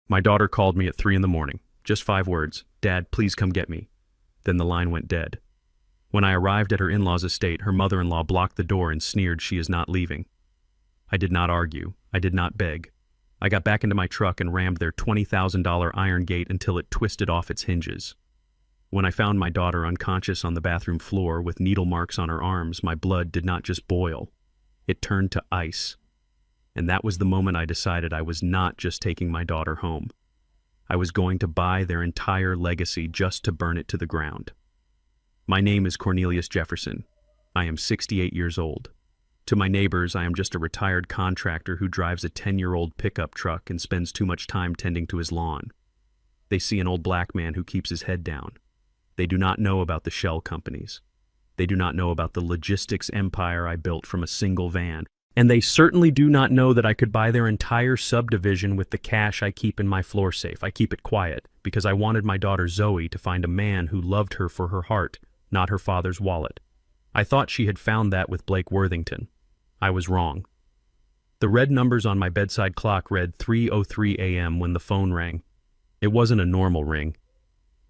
My daughter called me at 3 in the morning. Just 5 words. Dad, please come get me. Then the line went dead. When I arrived at her in-law's estate, her mother-in-law blocked the door and sneered she is not leaving. I did not argue. I did not beg. I got back into my truck and rammed their $20,000 iron gate until it twisted off its hinges. When I found my daughter unconscious on the bathroom floor with needle marks on her arms, my blood did not just boil. It turned to ice. And that was the moment I decided I was not just taking my daughter home. I was going to buy their entire legacy just to burn it to the ground. My name is Cornelius Jefferson. I am 68 years old. To my neighbors, I am just a retired contractor who drives a 10-year-old pickup truck and spends too much time tending to his lawn. They see an old black man who keeps his head down. They do not know about the shell companies. They do not know about the logistics empire I built from a single van. And they certainly do not know that I could buy their entire subdivision with the cash I keep in my floor safe. I keep it quiet because I wanted my daughter Zoe to find a man who loved her for her heart, not her father's wallet. I thought she had found that with Blake Worthington. I was wrong. The red numbers on my bedside clock read 3:03 a.m. when the phone rang. It wasn't a normal ring.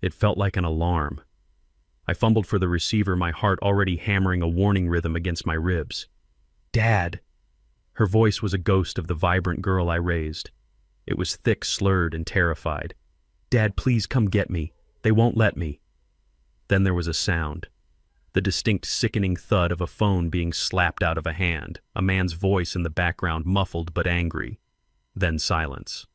It felt like an alarm. I fumbled for the receiver, my heart already hammering a warning rhythm against my ribs. Dad! Her voice was a ghost of the vibrant girl I raised. It was thick, slurred, and terrified. Dad, please come get me. They won't let me. Then there was a sound. The distinct, sickening thud of a phone being slapped out of a hand, a man's voice in the background, muffled but angry. Then silence.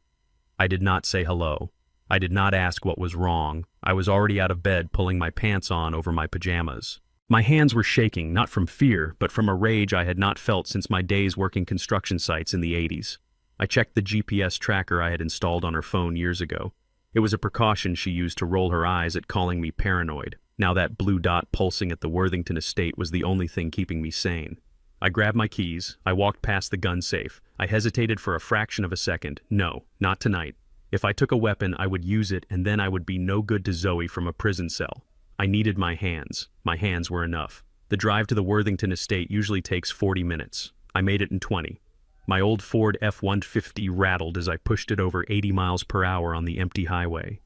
I did not say hello. I did not ask what was wrong. I was already out of bed, pulling my pants on over my pajamas. My hands were shaking, not from fear, but from a rage I had not felt since my days working construction sites in the 80s. I checked the GPS tracker I had installed on her phone years ago. It was a precaution she used to roll her eyes at calling me paranoid. Now that blue dot pulsing at the Worthington estate was the only thing keeping me sane. I grabbed my keys. I walked past the gun safe. I hesitated for a fraction of a second. No, not tonight. If I took a weapon, I would use it, and then I would be no good to Zoe from a prison cell. I needed my hands. My hands were enough. The drive to the Worthington estate usually takes 40 minutes. I made it in 20. My old Ford F-150 rattled as I pushed it over 80 miles per hour on the empty highway.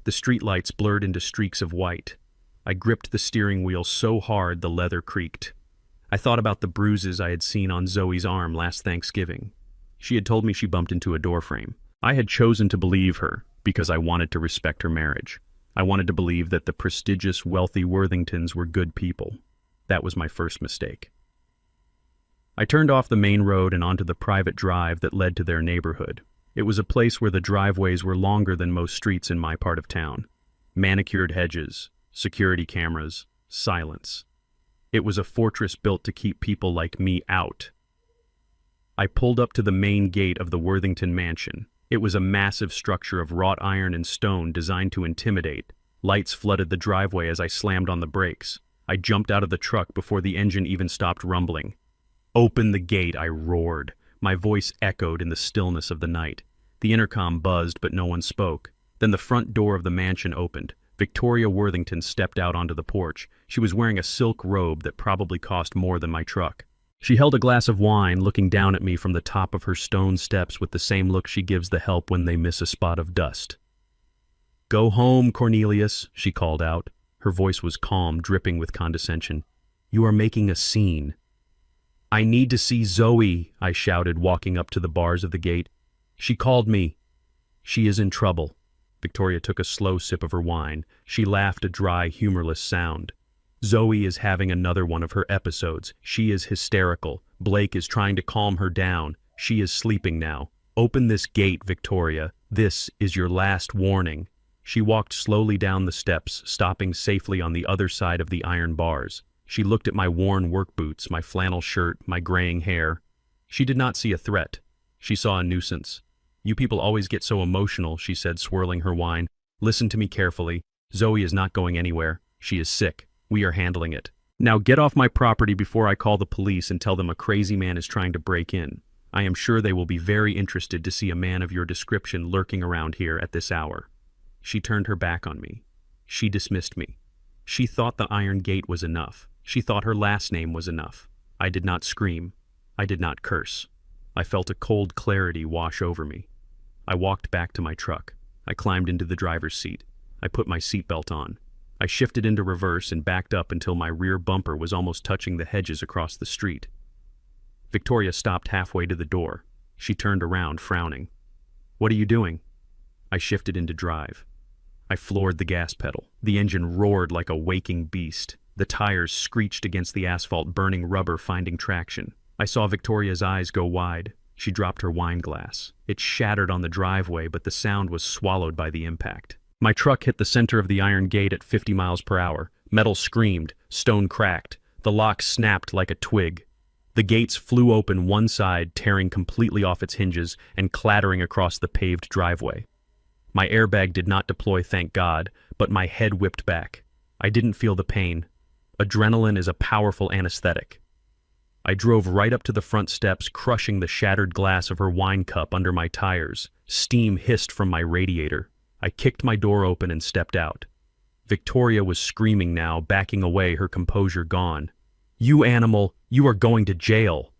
The streetlights blurred into streaks of white. I gripped the steering wheel so hard the leather creaked. I thought about the bruises I had seen on Zoe's arm last Thanksgiving. She had told me she bumped into a doorframe. I had chosen to believe her because I wanted to respect her marriage. I wanted to believe that the prestigious, wealthy Worthingtons were good people. That was my first mistake. I turned off the main road and onto the private drive that led to their neighborhood. It was a place where the driveways were longer than most streets in my part of town. Manicured hedges, security cameras, silence. It was a fortress built to keep people like me out. I pulled up to the main gate of the Worthington mansion. It was a massive structure of wrought iron and stone designed to intimidate. Lights flooded the driveway as I slammed on the brakes. I jumped out of the truck before the engine even stopped rumbling. Open the gate, I roared. My voice echoed in the stillness of the night. The intercom buzzed, but no one spoke. Then the front door of the mansion opened. Victoria Worthington stepped out onto the porch. She was wearing a silk robe that probably cost more than my truck. She held a glass of wine, looking down at me from the top of her stone steps with the same look she gives the help when they miss a spot of dust. "Go home, Cornelius," she called out. Her voice was calm, dripping with condescension. "You are making a scene." "I need to see Zoe," I shouted, walking up to the bars of the gate. "She called me. She is in trouble." Victoria took a slow sip of her wine. She laughed, a dry, humorless sound. "Zoe is having another one of her episodes. She is hysterical. Blake is trying to calm her down. She is sleeping now. Open this gate, Victoria. This is your last warning." She walked slowly down the steps, stopping safely on the other side of the iron bars. She looked at my worn work boots, my flannel shirt, my graying hair. She did not see a threat. She saw a nuisance. "You people always get so emotional," she said, swirling her wine. "Listen to me carefully. Zoe is not going anywhere. She is sick. We are handling it. Now get off my property before I call the police and tell them a crazy man is trying to break in. I am sure they will be very interested to see a man of your description lurking around here at this hour." She turned her back on me. She dismissed me. She thought the iron gate was enough. She thought her last name was enough. I did not scream. I did not curse. I felt a cold clarity wash over me. I walked back to my truck. I climbed into the driver's seat. I put my seatbelt on. I shifted into reverse and backed up until my rear bumper was almost touching the hedges across the street. Victoria stopped halfway to the door. She turned around, frowning. "What are you doing?" I shifted into drive. I floored the gas pedal. The engine roared like a waking beast. The tires screeched against the asphalt, burning rubber, finding traction. I saw Victoria's eyes go wide. She dropped her wine glass. It shattered on the driveway, but the sound was swallowed by the impact. My truck hit the center of the iron gate at 50 miles per hour. Metal screamed, stone cracked. The lock snapped like a twig. The gates flew open one side, tearing completely off its hinges and clattering across the paved driveway. My airbag did not deploy, thank God, but my head whipped back. I didn't feel the pain. Adrenaline is a powerful anesthetic. I drove right up to the front steps, crushing the shattered glass of her wine cup under my tires. Steam hissed from my radiator. I kicked my door open and stepped out. Victoria was screaming now, backing away, her composure gone. "You animal, you are going to jail."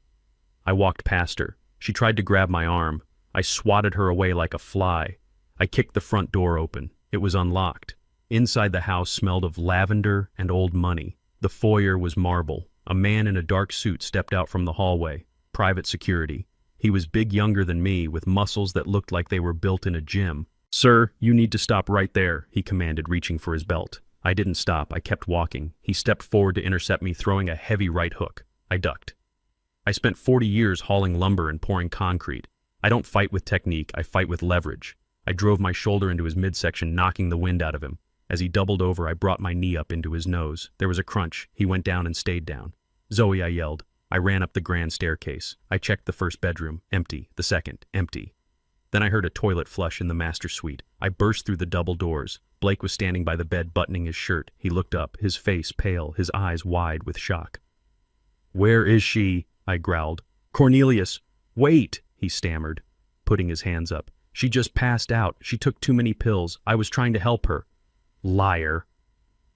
I walked past her. She tried to grab my arm. I swatted her away like a fly. I kicked the front door open. It was unlocked. Inside the house smelled of lavender and old money. The foyer was marble. A man in a dark suit stepped out from the hallway. Private security. He was big, younger than me, with muscles that looked like they were built in a gym. "Sir, you need to stop right there," he commanded, reaching for his belt. I didn't stop. I kept walking. He stepped forward to intercept me, throwing a heavy right hook. I ducked. I spent 40 years hauling lumber and pouring concrete. I don't fight with technique, I fight with leverage. I drove my shoulder into his midsection, knocking the wind out of him. As he doubled over, I brought my knee up into his nose. There was a crunch. He went down and stayed down. "Zoe," I yelled. I ran up the grand staircase. I checked the first bedroom. Empty. The second. Empty. Then I heard a toilet flush in the master suite. I burst through the double doors. Blake was standing by the bed, buttoning his shirt. He looked up, his face pale, his eyes wide with shock. "Where is she?" I growled. "Cornelius, wait," he stammered, putting his hands up. "She just passed out. She took too many pills. I was trying to help her." "Liar."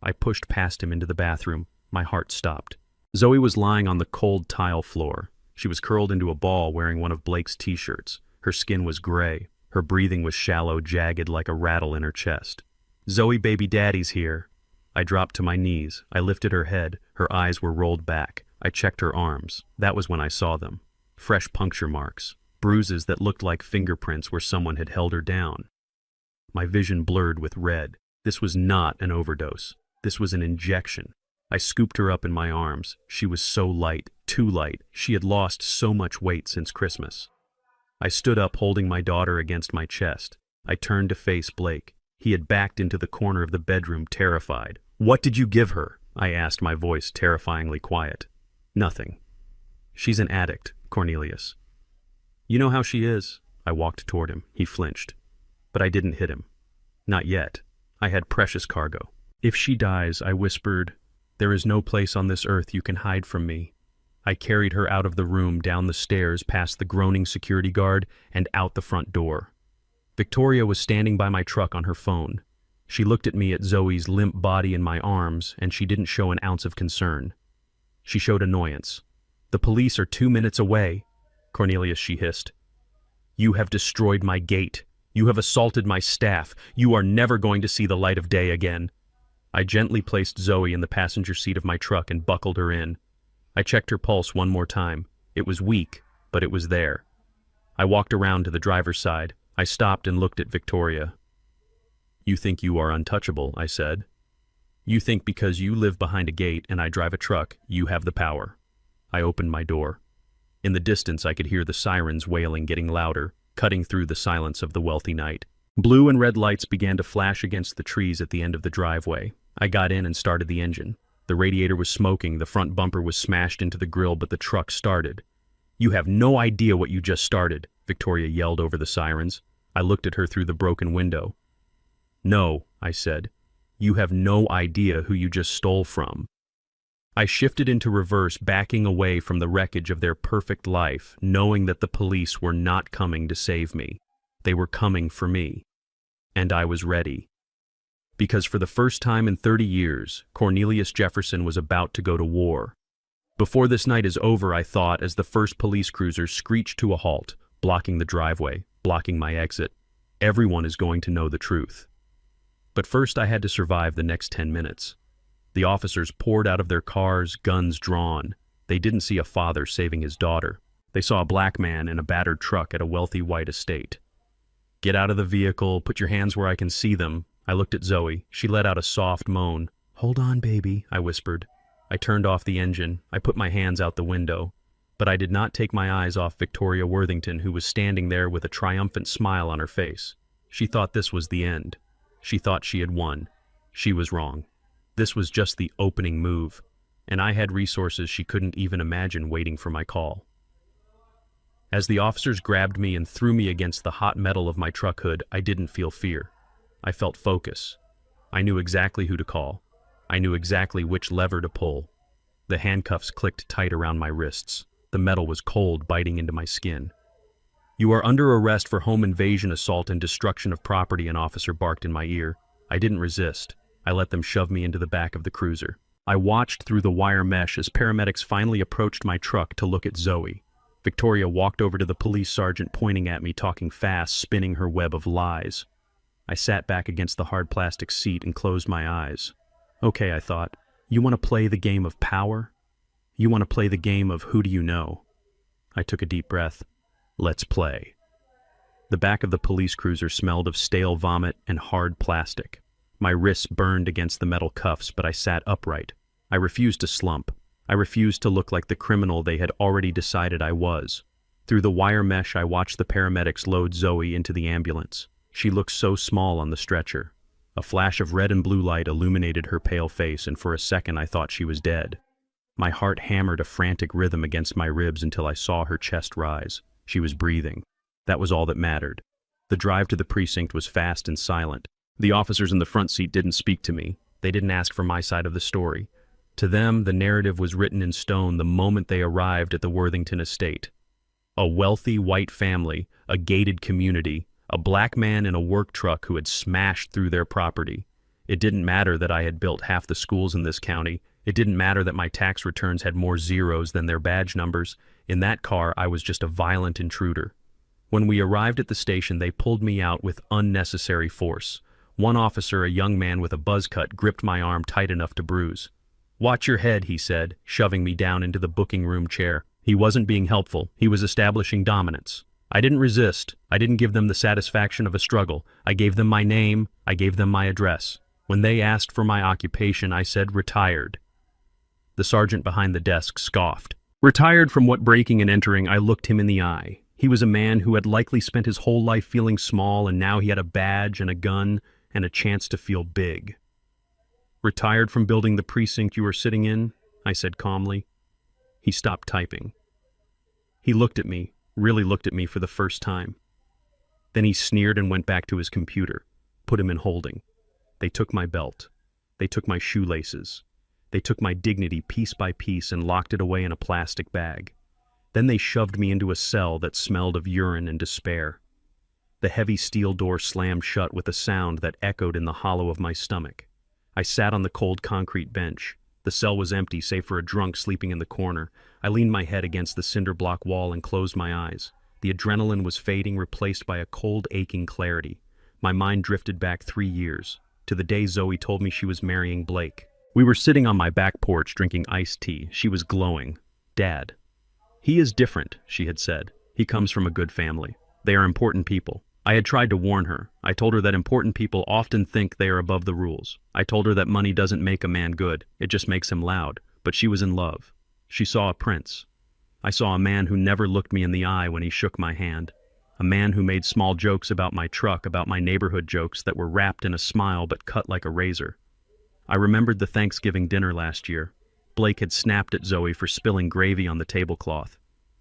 I pushed past him into the bathroom. My heart stopped. Zoe was lying on the cold tile floor. She was curled into a ball, wearing one of Blake's t-shirts. Her skin was gray. Her breathing was shallow, jagged like a rattle in her chest. "Zoe, baby daddy's here." I dropped to my knees. I lifted her head. Her eyes were rolled back. I checked her arms. That was when I saw them. Fresh puncture marks. Bruises that looked like fingerprints where someone had held her down. My vision blurred with red. This was not an overdose. This was an injection. I scooped her up in my arms. She was so light, too light. She had lost so much weight since Christmas. I stood up, holding my daughter against my chest. I turned to face Blake. He had backed into the corner of the bedroom, terrified. "What did you give her?" I asked, my voice terrifyingly quiet. "Nothing. She's an addict, Cornelius." "You know how she is." I walked toward him. He flinched. But I didn't hit him. Not yet. I had precious cargo. "If she dies," I whispered, "there is no place on this earth you can hide from me." I carried her out of the room, down the stairs, past the groaning security guard, and out the front door. Victoria was standing by my truck on her phone. She looked at me, at Zoe's limp body in my arms, and she didn't show an ounce of concern. She showed annoyance. "The police are 2 minutes away." "Cornelius," she hissed. "You have destroyed my gate. You have assaulted my staff. You are never going to see the light of day again." I gently placed Zoe in the passenger seat of my truck and buckled her in. I checked her pulse one more time. It was weak, but it was there. I walked around to the driver's side. I stopped and looked at Victoria. "You think you are untouchable," I said. "You think because you live behind a gate and I drive a truck, you have the power." I opened my door. In the distance, I could hear the sirens wailing, getting louder, cutting through the silence of the wealthy night. Blue and red lights began to flash against the trees at the end of the driveway. I got in and started the engine. The radiator was smoking, the front bumper was smashed into the grill, but the truck started. "You have no idea what you just started," Victoria yelled over the sirens. I looked at her through the broken window. "No," I said. "You have no idea who you just stole from." I shifted into reverse, backing away from the wreckage of their perfect life, knowing that the police were not coming to save me. They were coming for me. And I was ready. Because for the first time in 30 years, Cornelius Jefferson was about to go to war. Before this night is over, I thought, as the first police cruiser screeched to a halt, blocking the driveway, blocking my exit. Everyone is going to know the truth. But first I had to survive the next 10 minutes. The officers poured out of their cars, guns drawn. They didn't see a father saving his daughter. They saw a black man in a battered truck at a wealthy white estate. "Get out of the vehicle, put your hands where I can see them." I looked at Zoe. She let out a soft moan. "Hold on, baby," I whispered. I turned off the engine. I put my hands out the window. But I did not take my eyes off Victoria Worthington, who was standing there with a triumphant smile on her face. She thought this was the end. She thought she had won. She was wrong. This was just the opening move, and I had resources she couldn't even imagine waiting for my call. As the officers grabbed me and threw me against the hot metal of my truck hood, I didn't feel fear. I felt focus. I knew exactly who to call. I knew exactly which lever to pull. The handcuffs clicked tight around my wrists. The metal was cold, biting into my skin. "You are under arrest for home invasion, assault, and destruction of property," an officer barked in my ear. I didn't resist. I let them shove me into the back of the cruiser. I watched through the wire mesh as paramedics finally approached my truck to look at Zoe. Victoria walked over to the police sergeant, pointing at me, talking fast, spinning her web of lies. I sat back against the hard plastic seat and closed my eyes. Okay, I thought, you want to play the game of power? You want to play the game of who do you know? I took a deep breath. Let's play. The back of the police cruiser smelled of stale vomit and hard plastic. My wrists burned against the metal cuffs, but I sat upright. I refused to slump. I refused to look like the criminal they had already decided I was. Through the wire mesh, I watched the paramedics load Zoe into the ambulance. She looked so small on the stretcher. A flash of red and blue light illuminated her pale face, and for a second I thought she was dead. My heart hammered a frantic rhythm against my ribs until I saw her chest rise. She was breathing. That was all that mattered. The drive to the precinct was fast and silent. The officers in the front seat didn't speak to me. They didn't ask for my side of the story. To them, the narrative was written in stone the moment they arrived at the Worthington estate. A wealthy white family, a gated community, a black man in a work truck who had smashed through their property. It didn't matter that I had built half the schools in this county. It didn't matter that my tax returns had more zeros than their badge numbers. In that car, I was just a violent intruder. When we arrived at the station, they pulled me out with unnecessary force. One officer, a young man with a buzz cut, gripped my arm tight enough to bruise. "Watch your head," he said, shoving me down into the booking room chair. He wasn't being helpful. He was establishing dominance. I didn't resist. I didn't give them the satisfaction of a struggle. I gave them my name. I gave them my address. When they asked for my occupation, I said retired. The sergeant behind the desk scoffed. Retired from what? Breaking and entering? I looked him in the eye. He was a man who had likely spent his whole life feeling small, and now he had a badge and a gun and a chance to feel big. "Retired from building the precinct you are sitting in?" I said calmly. He stopped typing. He looked at me, really looked at me for the first time. Then he sneered and went back to his computer, put him in holding. They took my belt. They took my shoelaces. They took my dignity piece by piece and locked it away in a plastic bag. Then they shoved me into a cell that smelled of urine and despair. The heavy steel door slammed shut with a sound that echoed in the hollow of my stomach. I sat on the cold concrete bench. The cell was empty save for a drunk sleeping in the corner. I leaned my head against the cinder block wall and closed my eyes. The adrenaline was fading, replaced by a cold, aching clarity. My mind drifted back 3 years, to the day Zoe told me she was marrying Blake. We were sitting on my back porch drinking iced tea. She was glowing. "Dad." "He is different," she had said. "He comes from a good family. They are important people." I had tried to warn her. I told her that important people often think they are above the rules. I told her that money doesn't make a man good, it just makes him loud. But she was in love. She saw a prince. I saw a man who never looked me in the eye when he shook my hand. A man who made small jokes about my truck, about my neighborhood jokes that were wrapped in a smile but cut like a razor. I remembered the Thanksgiving dinner last year. Blake had snapped at Zoe for spilling gravy on the tablecloth.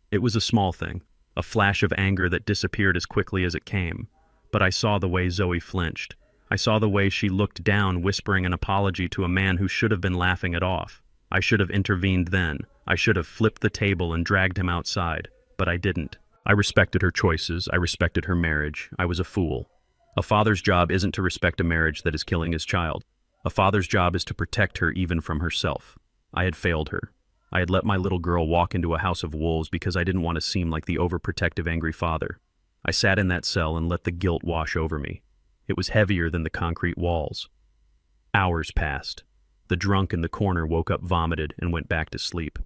It was a small thing. A flash of anger that disappeared as quickly as it came. But I saw the way Zoe flinched. I saw the way she looked down, whispering an apology to a man who should have been laughing it off. I should have intervened then. I should have flipped the table and dragged him outside. But I didn't. I respected her choices. I respected her marriage. I was a fool. A father's job isn't to respect a marriage that is killing his child. A father's job is to protect her even from herself. I had failed her. I had let my little girl walk into a house of wolves because I didn't want to seem like the overprotective, angry father. I sat in that cell and let the guilt wash over me. It was heavier than the concrete walls. Hours passed. The drunk in the corner woke up, vomited, and went back to sleep.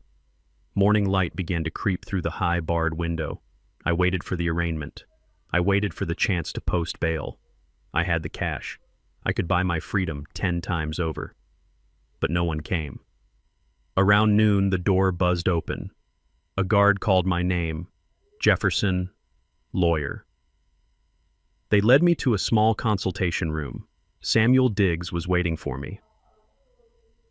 Morning light began to creep through the high barred window. I waited for the arraignment. I waited for the chance to post bail. I had the cash. I could buy my freedom 10 times over. But no one came. Around noon, the door buzzed open. A guard called my name. Jefferson, lawyer. They led me to a small consultation room. Samuel Diggs was waiting for me.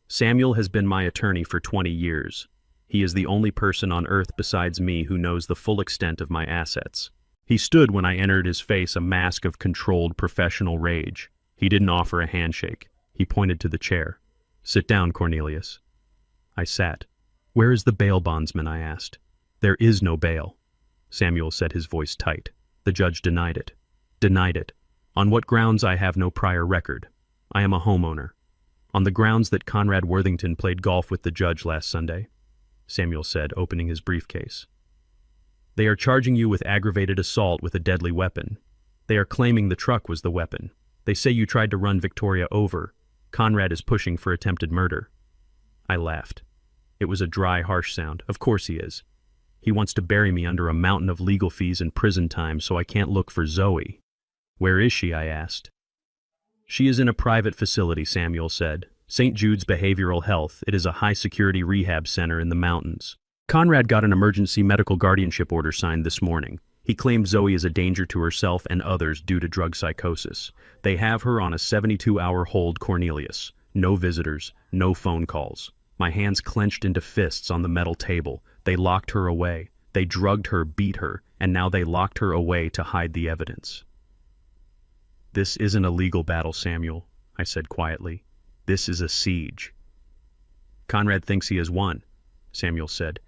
Samuel has been my attorney for 20 years. He is the only person on earth besides me who knows the full extent of my assets. He stood when I entered, his face a mask of controlled professional rage. He didn't offer a handshake. He pointed to the chair. "Sit down, Cornelius." I sat. "Where is the bail bondsman?" I asked. "There is no bail." Samuel said, his voice tight. "The judge denied it." "Denied it. On what grounds? I have no prior record. I am a homeowner." "On the grounds that Conrad Worthington played golf with the judge last Sunday," Samuel said, opening his briefcase. "They are charging you with aggravated assault with a deadly weapon. They are claiming the truck was the weapon. They say you tried to run Victoria over. Conrad is pushing for attempted murder." I laughed. It was a dry, harsh sound. Of course he is. He wants to bury me under a mountain of legal fees and prison time so I can't look for Zoe. "Where is she?" I asked. "She is in a private facility," Samuel said. "St. Jude's Behavioral Health. It is a high-security rehab center in the mountains. Conrad got an emergency medical guardianship order signed this morning. He claimed Zoe is a danger to herself and others due to drug psychosis. They have her on a 72-hour hold, Cornelius. No visitors, no phone calls." My hands clenched into fists on the metal table. They locked her away. They drugged her, beat her, and now they locked her away to hide the evidence. "This isn't a legal battle, Samuel," I said quietly. "This is a siege." "Conrad thinks he has won," Samuel said.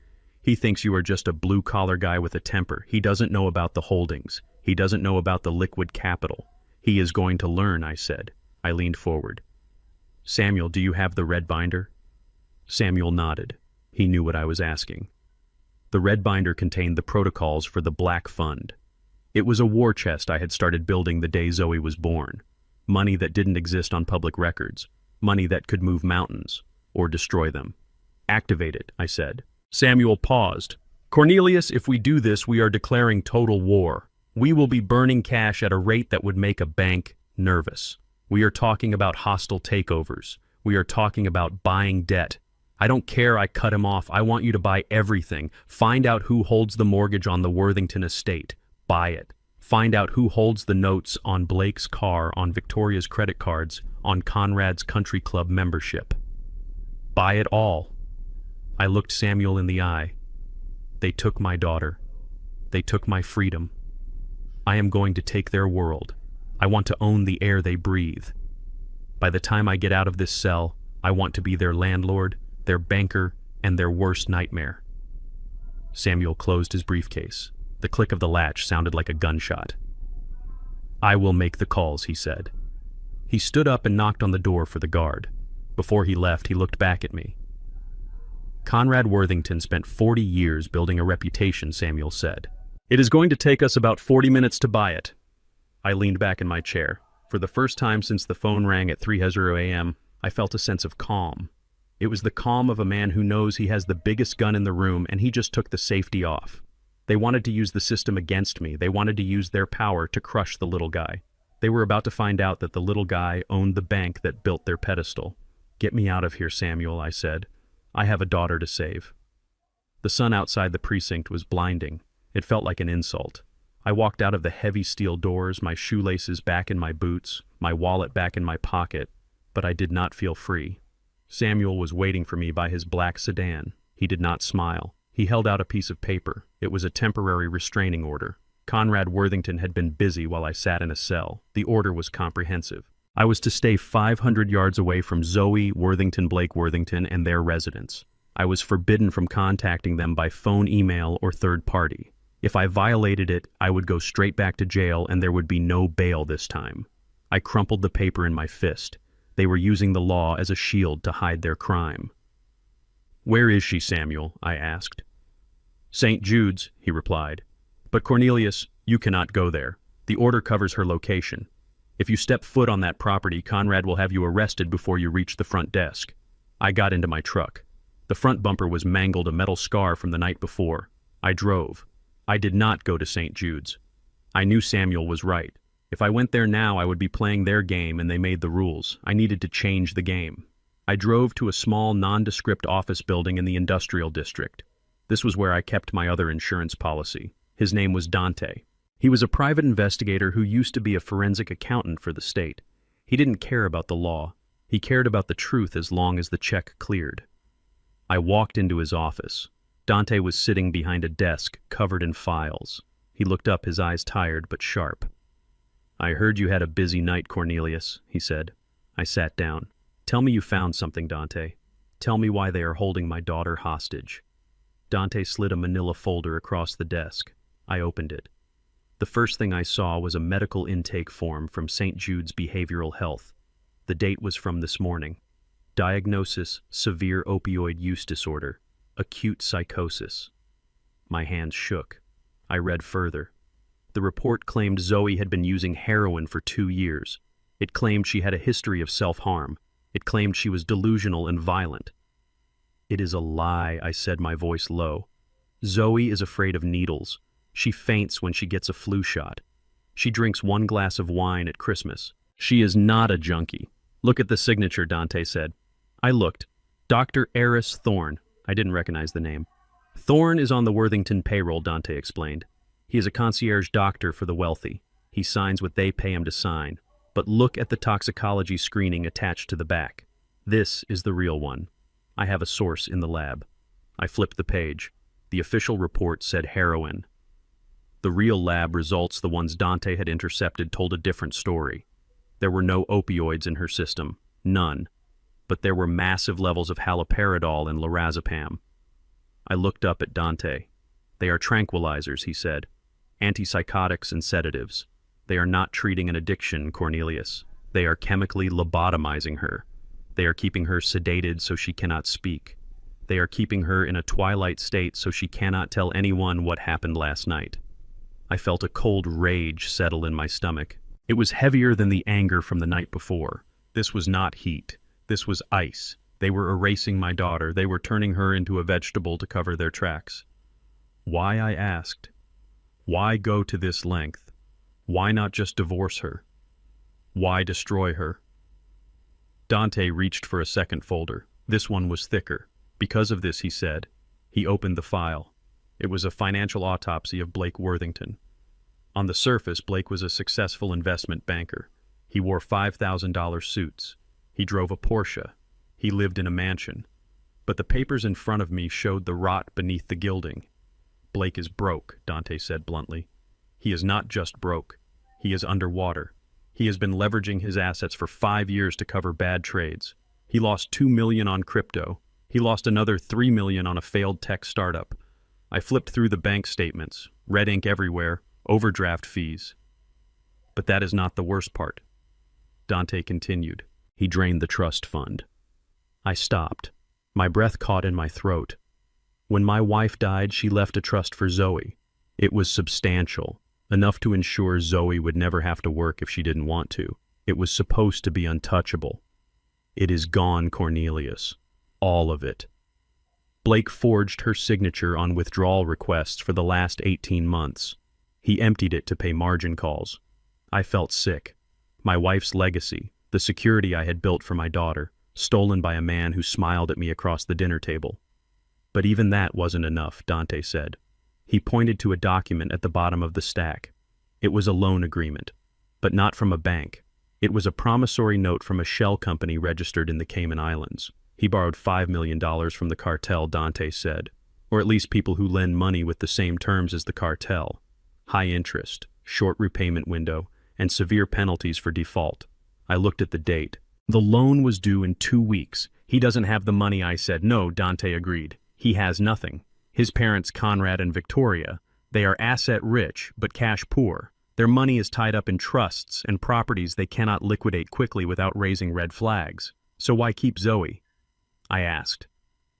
"He thinks you are just a blue-collar guy with a temper. He doesn't know about the holdings. He doesn't know about the liquid capital. He is going to learn," I said. I leaned forward. "Samuel, do you have the red binder?" Samuel nodded. He knew what I was asking. The red binder contained the protocols for the Black Fund. It was a war chest I had started building the day Zoe was born. Money that didn't exist on public records. Money that could move mountains, or destroy them. "Activate it," I said. Samuel paused. "Cornelius, if we do this, we are declaring total war. We will be burning cash at a rate that would make a bank nervous. We are talking about hostile takeovers. We are talking about buying debt. I don't care, I cut him off. I want you to buy everything. Find out who holds the mortgage on the Worthington estate. Buy it. Find out who holds the notes on Blake's car, on Victoria's credit cards, on Conrad's country club membership. Buy it all." I looked Samuel in the eye. "They took my daughter. They took my freedom. I am going to take their world. I want to own the air they breathe. By the time I get out of this cell, I want to be their landlord, their banker, and their worst nightmare." Samuel closed his briefcase. The click of the latch sounded like a gunshot. "I will make the calls," he said. He stood up and knocked on the door for the guard. Before he left, he looked back at me. "Conrad Worthington spent 40 years building a reputation," Samuel said. "It is going to take us about 40 minutes to buy it." I leaned back in my chair. For the first time since the phone rang at 3:00 a.m., I felt a sense of calm. It was the calm of a man who knows he has the biggest gun in the room and he just took the safety off. They wanted to use the system against me. They wanted to use their power to crush the little guy. They were about to find out that the little guy owned the bank that built their pedestal. "Get me out of here, Samuel," I said. "I have a daughter to save." The sun outside the precinct was blinding. It felt like an insult. I walked out of the heavy steel doors, my shoelaces back in my boots, my wallet back in my pocket, but I did not feel free. Samuel was waiting for me by his black sedan. He did not smile. He held out a piece of paper. It was a temporary restraining order. Conrad Worthington had been busy while I sat in a cell. The order was comprehensive. I was to stay 500 yards away from Zoe, Worthington, Blake Worthington, and their residence. I was forbidden from contacting them by phone, email, or third party. If I violated it, I would go straight back to jail and there would be no bail this time. I crumpled the paper in my fist. They were using the law as a shield to hide their crime. "Where is she, Samuel?" I asked. "St. Jude's," he replied. "But Cornelius, You cannot go there. The order covers her location. If you step foot on that property, Conrad will have you arrested before you reach the front desk. I got into my truck. The front bumper was mangled, a metal scar from the night before. I drove. I did not go to St. Jude's. I knew Samuel was right. If I went there now, I would be playing their game, and they made the rules. I needed to change the game. I drove to a small, nondescript office building in the industrial district. This was where I kept my other insurance policy. His name was Dante. He was a private investigator who used to be a forensic accountant for the state. He didn't care about the law. He cared about the truth as long as the check cleared. I walked into his office. Dante was sitting behind a desk covered in files. He looked up, his eyes tired but sharp. "I heard you had a busy night, Cornelius," he said. I sat down. "Tell me you found something, Dante. Tell me why they are holding my daughter hostage." Dante slid a manila folder across the desk. I opened it. The first thing I saw was a medical intake form from St. Jude's Behavioral Health. The date was from this morning. Diagnosis: severe opioid use disorder, acute psychosis. My hands shook. I read further. The report claimed Zoe had been using heroin for 2 years. It claimed she had a history of self-harm. It claimed she was delusional and violent. "It is a lie," I said, my voice low. "Zoe is afraid of needles. She faints when she gets a flu shot. She drinks 1 glass of wine at Christmas. She is not a junkie. Look at the signature," Dante said. I looked. Dr. Eris Thorne. I didn't recognize the name. "Thorne is on the Worthington payroll," Dante explained. "He is a concierge doctor for the wealthy. He signs what they pay him to sign. But look at the toxicology screening attached to the back. This is the real one. I have a source in the lab." I flipped the page. The official report said heroin. The real lab results, the ones Dante had intercepted, told a different story. There were no opioids in her system. None. But there were massive levels of haloperidol and lorazepam. I looked up at Dante. "They are tranquilizers," he said. "Antipsychotics and sedatives. They are not treating an addiction, Cornelius. They are chemically lobotomizing her. They are keeping her sedated so she cannot speak. They are keeping her in a twilight state so she cannot tell anyone what happened last night." I felt a cold rage settle in my stomach. It was heavier than the anger from the night before. This was not heat. This was ice. They were erasing my daughter. They were turning her into a vegetable to cover their tracks. Why, I asked. Why go to this length? Why not just divorce her? Why destroy her? Dante reached for a second folder. This one was thicker. "Because of this," he said. He opened the file. It was a financial autopsy of Blake Worthington. On the surface, Blake was a successful investment banker. He wore $5,000 suits. He drove a Porsche. He lived in a mansion. But the papers in front of me showed the rot beneath the gilding. "Blake is broke," Dante said bluntly. "He is not just broke. He is underwater. He has been leveraging his assets for 5 years to cover bad trades. He lost $2 million on crypto. He lost another $3 million on a failed tech startup. I flipped through the bank statements, red ink everywhere, overdraft fees. But that is not the worst part." Dante continued. "He drained the trust fund." I stopped. My breath caught in my throat. When my wife died, she left a trust for Zoe. It was substantial, enough to ensure Zoe would never have to work if she didn't want to. It was supposed to be untouchable. It is gone, Cornelius. All of it. Blake forged her signature on withdrawal requests for the last 18 months. He emptied it to pay margin calls. I felt sick. My wife's legacy, the security I had built for my daughter, stolen by a man who smiled at me across the dinner table. But even that wasn't enough, Dante said. He pointed to a document at the bottom of the stack. It was a loan agreement, but not from a bank. It was a promissory note from a shell company registered in the Cayman Islands. He borrowed $5 million from the cartel, Dante said, or at least people who lend money with the same terms as the cartel. High interest, short repayment window, and severe penalties for default. I looked at the date. The loan was due in 2 weeks. "He doesn't have the money," I said. "No," Dante agreed. "He has nothing. His parents, Conrad and Victoria, they are asset rich but cash poor. Their money is tied up in trusts and properties they cannot liquidate quickly without raising red flags. So why keep Zoe?" I asked.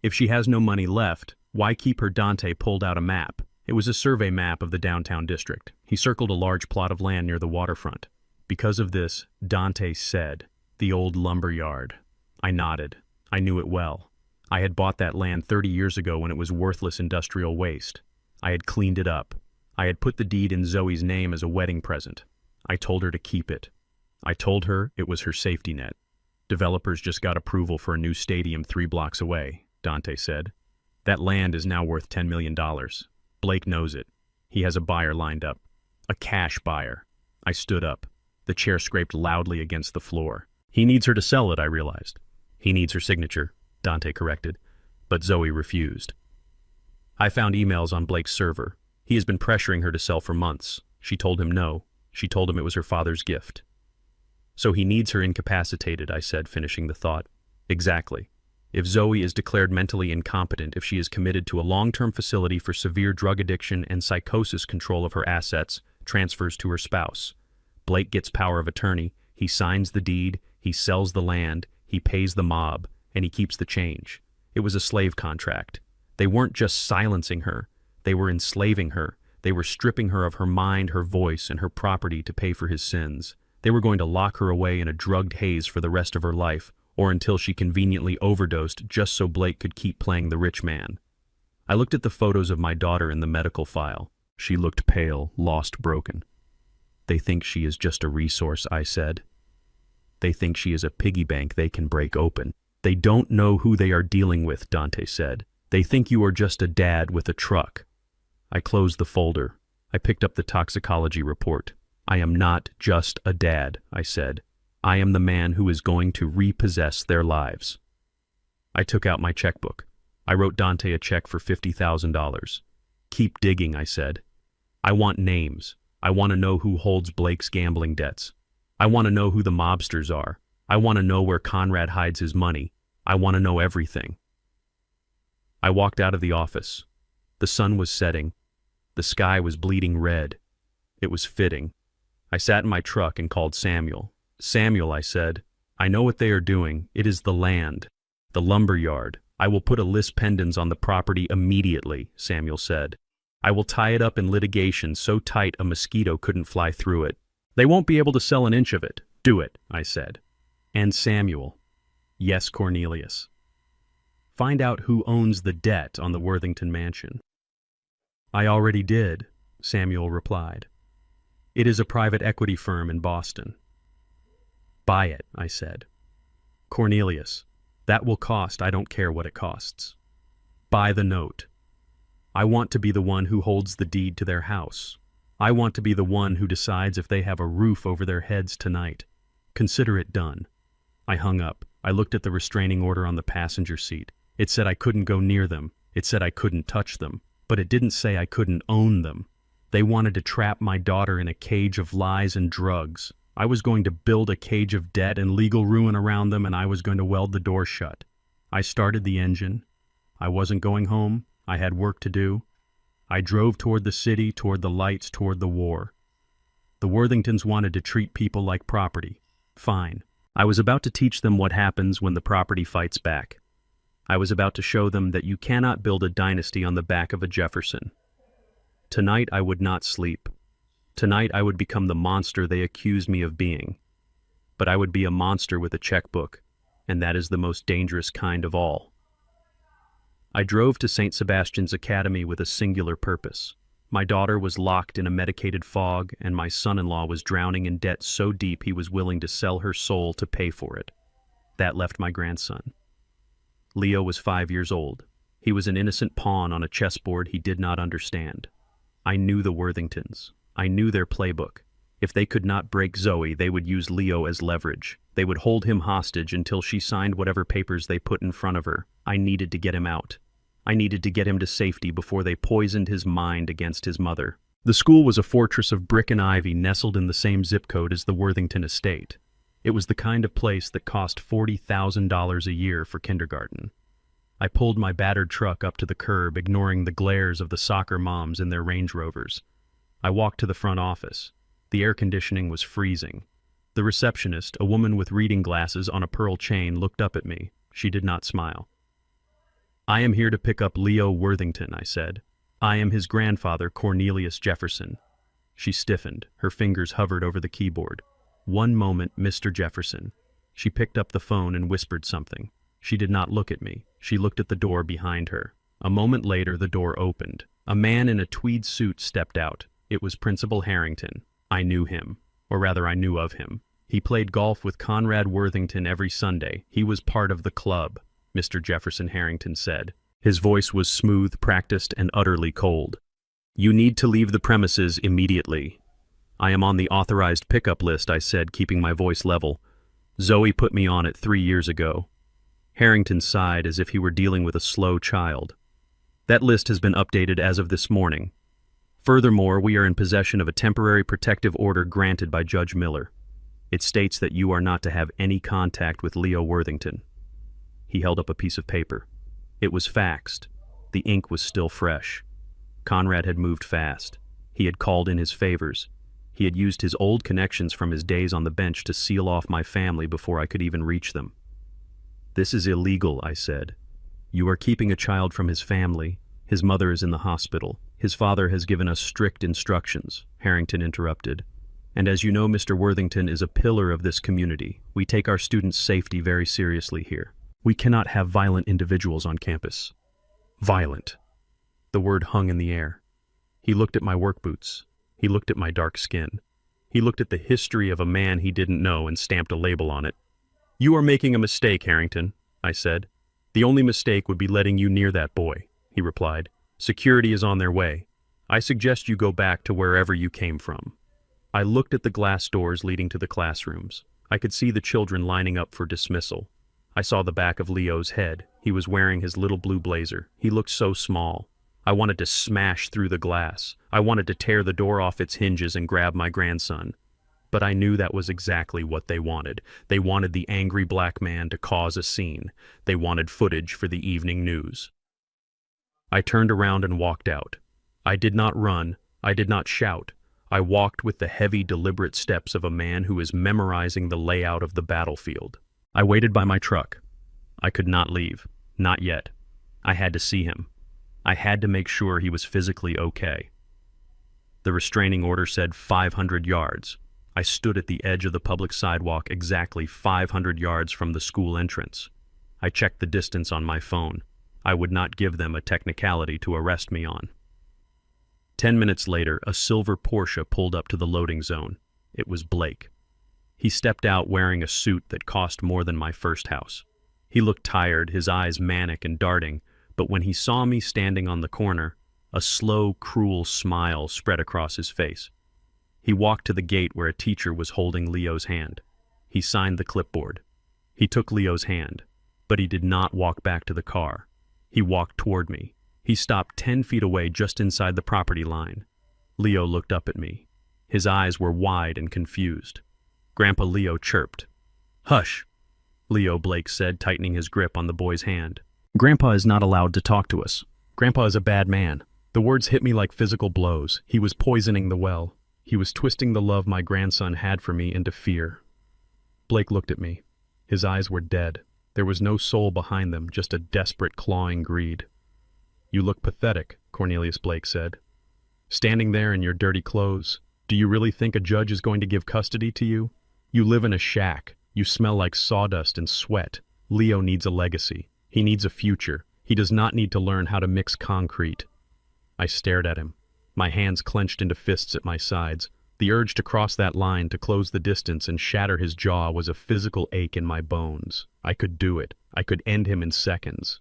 "If she has no money left, why keep her?" Dante pulled out a map. It was a survey map of the downtown district. He circled a large plot of land near the waterfront. Because of this, Dante said, the old lumber yard. I nodded. I knew it well. I had bought that land 30 years ago when it was worthless industrial waste. I had cleaned it up. I had put the deed in Zoe's name as a wedding present. I told her to keep it. I told her it was her safety net. Developers just got approval for a new stadium 3 blocks away, Dante said. That land is now worth $10 million. Blake knows it. He has a buyer lined up. A cash buyer. I stood up. The chair scraped loudly against the floor. He needs her to sell it, I realized. He needs her signature, Dante corrected, but Zoe refused. I found emails on Blake's server. He has been pressuring her to sell for months. She told him no. She told him it was her father's gift. So he needs her incapacitated, I said, finishing the thought. Exactly. If Zoe is declared mentally incompetent, if she is committed to a long-term facility for severe drug addiction and psychosis, control of her assets transfers to her spouse. Blake gets power of attorney. He signs the deed. He sells the land. He pays the mob. And he keeps the change. It was a slave contract. They weren't just silencing her. They were enslaving her. They were stripping her of her mind, her voice, and her property to pay for his sins. They were going to lock her away in a drugged haze for the rest of her life, or until she conveniently overdosed just so Blake could keep playing the rich man. I looked at the photos of my daughter in the medical file. She looked pale, lost, broken. They think she is just a resource, I said. They think she is a piggy bank they can break open. They don't know who they are dealing with, Dante said. They think you are just a dad with a truck. I closed the folder. I picked up the toxicology report. I am not just a dad, I said. I am the man who is going to repossess their lives. I took out my checkbook. I wrote Dante a check for $50,000. Keep digging, I said. I want names. I want to know who holds Blake's gambling debts. I want to know who the mobsters are. I want to know where Conrad hides his money. I want to know everything. I walked out of the office. The sun was setting. The sky was bleeding red. It was fitting. I sat in my truck and called Samuel. Samuel, I said, I know what they are doing. It is the land, the lumber yard. I will put a lis pendens on the property immediately, Samuel said. I will tie it up in litigation so tight a mosquito couldn't fly through it. They won't be able to sell an inch of it. Do it, I said. And Samuel. Yes, Cornelius. Find out who owns the debt on the Worthington mansion. I already did, Samuel replied. It is a private equity firm in Boston. Buy it, I said. Cornelius, that will cost, I don't care what it costs. Buy the note. I want to be the one who holds the deed to their house. I want to be the one who decides if they have a roof over their heads tonight. Consider it done. I hung up. I looked at the restraining order on the passenger seat. It said I couldn't go near them. It said I couldn't touch them. But it didn't say I couldn't own them. They wanted to trap my daughter in a cage of lies and drugs. I was going to build a cage of debt and legal ruin around them, and I was going to weld the door shut. I started the engine. I wasn't going home. I had work to do. I drove toward the city, toward the lights, toward the war. The Worthingtons wanted to treat people like property. Fine. I was about to teach them what happens when the property fights back. I was about to show them that you cannot build a dynasty on the back of a Jefferson. Tonight I would not sleep. Tonight I would become the monster they accuse me of being. But I would be a monster with a checkbook, and that is the most dangerous kind of all. I drove to St. Sebastian's Academy with a singular purpose. My daughter was locked in a medicated fog, and my son-in-law was drowning in debt so deep he was willing to sell her soul to pay for it. That left my grandson. Leo was 5 years old. He was an innocent pawn on a chessboard he did not understand. I knew the Worthingtons. I knew their playbook. If they could not break Zoe, they would use Leo as leverage. They would hold him hostage until she signed whatever papers they put in front of her. I needed to get him out. I needed to get him to safety before they poisoned his mind against his mother. The school was a fortress of brick and ivy nestled in the same zip code as the Worthington estate. It was the kind of place that cost $40,000 a year for kindergarten. I pulled my battered truck up to the curb, ignoring the glares of the soccer moms in their Range Rovers. I walked to the front office. The air conditioning was freezing. The receptionist, a woman with reading glasses on a pearl chain, looked up at me. She did not smile. I am here to pick up Leo Worthington, I said. I am his grandfather, Cornelius Jefferson. She stiffened. Her fingers hovered over the keyboard. One moment, Mr. Jefferson. She picked up the phone and whispered something. She did not look at me. She looked at the door behind her. A moment later, the door opened. A man in a tweed suit stepped out. It was Principal Harrington. I knew him. Or rather, I knew of him. He played golf with Conrad Worthington every Sunday. He was part of the club, Mr. Jefferson Harrington said. His voice was smooth, practiced, and utterly cold. You need to leave the premises immediately. I am on the authorized pickup list, I said, keeping my voice level. Zoe put me on it 3 years ago. Harrington sighed as if he were dealing with a slow child. That list has been updated as of this morning. Furthermore, we are in possession of a temporary protective order granted by Judge Miller. It states that you are not to have any contact with Leo Worthington. He held up a piece of paper. It was faxed. The ink was still fresh. Conrad had moved fast. He had called in his favors. He had used his old connections from his days on the bench to seal off my family before I could even reach them. This is illegal, I said. You are keeping a child from his family. His mother is in the hospital. His father has given us strict instructions, Harrington interrupted. And as you know, Mr. Worthington is a pillar of this community. We take our students' safety very seriously here. We cannot have violent individuals on campus. Violent. The word hung in the air. He looked at my work boots. He looked at my dark skin. He looked at the history of a man he didn't know and stamped a label on it. You are making a mistake, Harrington, I said. The only mistake would be letting you near that boy, he replied. Security is on their way. I suggest you go back to wherever you came from. I looked at the glass doors leading to the classrooms. I could see the children lining up for dismissal. I saw the back of Leo's head. He was wearing his little blue blazer. He looked so small. I wanted to smash through the glass. I wanted to tear the door off its hinges and grab my grandson. But I knew that was exactly what they wanted. They wanted the angry black man to cause a scene. They wanted footage for the evening news. I turned around and walked out. I did not run. I did not shout. I walked with the heavy, deliberate steps of a man who is memorizing the layout of the battlefield. I waited by my truck. I could not leave. Not yet. I had to see him. I had to make sure he was physically okay. The restraining order said 500 yards. I stood at the edge of the public sidewalk exactly 500 yards from the school entrance. I checked the distance on my phone. I would not give them a technicality to arrest me on. 10 minutes later, a silver Porsche pulled up to the loading zone. It was Blake. He stepped out wearing a suit that cost more than my first house. He looked tired, his eyes manic and darting, but when he saw me standing on the corner, a slow, cruel smile spread across his face. He walked to the gate where a teacher was holding Leo's hand. He signed the clipboard. He took Leo's hand, but he did not walk back to the car. He walked toward me. He stopped 10 feet away just inside the property line. Leo looked up at me. His eyes were wide and confused. Grandpa Leo chirped. "Hush," Leo Blake said, tightening his grip on the boy's hand. "Grandpa is not allowed to talk to us. Grandpa is a bad man." The words hit me like physical blows. He was poisoning the well. He was twisting the love my grandson had for me into fear. Blake looked at me. His eyes were dead. There was no soul behind them, just a desperate, clawing greed. "You look pathetic," Cornelius Blake said. "Standing there in your dirty clothes. Do you really think a judge is going to give custody to you? You live in a shack. You smell like sawdust and sweat. Leo needs a legacy. He needs a future. He does not need to learn how to mix concrete." I stared at him. My hands clenched into fists at my sides. The urge to cross that line, to close the distance and shatter his jaw was a physical ache in my bones. I could do it. I could end him in seconds.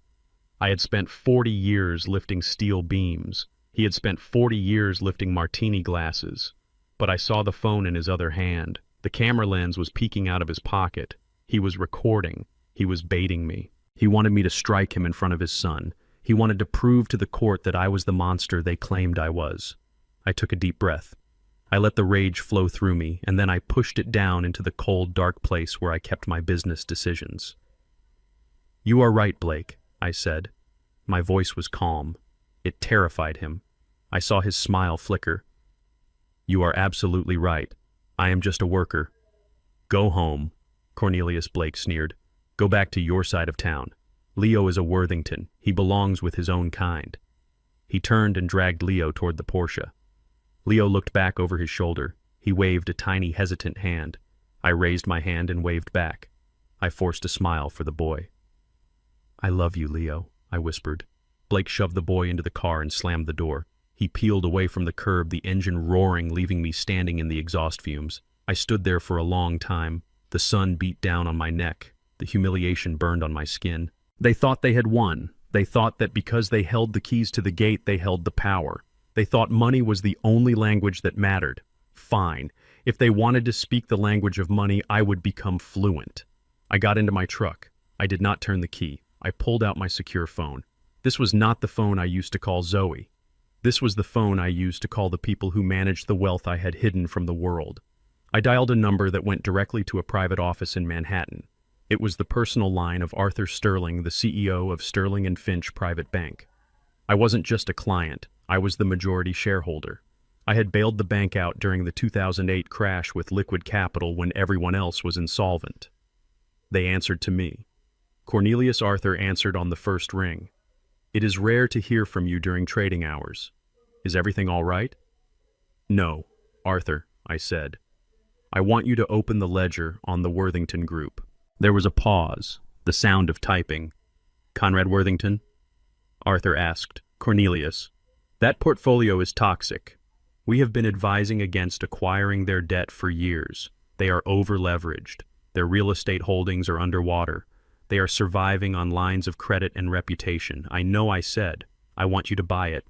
I had spent 40 years lifting steel beams. He had spent 40 years lifting martini glasses. But I saw the phone in his other hand. The camera lens was peeking out of his pocket. He was recording. He was baiting me. He wanted me to strike him in front of his son. He wanted to prove to the court that I was the monster they claimed I was. I took a deep breath. I let the rage flow through me, and then I pushed it down into the cold, dark place where I kept my business decisions. "You are right, Blake," I said. My voice was calm. It terrified him. I saw his smile flicker. "You are absolutely right. I am just a worker." "Go home," Cornelius Blake sneered. "Go back to your side of town. Leo is a Worthington. He belongs with his own kind." He turned and dragged Leo toward the Porsche. Leo looked back over his shoulder. He waved a tiny, hesitant hand. I raised my hand and waved back. I forced a smile for the boy. "I love you, Leo," I whispered. Blake shoved the boy into the car and slammed the door. He peeled away from the curb, the engine roaring, leaving me standing in the exhaust fumes. I stood there for a long time. The sun beat down on my neck. The humiliation burned on my skin. They thought they had won. They thought that because they held the keys to the gate, they held the power. They thought money was the only language that mattered. Fine. If they wanted to speak the language of money, I would become fluent. I got into my truck. I did not turn the key. I pulled out my secure phone. This was not the phone I used to call Zoe. This was the phone I used to call the people who managed the wealth I had hidden from the world. I dialed a number that went directly to a private office in Manhattan. It was the personal line of Arthur Sterling, the CEO of Sterling and Finch Private Bank. I wasn't just a client. I was the majority shareholder. I had bailed the bank out during the 2008 crash with liquid capital when everyone else was insolvent. They answered to me. Cornelius Arthur answered on the first ring. "It is rare to hear from you during trading hours. Is everything all right?" "No, Arthur," I said. "I want you to open the ledger on the Worthington Group." There was a pause, the sound of typing. "Conrad Worthington?" Arthur asked. "Cornelius, that portfolio is toxic. We have been advising against acquiring their debt for years. They are over-leveraged. Their real estate holdings are underwater. They are surviving on lines of credit and reputation. I know I said, I want you to buy it.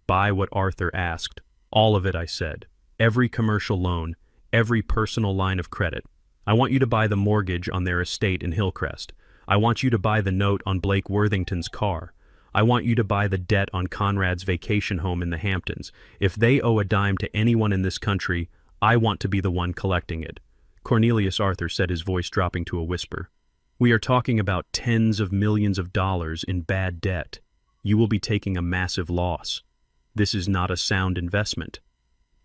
Buy what Arthur asked. All of it, I said. Every commercial loan, every personal line of credit. I want you to buy the mortgage on their estate in Hillcrest. I want you to buy the note on Blake Worthington's car. I want you to buy the debt on Conrad's vacation home in the Hamptons. If they owe a dime to anyone in this country, I want to be the one collecting it." Cornelius Arthur said, his voice dropping to a whisper. "We are talking about tens of millions of dollars in bad debt. You will be taking a massive loss. This is not a sound investment."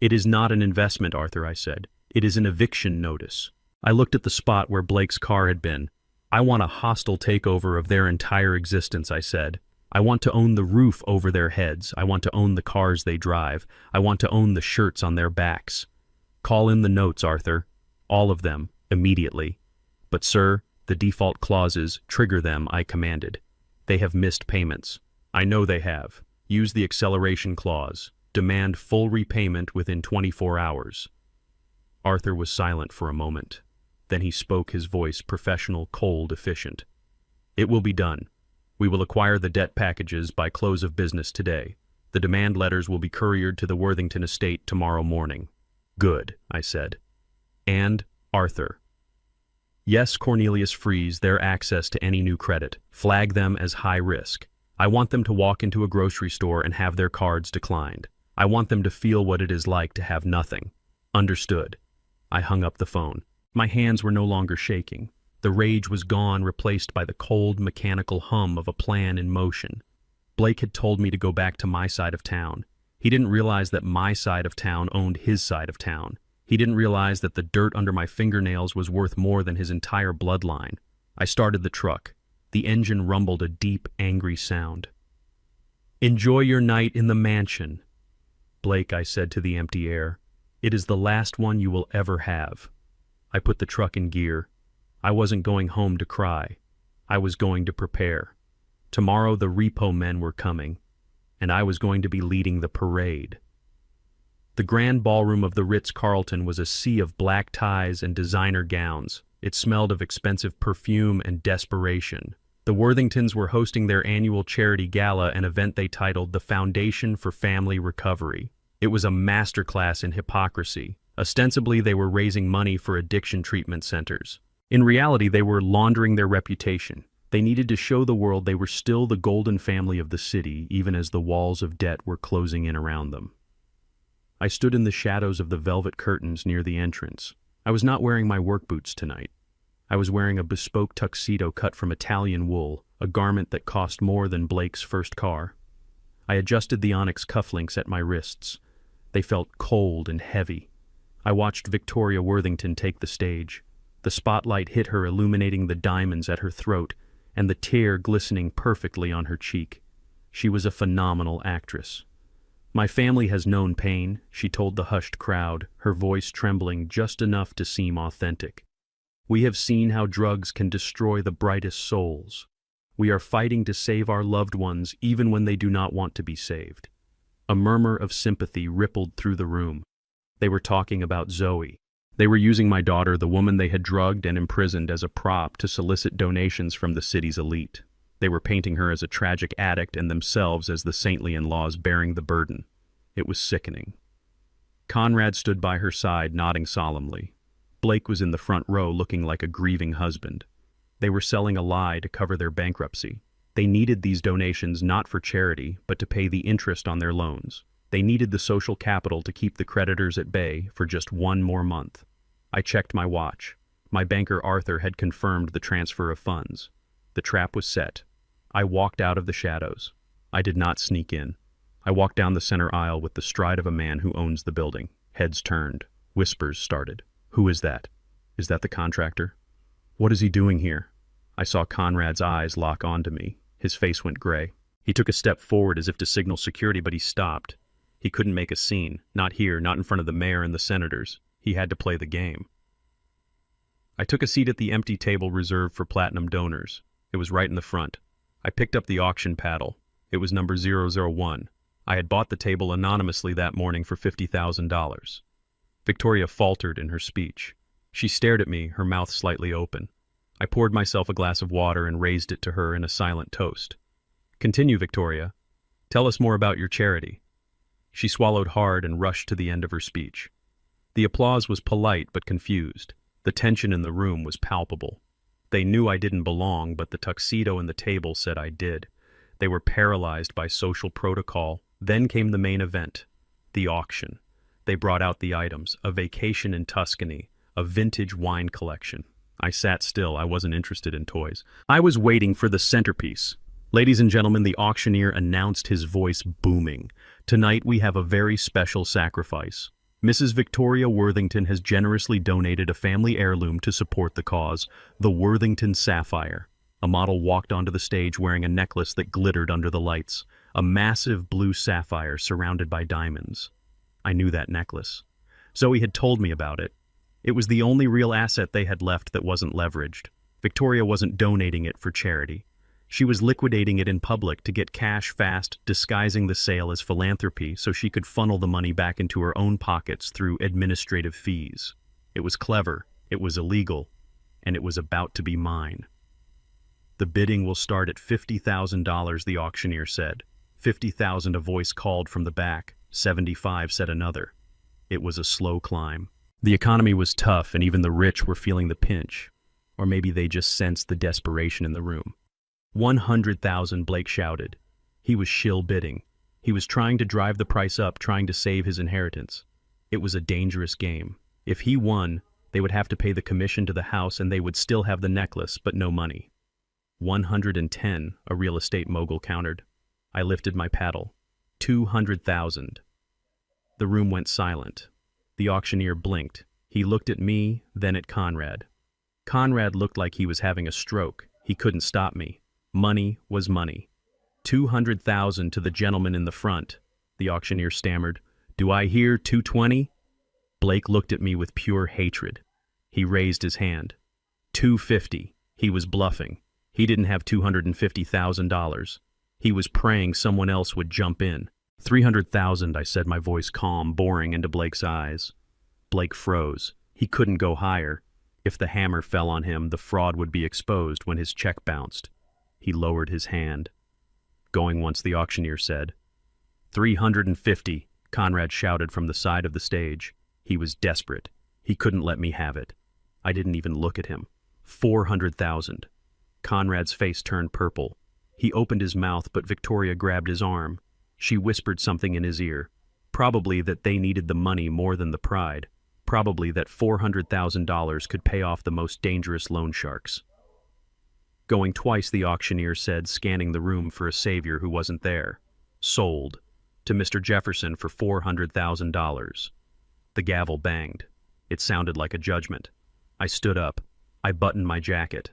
"It is not an investment, Arthur," I said. "It is an eviction notice." I looked at the spot where Blake's car had been. "I want a hostile takeover of their entire existence," I said. "I want to own the roof over their heads. I want to own the cars they drive. I want to own the shirts on their backs. Call in the notes, Arthur. All of them, immediately. But, sir, the default clauses, trigger them," I commanded. "They have missed payments. I know they have. Use the acceleration clause. Demand full repayment within 24 hours. Arthur was silent for a moment. Then he spoke, his voice professional, cold, efficient. "It will be done. We will acquire the debt packages by close of business today. The demand letters will be couriered to the Worthington estate tomorrow morning." "Good," I said. "And, Arthur." "Yes, Cornelius, freeze their access to any new credit. Flag them as high risk. I want them to walk into a grocery store and have their cards declined. I want them to feel what it is like to have nothing." "Understood." I hung up the phone. My hands were no longer shaking. The rage was gone, replaced by the cold, mechanical hum of a plan in motion. Blake had told me to go back to my side of town. He didn't realize that my side of town owned his side of town. He didn't realize that the dirt under my fingernails was worth more than his entire bloodline. I started the truck. The engine rumbled a deep, angry sound. "Enjoy your night in the mansion." "Blake," I said to the empty air, "it is the last one you will ever have." I put the truck in gear. I wasn't going home to cry. I was going to prepare. Tomorrow the repo men were coming, and I was going to be leading the parade. The grand ballroom of the Ritz-Carlton was a sea of black ties and designer gowns. It smelled of expensive perfume and desperation. The Worthingtons were hosting their annual charity gala, an event they titled the Foundation for Family Recovery. It was a masterclass in hypocrisy. Ostensibly, they were raising money for addiction treatment centers. In reality, they were laundering their reputation. They needed to show the world they were still the golden family of the city, even as the walls of debt were closing in around them. I stood in the shadows of the velvet curtains near the entrance. I was not wearing my work boots tonight. I was wearing a bespoke tuxedo cut from Italian wool, a garment that cost more than Blake's first car. I adjusted the onyx cufflinks at my wrists. They felt cold and heavy. I watched Victoria Worthington take the stage. The spotlight hit her, illuminating the diamonds at her throat and the tear glistening perfectly on her cheek. She was a phenomenal actress. My family has known pain, she told the hushed crowd, her voice trembling just enough to seem authentic. We have seen how drugs can destroy the brightest souls. We are fighting to save our loved ones even when they do not want to be saved. A murmur of sympathy rippled through the room. They were talking about Zoe. They were using my daughter, the woman they had drugged and imprisoned, as a prop to solicit donations from the city's elite. They were painting her as a tragic addict and themselves as the saintly in-laws bearing the burden. It was sickening. Conrad stood by her side, nodding solemnly. Blake was in the front row looking like a grieving husband. They were selling a lie to cover their bankruptcy. They needed these donations not for charity, but to pay the interest on their loans. They needed the social capital to keep the creditors at bay for just one more month. I checked my watch. My banker Arthur had confirmed the transfer of funds. The trap was set. I walked out of the shadows. I did not sneak in. I walked down the center aisle with the stride of a man who owns the building. Heads turned. Whispers started. Who is that? Is that the contractor? What is he doing here? I saw Conrad's eyes lock onto me. His face went gray. He took a step forward as if to signal security, but he stopped. He couldn't make a scene. Not here, not in front of the mayor and the senators. He had to play the game. I took a seat at the empty table reserved for platinum donors. It was right in the front. I picked up the auction paddle. It was number 001. I had bought the table anonymously that morning for $50,000. Victoria faltered in her speech. She stared at me, her mouth slightly open. I poured myself a glass of water and raised it to her in a silent toast. Continue, Victoria. Tell us more about your charity. She swallowed hard and rushed to the end of her speech. The applause was polite but confused. The tension in the room was palpable. They knew I didn't belong, but the tuxedo and the table said I did. They were paralyzed by social protocol. Then came the main event, the auction. They brought out the items, a vacation in Tuscany, a vintage wine collection. I sat still. I wasn't interested in toys. I was waiting for the centerpiece. Ladies and gentlemen, the auctioneer announced, his voice booming. Tonight we have a very special sacrifice. Mrs. Victoria Worthington has generously donated a family heirloom to support the cause, the Worthington Sapphire. A model walked onto the stage wearing a necklace that glittered under the lights, a massive blue sapphire surrounded by diamonds. I knew that necklace. Zoe had told me about it. It was the only real asset they had left that wasn't leveraged. Victoria wasn't donating it for charity. She was liquidating it in public to get cash fast, disguising the sale as philanthropy so she could funnel the money back into her own pockets through administrative fees. It was clever, it was illegal, and it was about to be mine. The bidding will start at $50,000, the auctioneer said. 50,000, a voice called from the back. 75, said another. It was a slow climb. The economy was tough, and even the rich were feeling the pinch. Or maybe they just sensed the desperation in the room. 100,000, Blake shouted. He was shill bidding. He was trying to drive the price up, trying to save his inheritance. It was a dangerous game. If he won, they would have to pay the commission to the house and they would still have the necklace, but no money. 110, a real estate mogul countered. I lifted my paddle. 200,000. The room went silent. The auctioneer blinked. He looked at me, then at Conrad. Conrad looked like he was having a stroke. He couldn't stop me. Money was money. 200,000 to the gentleman in the front. The auctioneer stammered. Do I hear 220? Blake looked at me with pure hatred. He raised his hand. 250. He was bluffing. He didn't have $250,000. He was praying someone else would jump in. 300,000, I said, my voice calm, boring into Blake's eyes. Blake froze. He couldn't go higher. If the hammer fell on him, the fraud would be exposed when his check bounced. He lowered his hand. Going once, the auctioneer said. 350, Conrad shouted from the side of the stage. He was desperate. He couldn't let me have it. I didn't even look at him. 400,000. Conrad's face turned purple. He opened his mouth, but Victoria grabbed his arm. She whispered something in his ear. Probably that they needed the money more than the pride. Probably that $400,000 could pay off the most dangerous loan sharks. Going twice, the auctioneer said, scanning the room for a savior who wasn't there. Sold. To Mr. Jefferson for $400,000. The gavel banged. It sounded like a judgment. I stood up. I buttoned my jacket.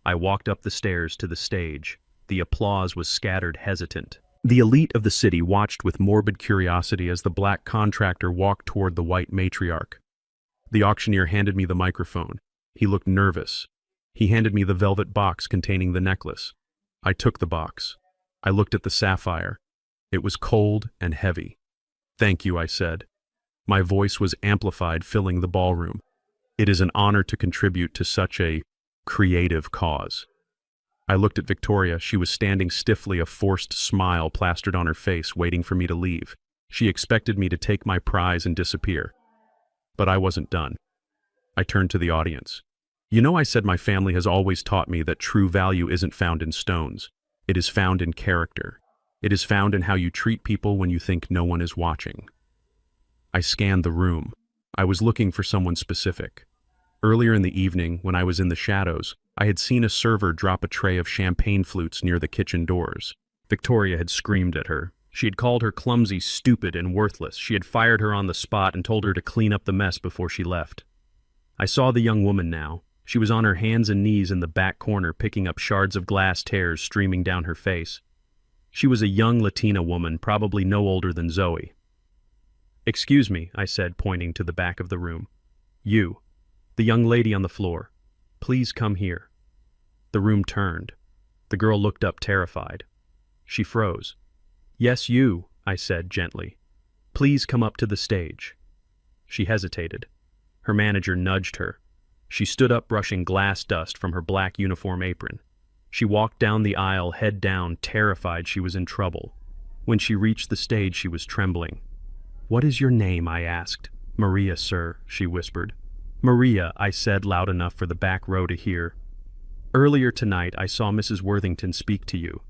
I walked up the stairs to the stage. The applause was scattered, hesitant. The elite of the city watched with morbid curiosity as the black contractor walked toward the white matriarch. The auctioneer handed me the microphone. He looked nervous. He handed me the velvet box containing the necklace. I took the box. I looked at the sapphire. It was cold and heavy. "Thank you," I said. My voice was amplified, filling the ballroom. "It is an honor to contribute to such a creative cause." I looked at Victoria. She was standing stiffly, a forced smile plastered on her face, waiting for me to leave. She expected me to take my prize and disappear. But I wasn't done. I turned to the audience. "You know, I said my family has always taught me that true value isn't found in stones. It is found in character. It is found in how you treat people when you think no one is watching." I scanned the room. I was looking for someone specific. Earlier in the evening, when I was in the shadows, I had seen a server drop a tray of champagne flutes near the kitchen doors. Victoria had screamed at her. She had called her clumsy, stupid, and worthless. She had fired her on the spot and told her to clean up the mess before she left. I saw the young woman now. She was on her hands and knees in the back corner, picking up shards of glass, tears streaming down her face. She was a young Latina woman, probably no older than Zoe. "Excuse me," I said, pointing to the back of the room. "You, the young lady on the floor. Please come here." The room turned. The girl looked up, terrified. She froze. "Yes, you," I said gently. "Please come up to the stage." She hesitated. Her manager nudged her. She stood up, brushing glass dust from her black uniform apron. She walked down the aisle, head down, terrified she was in trouble. When she reached the stage, she was trembling. "What is your name?" I asked. "Maria, sir," she whispered. "Maria," I said loud enough for the back row to hear. "Earlier tonight, I saw Mrs. Worthington speak to you.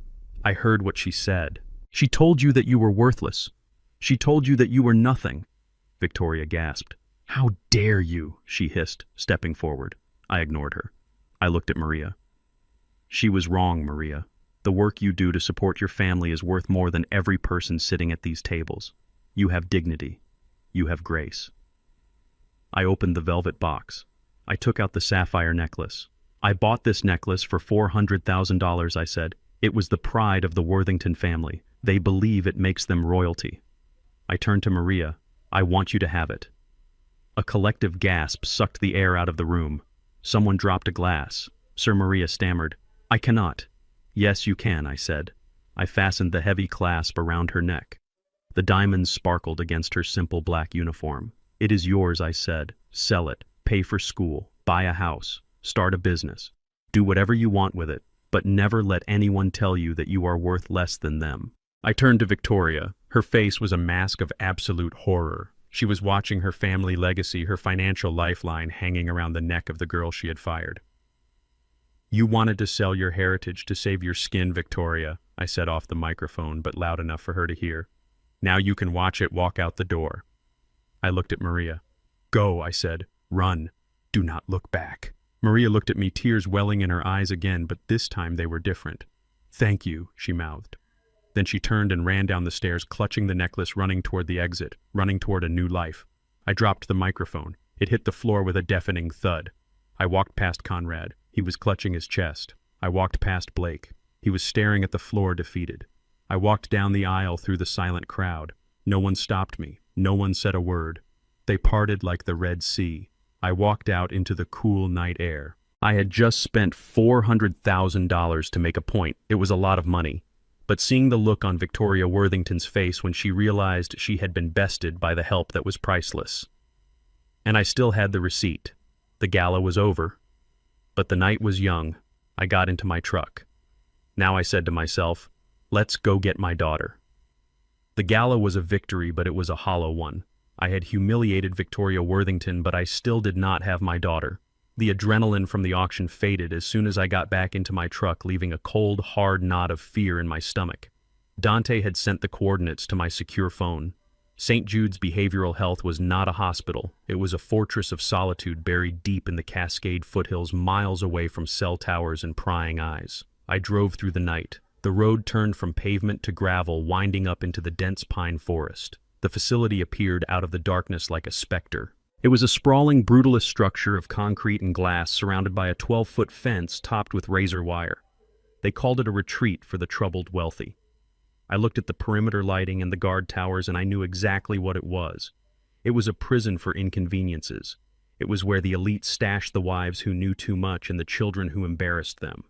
I heard what she said. She told you that you were worthless. She told you that you were nothing." Victoria gasped. "How dare you?" she hissed, stepping forward. I ignored her. I looked at Maria. "She was wrong, Maria. The work you do to support your family is worth more than every person sitting at these tables. You have dignity. You have grace." I opened the velvet box. I took out the sapphire necklace. "I bought this necklace for $400,000, I said. "It was the pride of the Worthington family. They believe it makes them royalty." I turned to Maria. "I want you to have it." A collective gasp sucked the air out of the room. Someone dropped a glass. Sir Maria stammered. "I cannot." "Yes, you can," I said. I fastened the heavy clasp around her neck. The diamonds sparkled against her simple black uniform. "It is yours," I said. "Sell it, pay for school, buy a house, start a business. Do whatever you want with it, but never let anyone tell you that you are worth less than them." I turned to Victoria. Her face was a mask of absolute horror. She was watching her family legacy, her financial lifeline, hanging around the neck of the girl she had fired. "You wanted to sell your heritage to save your skin, Victoria," I said off the microphone, but loud enough for her to hear. "Now you can watch it walk out the door." I looked at Maria. "Go," I said. "Run. Do not look back." Maria looked at me, tears welling in her eyes again, but this time they were different. "Thank you," she mouthed. Then she turned and ran down the stairs, clutching the necklace, running toward the exit, running toward a new life. I dropped the microphone. It hit the floor with a deafening thud. I walked past Conrad. He was clutching his chest. I walked past Blake. He was staring at the floor, defeated. I walked down the aisle through the silent crowd. No one stopped me. No one said a word. They parted like the Red Sea. I walked out into the cool night air. I had just spent $400,000 to make a point. It was a lot of money. But seeing the look on Victoria Worthington's face when she realized she had been bested by the help that was priceless. And I still had the receipt. The gala was over. But the night was young. I got into my truck. Now I said to myself, let's go get my daughter. The gala was a victory, but it was a hollow one. I had humiliated Victoria Worthington, but I still did not have my daughter. The adrenaline from the auction faded as soon as I got back into my truck, leaving a cold, hard knot of fear in my stomach. Dante had sent the coordinates to my secure phone. St. Jude's Behavioral Health was not a hospital. It was a fortress of solitude buried deep in the Cascade foothills, miles away from cell towers and prying eyes. I drove through the night. The road turned from pavement to gravel, winding up into the dense pine forest. The facility appeared out of the darkness like a specter. It was a sprawling, brutalist structure of concrete and glass surrounded by a 12-foot fence topped with razor wire. They called it a retreat for the troubled wealthy. I looked at the perimeter lighting and the guard towers and I knew exactly what it was. It was a prison for inconveniences. It was where the elite stashed the wives who knew too much and the children who embarrassed them.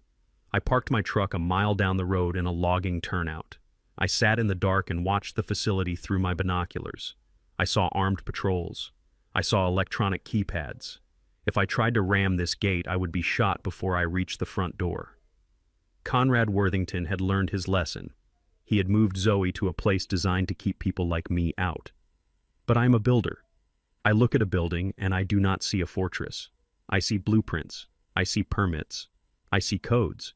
I parked my truck a mile down the road in a logging turnout. I sat in the dark and watched the facility through my binoculars. I saw armed patrols. I saw electronic keypads. If I tried to ram this gate, I would be shot before I reached the front door. Conrad Worthington had learned his lesson. He had moved Zoe to a place designed to keep people like me out. But I'm a builder. I look at a building and I do not see a fortress. I see blueprints. I see permits. I see codes.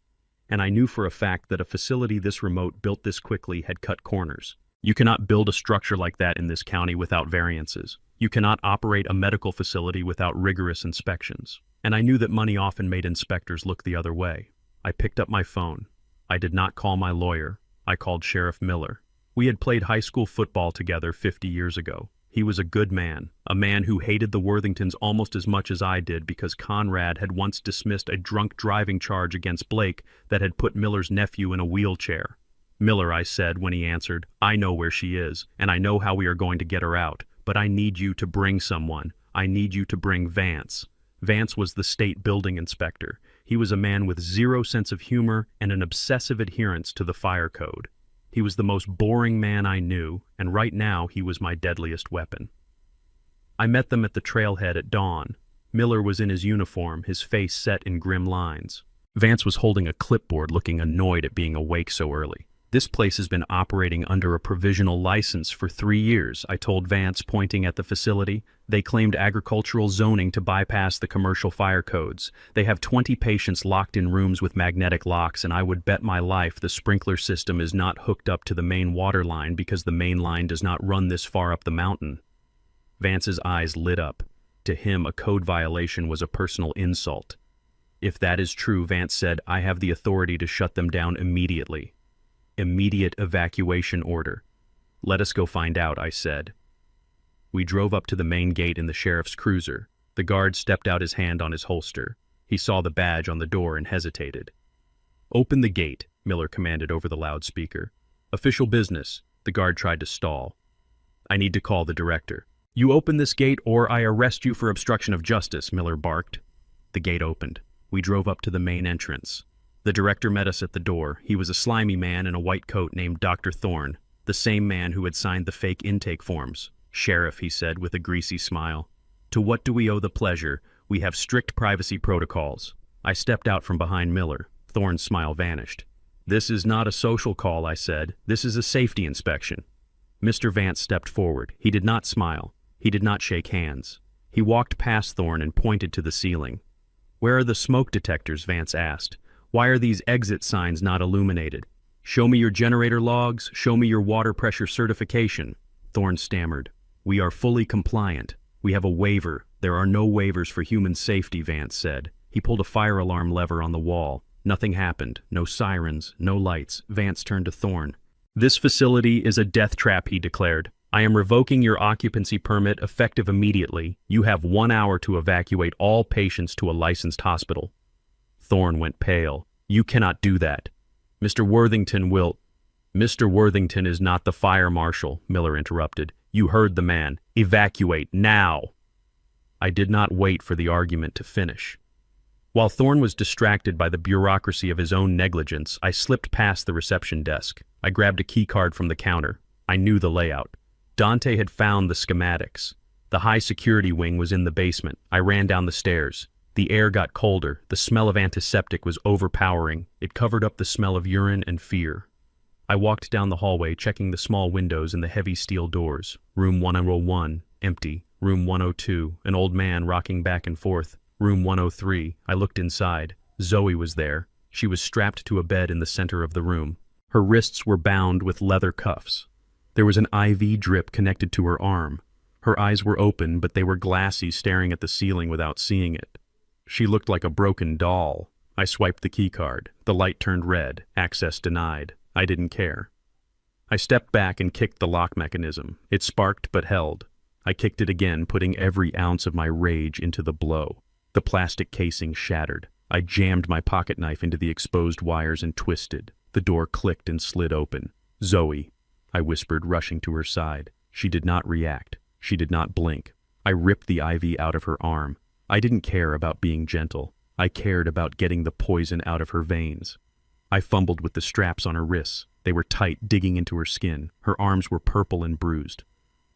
And I knew for a fact that a facility this remote built this quickly had cut corners. You cannot build a structure like that in this county without variances. You cannot operate a medical facility without rigorous inspections. And I knew that money often made inspectors look the other way. I picked up my phone. I did not call my lawyer. I called Sheriff Miller. We had played high school football together 50 years ago. He was a good man, a man who hated the Worthingtons almost as much as I did because Conrad had once dismissed a drunk driving charge against Blake that had put Miller's nephew in a wheelchair. "Miller," I said when he answered, "I know where she is, and I know how we are going to get her out, but I need you to bring someone. I need you to bring Vance." Vance was the state building inspector. He was a man with zero sense of humor and an obsessive adherence to the fire code. He was the most boring man I knew, and right now he was my deadliest weapon. I met them at the trailhead at dawn. Miller was in his uniform, his face set in grim lines. Vance was holding a clipboard, looking annoyed at being awake so early. "This place has been operating under a provisional license for 3 years, I told Vance, pointing at the facility. "They claimed agricultural zoning to bypass the commercial fire codes. They have 20 patients locked in rooms with magnetic locks, and I would bet my life the sprinkler system is not hooked up to the main water line because the main line does not run this far up the mountain." Vance's eyes lit up. To him, a code violation was a personal insult. "If that is true," Vance said, "I have the authority to shut them down immediately." "Immediate evacuation order." "Let us go find out," I said. We drove up to the main gate in the sheriff's cruiser. The guard stepped out his hand on his holster. He saw the badge on the door and hesitated. "Open the gate," Miller commanded over the loudspeaker. "Official business." The guard tried to stall. "I need to call the director." "You open this gate or I arrest you for obstruction of justice," Miller barked. The gate opened. We drove up to the main entrance. The director met us at the door. He was a slimy man in a white coat named Dr. Thorne, the same man who had signed the fake intake forms. "Sheriff," he said with a greasy smile, "to what do we owe the pleasure? We have strict privacy protocols." I stepped out from behind Miller. Thorne's smile vanished. "This is not a social call," I said. "This is a safety inspection." Mr. Vance stepped forward. He did not smile. He did not shake hands. He walked past Thorne and pointed to the ceiling. "Where are the smoke detectors?" Vance asked. "Why are these exit signs not illuminated? Show me your generator logs. Show me your water pressure certification." Thorne stammered. "We are fully compliant. We have a waiver. There are no waivers for human safety," Vance said. He pulled a fire alarm lever on the wall. Nothing happened. No sirens, no lights. Vance turned to Thorne. "This facility is a death trap," he declared. "I am revoking your occupancy permit effective immediately. You have 1 hour to evacuate all patients to a licensed hospital." Thorne went pale. "You cannot do that. Mr. Worthington will—" "Mr. Worthington is not the fire marshal," Miller interrupted. "You heard the man. Evacuate now." I did not wait for the argument to finish. While Thorne was distracted by the bureaucracy of his own negligence, I slipped past the reception desk. I grabbed a key card from the counter. I knew the layout. Dante had found the schematics. The high security wing was in the basement. I ran down the stairs. The air got colder. The smell of antiseptic was overpowering. It covered up the smell of urine and fear. I walked down the hallway, checking the small windows and the heavy steel doors. Room 101, empty. Room 102, an old man rocking back and forth. Room 103, I looked inside. Zoe was there. She was strapped to a bed in the center of the room. Her wrists were bound with leather cuffs. There was an IV drip connected to her arm. Her eyes were open, but they were glassy, staring at the ceiling without seeing it. She looked like a broken doll. I swiped the keycard. The light turned red. Access denied. I didn't care. I stepped back and kicked the lock mechanism. It sparked but held. I kicked it again, putting every ounce of my rage into the blow. The plastic casing shattered. I jammed my pocket knife into the exposed wires and twisted. The door clicked and slid open. "Zoe," I whispered, rushing to her side. She did not react. She did not blink. I ripped the IV out of her arm. I didn't care about being gentle. I cared about getting the poison out of her veins. I fumbled with the straps on her wrists. They were tight, digging into her skin. Her arms were purple and bruised.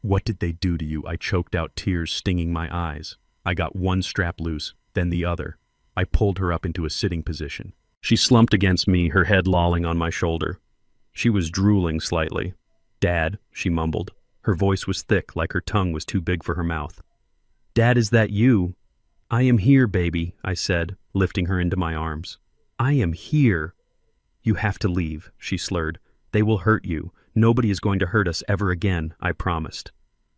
"What did they do to you?" I choked out, tears stinging my eyes. I got one strap loose, then the other. I pulled her up into a sitting position. She slumped against me, her head lolling on my shoulder. She was drooling slightly. "Dad," she mumbled. Her voice was thick, like her tongue was too big for her mouth. "Dad, is that you?" "I am here, baby," I said, lifting her into my arms. "I am here." "You have to leave," she slurred. "They will hurt you. Nobody is going to hurt us ever again," I promised.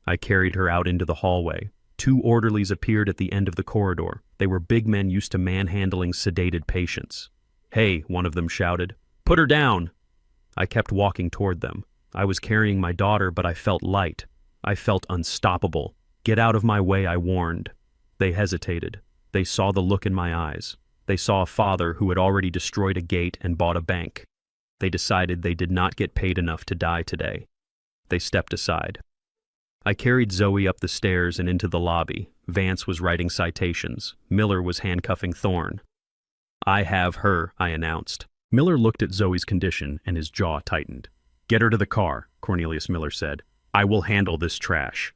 I carried her out into the hallway. 2 orderlies appeared at the end of the corridor. They were big men used to manhandling sedated patients. "Hey," one of them shouted. "Put her down!" I kept walking toward them. I was carrying my daughter, but I felt light. I felt unstoppable. "Get out of my way," I warned. They hesitated. They saw the look in my eyes. They saw a father who had already destroyed a gate and bought a bank. They decided they did not get paid enough to die today. They stepped aside. I carried Zoe up the stairs and into the lobby. Vance was writing citations. Miller was handcuffing Thorne. "I have her," I announced. Miller looked at Zoe's condition and his jaw tightened. "Get her to the car," Cornelius Miller said. "I will handle this trash."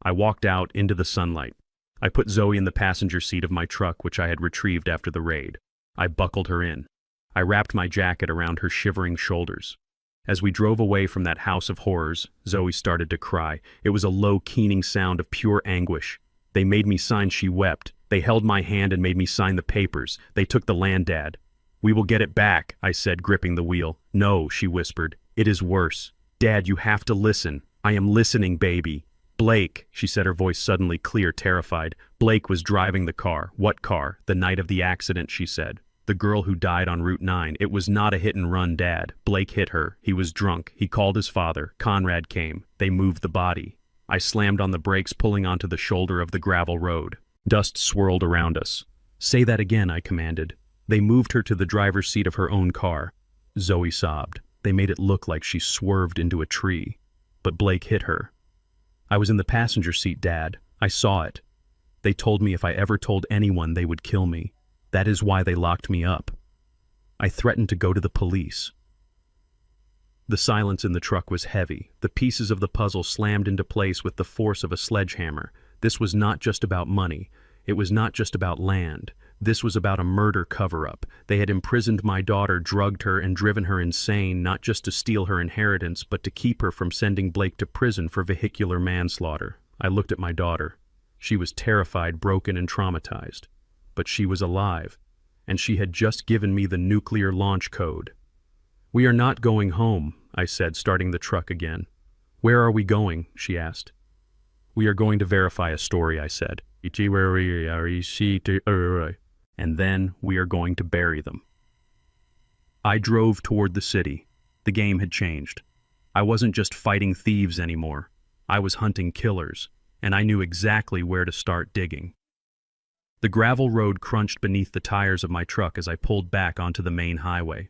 I walked out into the sunlight. I put Zoe in the passenger seat of my truck, which I had retrieved after the raid. I buckled her in. I wrapped my jacket around her shivering shoulders. As we drove away from that house of horrors, Zoe started to cry. It was a low, keening sound of pure anguish. "They made me sign," she wept. "They held my hand and made me sign the papers. They took the land, Dad." "We will get it back," I said, gripping the wheel. "No," she whispered. "It is worse. Dad, you have to listen." "I am listening, baby." "Blake," she said, her voice suddenly clear, terrified. "Blake was driving the car." "What car?" "The night of the accident," she said. "The girl who died on Route 9. It was not a hit and run, Dad. Blake hit her. He was drunk. He called his father. Conrad came. They moved the body." I slammed on the brakes, pulling onto the shoulder of the gravel road. Dust swirled around us. "Say that again," I commanded. "They moved her to the driver's seat of her own car." Zoe sobbed. "They made it look like she swerved into a tree. But Blake hit her." "I was in the passenger seat, Dad. I saw it. They told me if I ever told anyone, they would kill me. That is why they locked me up. I threatened to go to the police." The silence in the truck was heavy. The pieces of the puzzle slammed into place with the force of a sledgehammer. This was not just about money. It was not just about land. This was about a murder cover-up. They had imprisoned my daughter, drugged her, and driven her insane, not just to steal her inheritance, but to keep her from sending Blake to prison for vehicular manslaughter. I looked at my daughter. She was terrified, broken, and traumatized. But she was alive, and she had just given me the nuclear launch code. "We are not going home," I said, starting the truck again. "Where are we going?" she asked. "We are going to verify a story," I said. "And then we are going to bury them." I drove toward the city. The game had changed. I wasn't just fighting thieves anymore. I was hunting killers, and I knew exactly where to start digging. The gravel road crunched beneath the tires of my truck as I pulled back onto the main highway.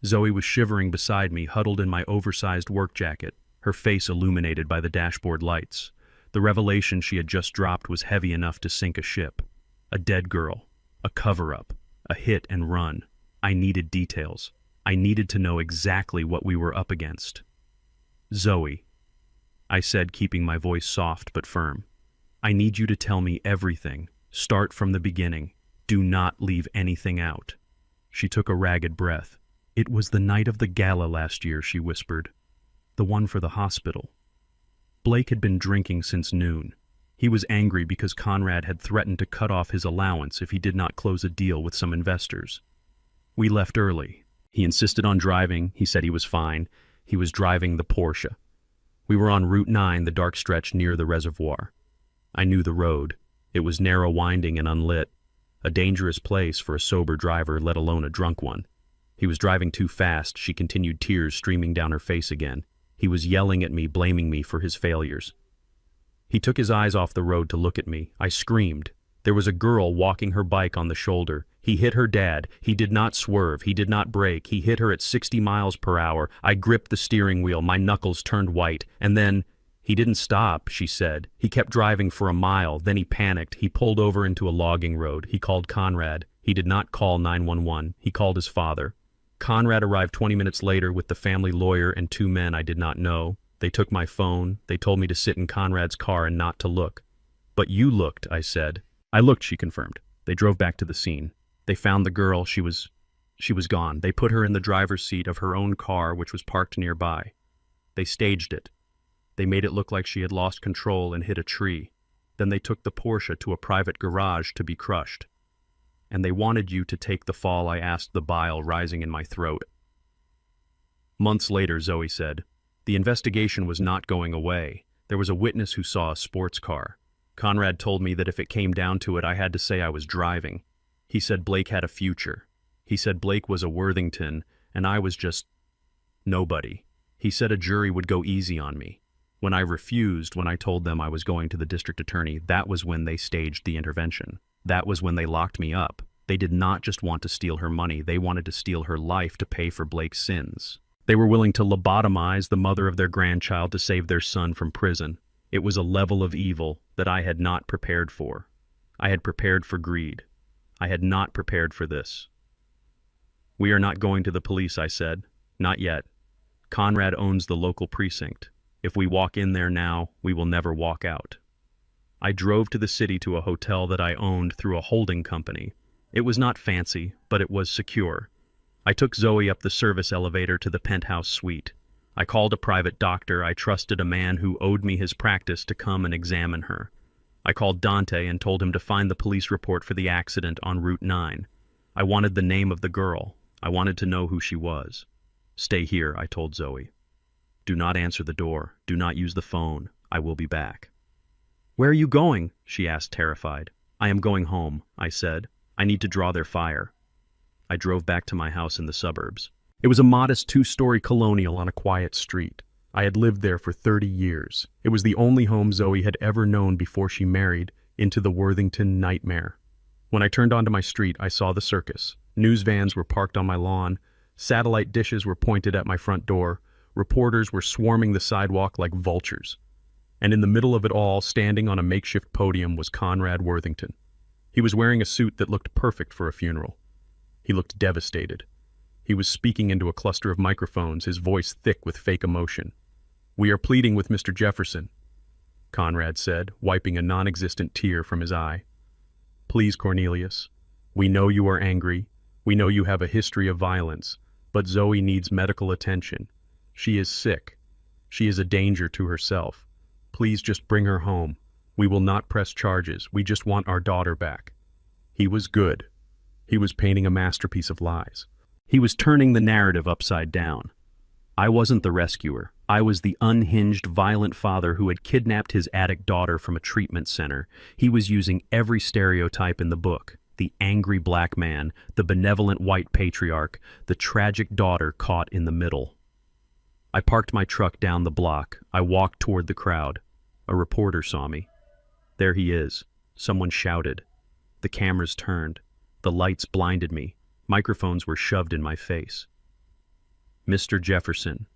Zoe was shivering beside me, huddled in my oversized work jacket, her face illuminated by the dashboard lights. The revelation she had just dropped was heavy enough to sink a ship. A dead girl. A cover-up. A hit and run. I needed details. I needed to know exactly what we were up against. "Zoe," I said, keeping my voice soft but firm. "I need you to tell me everything. Start from the beginning. Do not leave anything out." She took a ragged breath. "It was the night of the gala last year," she whispered. "The one for the hospital. Blake had been drinking since noon. He was angry because Conrad had threatened to cut off his allowance if he did not close a deal with some investors. We left early. He insisted on driving. He said he was fine. He was driving the Porsche. We were on Route 9, the dark stretch near the reservoir. I knew the road. It was narrow, winding, and unlit. A dangerous place for a sober driver, let alone a drunk one. He was driving too fast. She continued, tears streaming down her face again. He was yelling at me, blaming me for his failures. He took his eyes off the road to look at me. I screamed. There was a girl walking her bike on the shoulder. He hit her dad. He did not swerve. He did not brake. He hit her at 60 miles per hour. I gripped the steering wheel. My knuckles turned white. And then, he didn't stop, she said. He kept driving for a mile. Then he panicked. He pulled over into a logging road. He called Conrad. He did not call 911. He called his father. Conrad arrived 20 minutes later with the family lawyer and 2 men I did not know. They took my phone. They told me to sit in Conrad's car and not to look. But you looked, I said. I looked, she confirmed. They drove back to the scene. They found the girl. She was gone. They put her in the driver's seat of her own car, which was parked nearby. They staged it. They made it look like she had lost control and hit a tree. Then they took the Porsche to a private garage to be crushed. And they wanted you to take the fall, I asked, the bile rising in my throat. Months later, Zoe said, the investigation was not going away. There was a witness who saw a sports car. Conrad told me that if it came down to it, I had to say I was driving. He said Blake had a future. He said Blake was a Worthington, and I was just nobody. He said a jury would go easy on me. When I refused, when I told them I was going to the district attorney, that was when they staged the intervention. That was when they locked me up. They did not just want to steal her money, they wanted to steal her life to pay for Blake's sins. They were willing to lobotomize the mother of their grandchild to save their son from prison. It was a level of evil that I had not prepared for. I had prepared for greed. I had not prepared for this. We are not going to the police, I said. Not yet. Conrad owns the local precinct. If we walk in there now, we will never walk out. I drove to the city to a hotel that I owned through a holding company. It was not fancy, but it was secure. I took Zoe up the service elevator to the penthouse suite. I called a private doctor. I trusted a man who owed me his practice to come and examine her. I called Dante and told him to find the police report for the accident on Route 9. I wanted the name of the girl. I wanted to know who she was. Stay here, I told Zoe. Do not answer the door. Do not use the phone. I will be back. Where are you going? She asked, terrified. I am going home, I said. I need to draw their fire. I drove back to my house in the suburbs. It was a modest 2-story colonial on a quiet street. I had lived there for 30 years. It was the only home Zoe had ever known before she married into the Worthington nightmare. When I turned onto my street, I saw the circus. News vans were parked on my lawn. Satellite dishes were pointed at my front door. Reporters were swarming the sidewalk like vultures. And in the middle of it all, standing on a makeshift podium, was Conrad Worthington. He was wearing a suit that looked perfect for a funeral. He looked devastated. He was speaking into a cluster of microphones, his voice thick with fake emotion. We are pleading with Mr. Jefferson, Conrad said, wiping a non-existent tear from his eye. Please, Cornelius. We know you are angry. We know you have a history of violence, but Zoe needs medical attention. She is sick. She is a danger to herself. Please just bring her home. We will not press charges. We just want our daughter back. He was good. He was painting a masterpiece of lies. He was turning the narrative upside down. I wasn't the rescuer. I was the unhinged, violent father who had kidnapped his addict daughter from a treatment center. He was using every stereotype in the book. The angry black man, the benevolent white patriarch, the tragic daughter caught in the middle. I parked my truck down the block. I walked toward the crowd. A reporter saw me. There he is. Someone shouted. The cameras turned. The lights blinded me. Microphones were shoved in my face. Mr. Jefferson,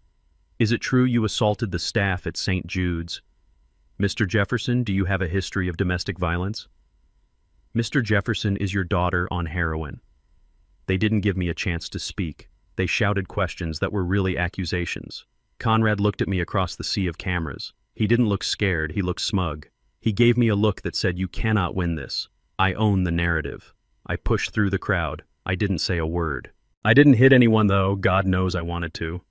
is it true you assaulted the staff at St. Jude's? Mr. Jefferson, do you have a history of domestic violence? Mr. Jefferson, is your daughter on heroin? They didn't give me a chance to speak. They shouted questions that were really accusations. Conrad looked at me across the sea of cameras. He didn't look scared, he looked smug. He gave me a look that said, you cannot win this. I own the narrative. I pushed through the crowd. I didn't say a word. I didn't hit anyone, though. God knows I wanted to.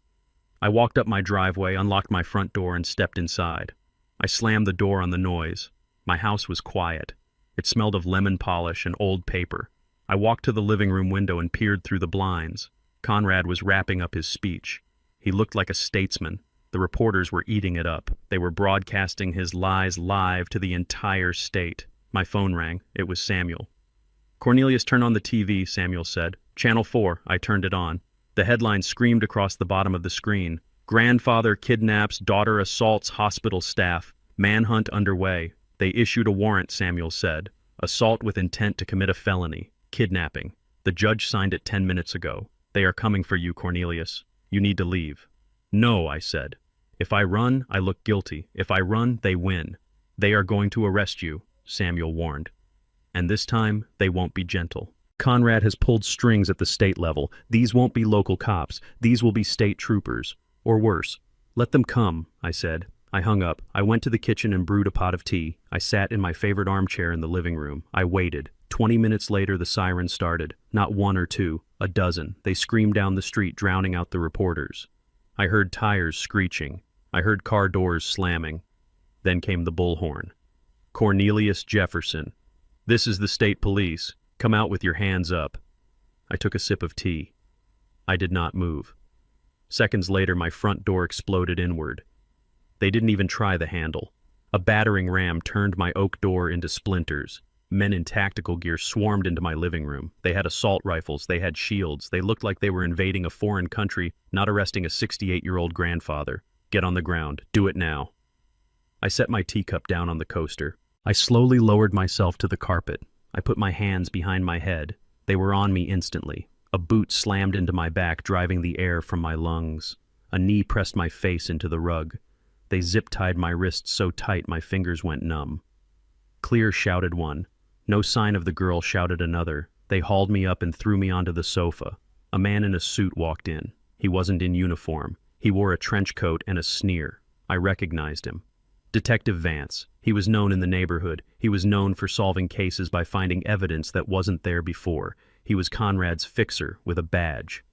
I walked up my driveway, unlocked my front door, and stepped inside. I slammed the door on the noise. My house was quiet. It smelled of lemon polish and old paper. I walked to the living room window and peered through the blinds. Conrad was wrapping up his speech. He looked like a statesman. The reporters were eating it up. They were broadcasting his lies live to the entire state. My phone rang. It was Samuel. Cornelius, turn on the TV, Samuel said. Channel 4. I turned it on. The headline screamed across the bottom of the screen. Grandfather kidnaps, daughter assaults hospital staff. Manhunt underway. They issued a warrant, Samuel said. Assault with intent to commit a felony. Kidnapping. The judge signed it 10 minutes ago. They are coming for you, Cornelius. You need to leave. No, I said. If I run, I look guilty. If I run, they win. They are going to arrest you, Samuel warned. And this time, they won't be gentle. Conrad has pulled strings at the state level. These won't be local cops. These will be state troopers. Or worse. Let them come, I said. I hung up. I went to the kitchen and brewed a pot of tea. I sat in my favorite armchair in the living room. I waited. 20 minutes later, the siren started. Not one or two, a dozen. They screamed down the street, drowning out the reporters. I heard tires screeching. I heard car doors slamming. Then came the bullhorn. Cornelius Jefferson. This is the state police. Come out with your hands up. I took a sip of tea. I did not move. Seconds later, my front door exploded inward. They didn't even try the handle. A battering ram turned my oak door into splinters. Men in tactical gear swarmed into my living room. They had assault rifles. They had shields. They looked like they were invading a foreign country, not arresting a 68-year-old grandfather. Get on the ground. Do it now. I set my teacup down on the coaster. I slowly lowered myself to the carpet. I put my hands behind my head. They were on me instantly. A boot slammed into my back, driving the air from my lungs. A knee pressed my face into the rug. They zip-tied my wrists so tight my fingers went numb. Clear, shouted one. No sign of the girl, shouted another. They hauled me up and threw me onto the sofa. A man in a suit walked in. He wasn't in uniform. He wore a trench coat and a sneer. I recognized him. Detective Vance. He was known in the neighborhood. He was known for solving cases by finding evidence that wasn't there before. He was Conrad's fixer with a badge.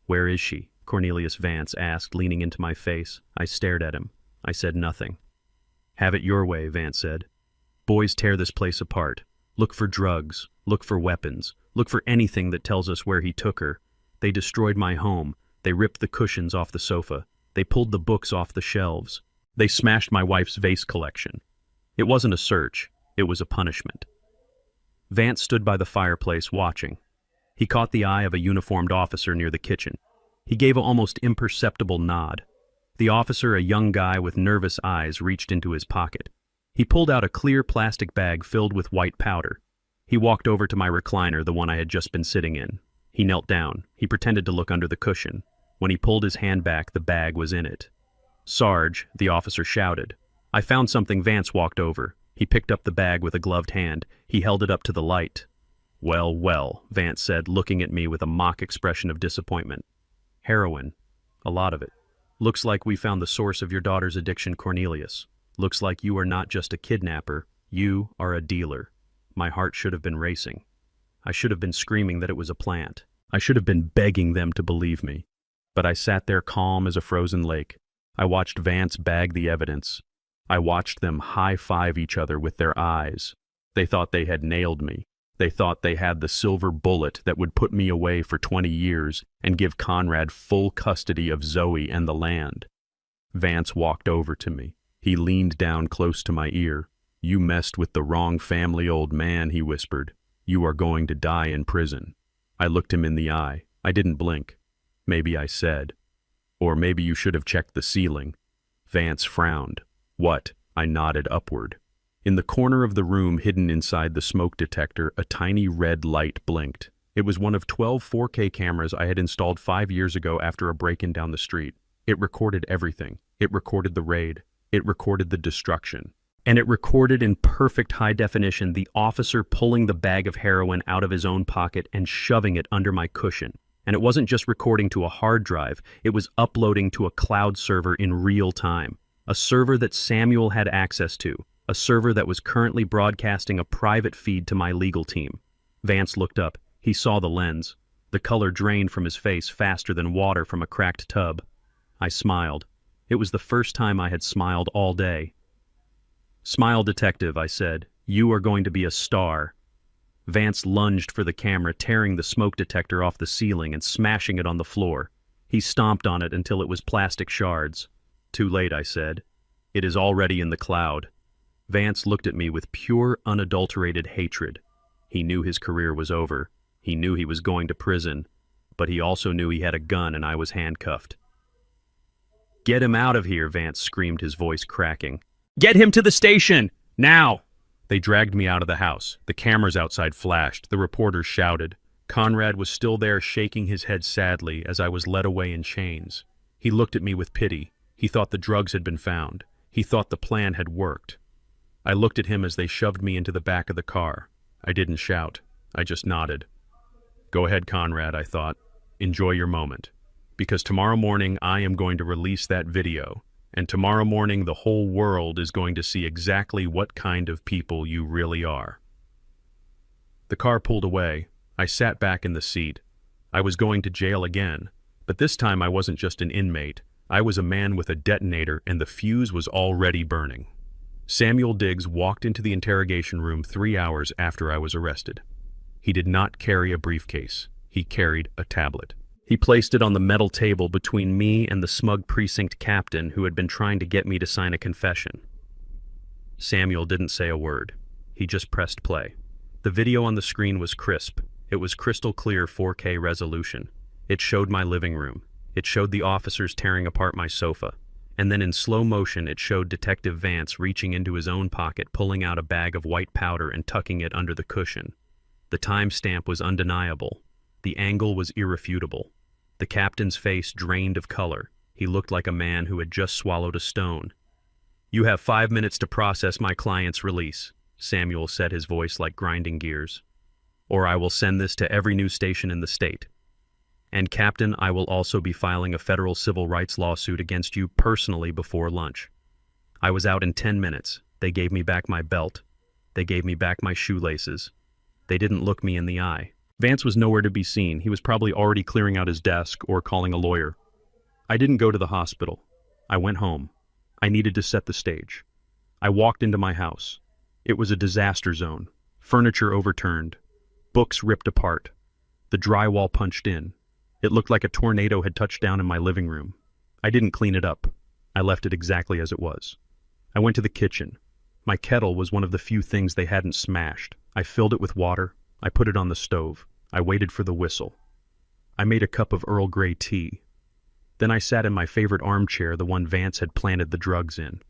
Where is she? Cornelius Vance asked, leaning into my face. I stared at him. I said nothing. Have it your way, Vance said. Boys tear this place apart. Look for drugs. Look for weapons. Look for anything that tells us where he took her. They destroyed my home. They ripped the cushions off the sofa. They pulled the books off the shelves. They smashed my wife's vase collection. It wasn't a search. It was a punishment. Vance stood by the fireplace watching. He caught the eye of a uniformed officer near the kitchen. He gave an almost imperceptible nod. The officer, a young guy with nervous eyes, reached into his pocket. He pulled out a clear plastic bag filled with white powder. He walked over to my recliner, the one I had just been sitting in. He knelt down. He pretended to look under the cushion. When he pulled his hand back, the bag was in it. Sarge, the officer shouted. I found something. Vance walked over. He picked up the bag with a gloved hand. He held it up to the light. Well, well, Vance said, looking at me with a mock expression of disappointment. Heroin. A lot of it. Looks like we found the source of your daughter's addiction, Cornelius. Looks like you are not just a kidnapper. You are a dealer. My heart should have been racing. I should have been screaming that it was a plant. I should have been begging them to believe me. But I sat there calm as a frozen lake. I watched Vance bag the evidence. I watched them high-five each other with their eyes. They thought they had nailed me. They thought they had the silver bullet that would put me away for 20 years and give Conrad full custody of Zoe and the land. Vance walked over to me. He leaned down close to my ear. You messed with the wrong family, old man, he whispered. You are going to die in prison. I looked him in the eye. I didn't blink. Maybe I said. Or maybe you should have checked the ceiling. Vance frowned. What? I nodded upward. In the corner of the room, hidden inside the smoke detector, a tiny red light blinked. It was one of 12 4K cameras I had installed 5 years ago after a break-in down the street. It recorded everything. It recorded the raid. It recorded the destruction. And it recorded in perfect high definition the officer pulling the bag of heroin out of his own pocket and shoving it under my cushion. And it wasn't just recording to a hard drive, it was uploading to a cloud server in real time. A server that Samuel had access to. A server that was currently broadcasting a private feed to my legal team. Vance looked up. He saw the lens. The color drained from his face faster than water from a cracked tub. I smiled. It was the first time I had smiled all day. Smile, detective, I said. You are going to be a star. Vance lunged for the camera, tearing the smoke detector off the ceiling and smashing it on the floor. He stomped on it until it was plastic shards. Too late, I said. It is already in the cloud. Vance looked at me with pure, unadulterated hatred. He knew his career was over. He knew he was going to prison. But he also knew he had a gun and I was handcuffed. Get him out of here, Vance screamed, his voice cracking. Get him to the station! Now! They dragged me out of the house. The cameras outside flashed. The reporters shouted. Conrad was still there, shaking his head sadly as I was led away in chains. He looked at me with pity. He thought the drugs had been found. He thought the plan had worked. I looked at him as they shoved me into the back of the car. I didn't shout. I just nodded. Go ahead, Conrad, I thought. Enjoy your moment. Because tomorrow morning I am going to release that video. And tomorrow morning the whole world is going to see exactly what kind of people you really are. The car pulled away. I sat back in the seat. I was going to jail again, but this time I wasn't just an inmate. I was a man with a detonator, and the fuse was already burning. Samuel Diggs walked into the interrogation room 3 hours after I was arrested. He did not carry a briefcase. He carried a tablet. He placed it on the metal table between me and the smug precinct captain who had been trying to get me to sign a confession. Samuel didn't say a word. He just pressed play. The video on the screen was crisp. It was crystal clear 4K resolution. It showed my living room. It showed the officers tearing apart my sofa. And then in slow motion it showed Detective Vance reaching into his own pocket, pulling out a bag of white powder and tucking it under the cushion. The timestamp was undeniable. The angle was irrefutable. The captain's face drained of color. He looked like a man who had just swallowed a stone. "You have 5 minutes to process my client's release," Samuel said, his voice like grinding gears. "Or I will send this to every news station in the state. And Captain, I will also be filing a federal civil rights lawsuit against you personally before lunch." I was out in 10 minutes. They gave me back my belt. They gave me back my shoelaces. They didn't look me in the eye. Vance was nowhere to be seen. He was probably already clearing out his desk or calling a lawyer. I didn't go to the hospital. I went home. I needed to set the stage. I walked into my house. It was a disaster zone. Furniture overturned. Books ripped apart. The drywall punched in. It looked like a tornado had touched down in my living room. I didn't clean it up. I left it exactly as it was. I went to the kitchen. My kettle was one of the few things they hadn't smashed. I filled it with water. I put it on the stove. I waited for the whistle. I made a cup of Earl Grey tea. Then I sat in my favorite armchair, the one Vance had planted the drugs in.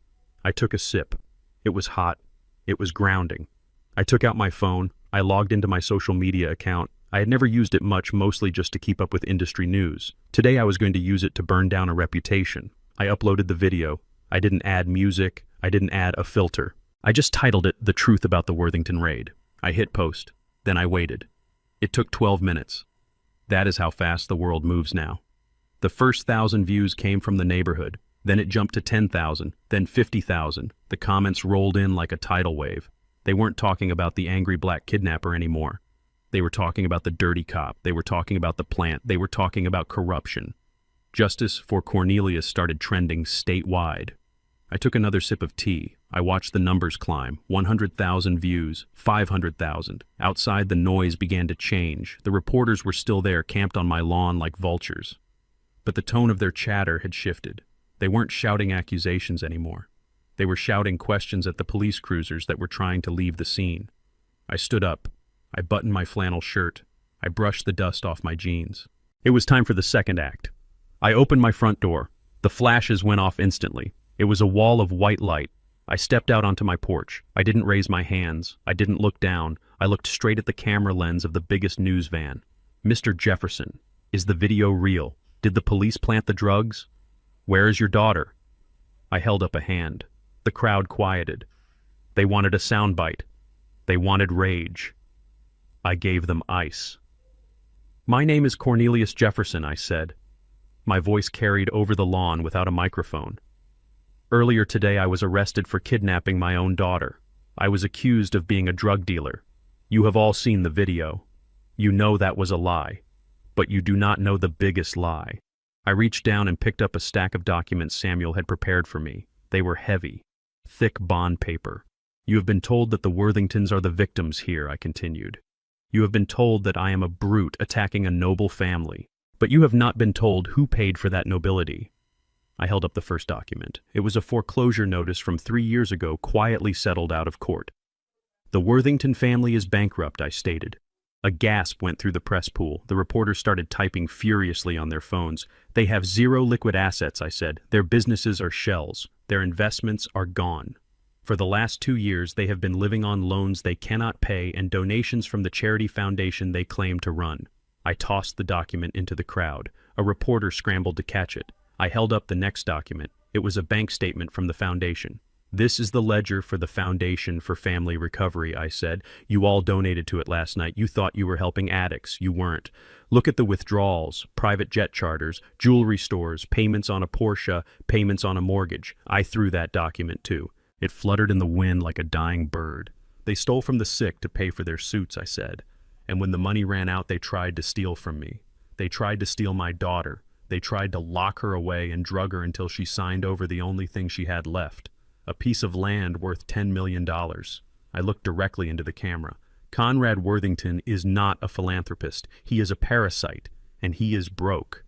I took a sip. It was hot. It was grounding. I took out my phone. I logged into my social media account. I had never used it much, mostly just to keep up with industry news. Today I was going to use it to burn down a reputation. I uploaded the video. I didn't add music. I didn't add a filter. I just titled it "The Truth About the Worthington Raid." I hit post. Then I waited. It took 12 minutes. That is how fast the world moves now. The first 1,000 views came from the neighborhood. Then it jumped to 10,000, then 50,000. The comments rolled in like a tidal wave. They weren't talking about the angry black kidnapper anymore. They were talking about the dirty cop. They were talking about the plant. They were talking about corruption. Justice for Cornelius started trending statewide. I took another sip of tea. I watched the numbers climb. 100,000 views, 500,000. Outside, the noise began to change. The reporters were still there, camped on my lawn like vultures. But the tone of their chatter had shifted. They weren't shouting accusations anymore. They were shouting questions at the police cruisers that were trying to leave the scene. I stood up. I buttoned my flannel shirt. I brushed the dust off my jeans. It was time for the second act. I opened my front door. The flashes went off instantly. It was a wall of white light. I stepped out onto my porch. I didn't raise my hands. I didn't look down. I looked straight at the camera lens of the biggest news van. "Mr. Jefferson, is the video real? Did the police plant the drugs? Where is your daughter?" I held up a hand. The crowd quieted. They wanted a soundbite. They wanted rage. I gave them ice. "My name is Cornelius Jefferson," I said. My voice carried over the lawn without a microphone. "Earlier today I was arrested for kidnapping my own daughter. I was accused of being a drug dealer. You have all seen the video. You know that was a lie. But you do not know the biggest lie." I reached down and picked up a stack of documents Samuel had prepared for me. They were heavy, thick bond paper. "You have been told that the Worthingtons are the victims here," I continued. "You have been told that I am a brute attacking a noble family. But you have not been told who paid for that nobility." I held up the first document. It was a foreclosure notice from 3 years ago, quietly settled out of court. "The Worthington family is bankrupt," I stated. A gasp went through the press pool. The reporters started typing furiously on their phones. "They have zero liquid assets," I said. "Their businesses are shells. Their investments are gone." For the last 2 years, they have been living on loans they cannot pay and donations from the charity foundation they claim to run. I tossed the document into the crowd. A reporter scrambled to catch it. I held up the next document. It was a bank statement from the foundation. "This is the ledger for the Foundation for Family Recovery," I said. "You all donated to it last night. You thought you were helping addicts. You weren't. Look at the withdrawals, private jet charters, jewelry stores, payments on a Porsche, payments on a mortgage." I threw that document too. It fluttered in the wind like a dying bird. "They stole from the sick to pay for their suits," I said. "And when the money ran out, they tried to steal from me. They tried to steal my daughter. They tried to lock her away and drug her until she signed over the only thing she had left. A piece of land worth $10 million. I looked directly into the camera. "Conrad Worthington is not a philanthropist. He is a parasite, and he is broke."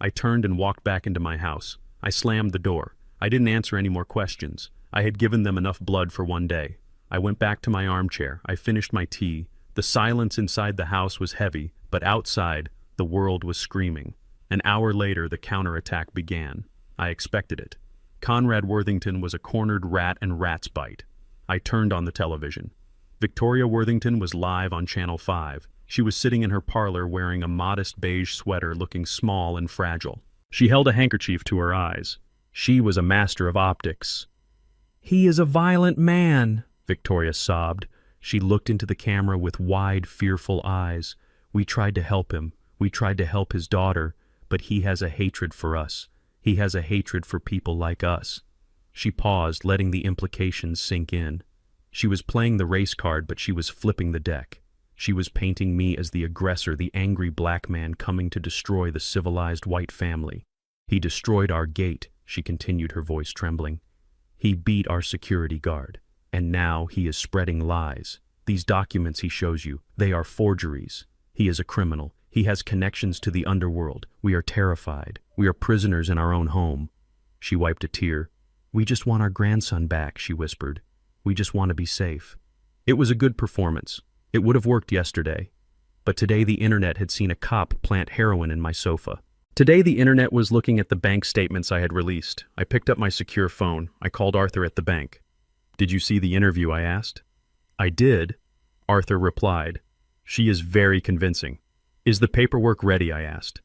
I turned and walked back into my house. I slammed the door. I didn't answer any more questions. I had given them enough blood for one day. I went back to my armchair. I finished my tea. The silence inside the house was heavy, but outside, the world was screaming. An hour later, the counterattack began. I expected it. Conrad Worthington was a cornered rat and rat's bite. I turned on the television. Victoria Worthington was live on Channel 5. She was sitting in her parlor wearing a modest beige sweater, looking small and fragile. She held a handkerchief to her eyes. She was a master of optics. "He is a violent man," Victoria sobbed. She looked into the camera with wide, fearful eyes. "We tried to help him. We tried to help his daughter, but he has a hatred for us. He has a hatred for people like us." She paused, letting the implications sink in. She was playing the race card, but she was flipping the deck. She was painting me as the aggressor, the angry black man coming to destroy the civilized white family. "He destroyed our gate," she continued, her voice trembling. "He beat our security guard. And now he is spreading lies. These documents he shows you, they are forgeries. He is a criminal. He has connections to the underworld. We are terrified. We are prisoners in our own home." She wiped a tear. "We just want our grandson back," she whispered. "We just want to be safe." It was a good performance. It would have worked yesterday. But today the internet had seen a cop plant heroin in my sofa. Today the internet was looking at the bank statements I had released. I picked up my secure phone. I called Arthur at the bank. "Did you see the interview?" I asked. "I did," Arthur replied. "She is very convincing." "Is the paperwork ready?" I asked.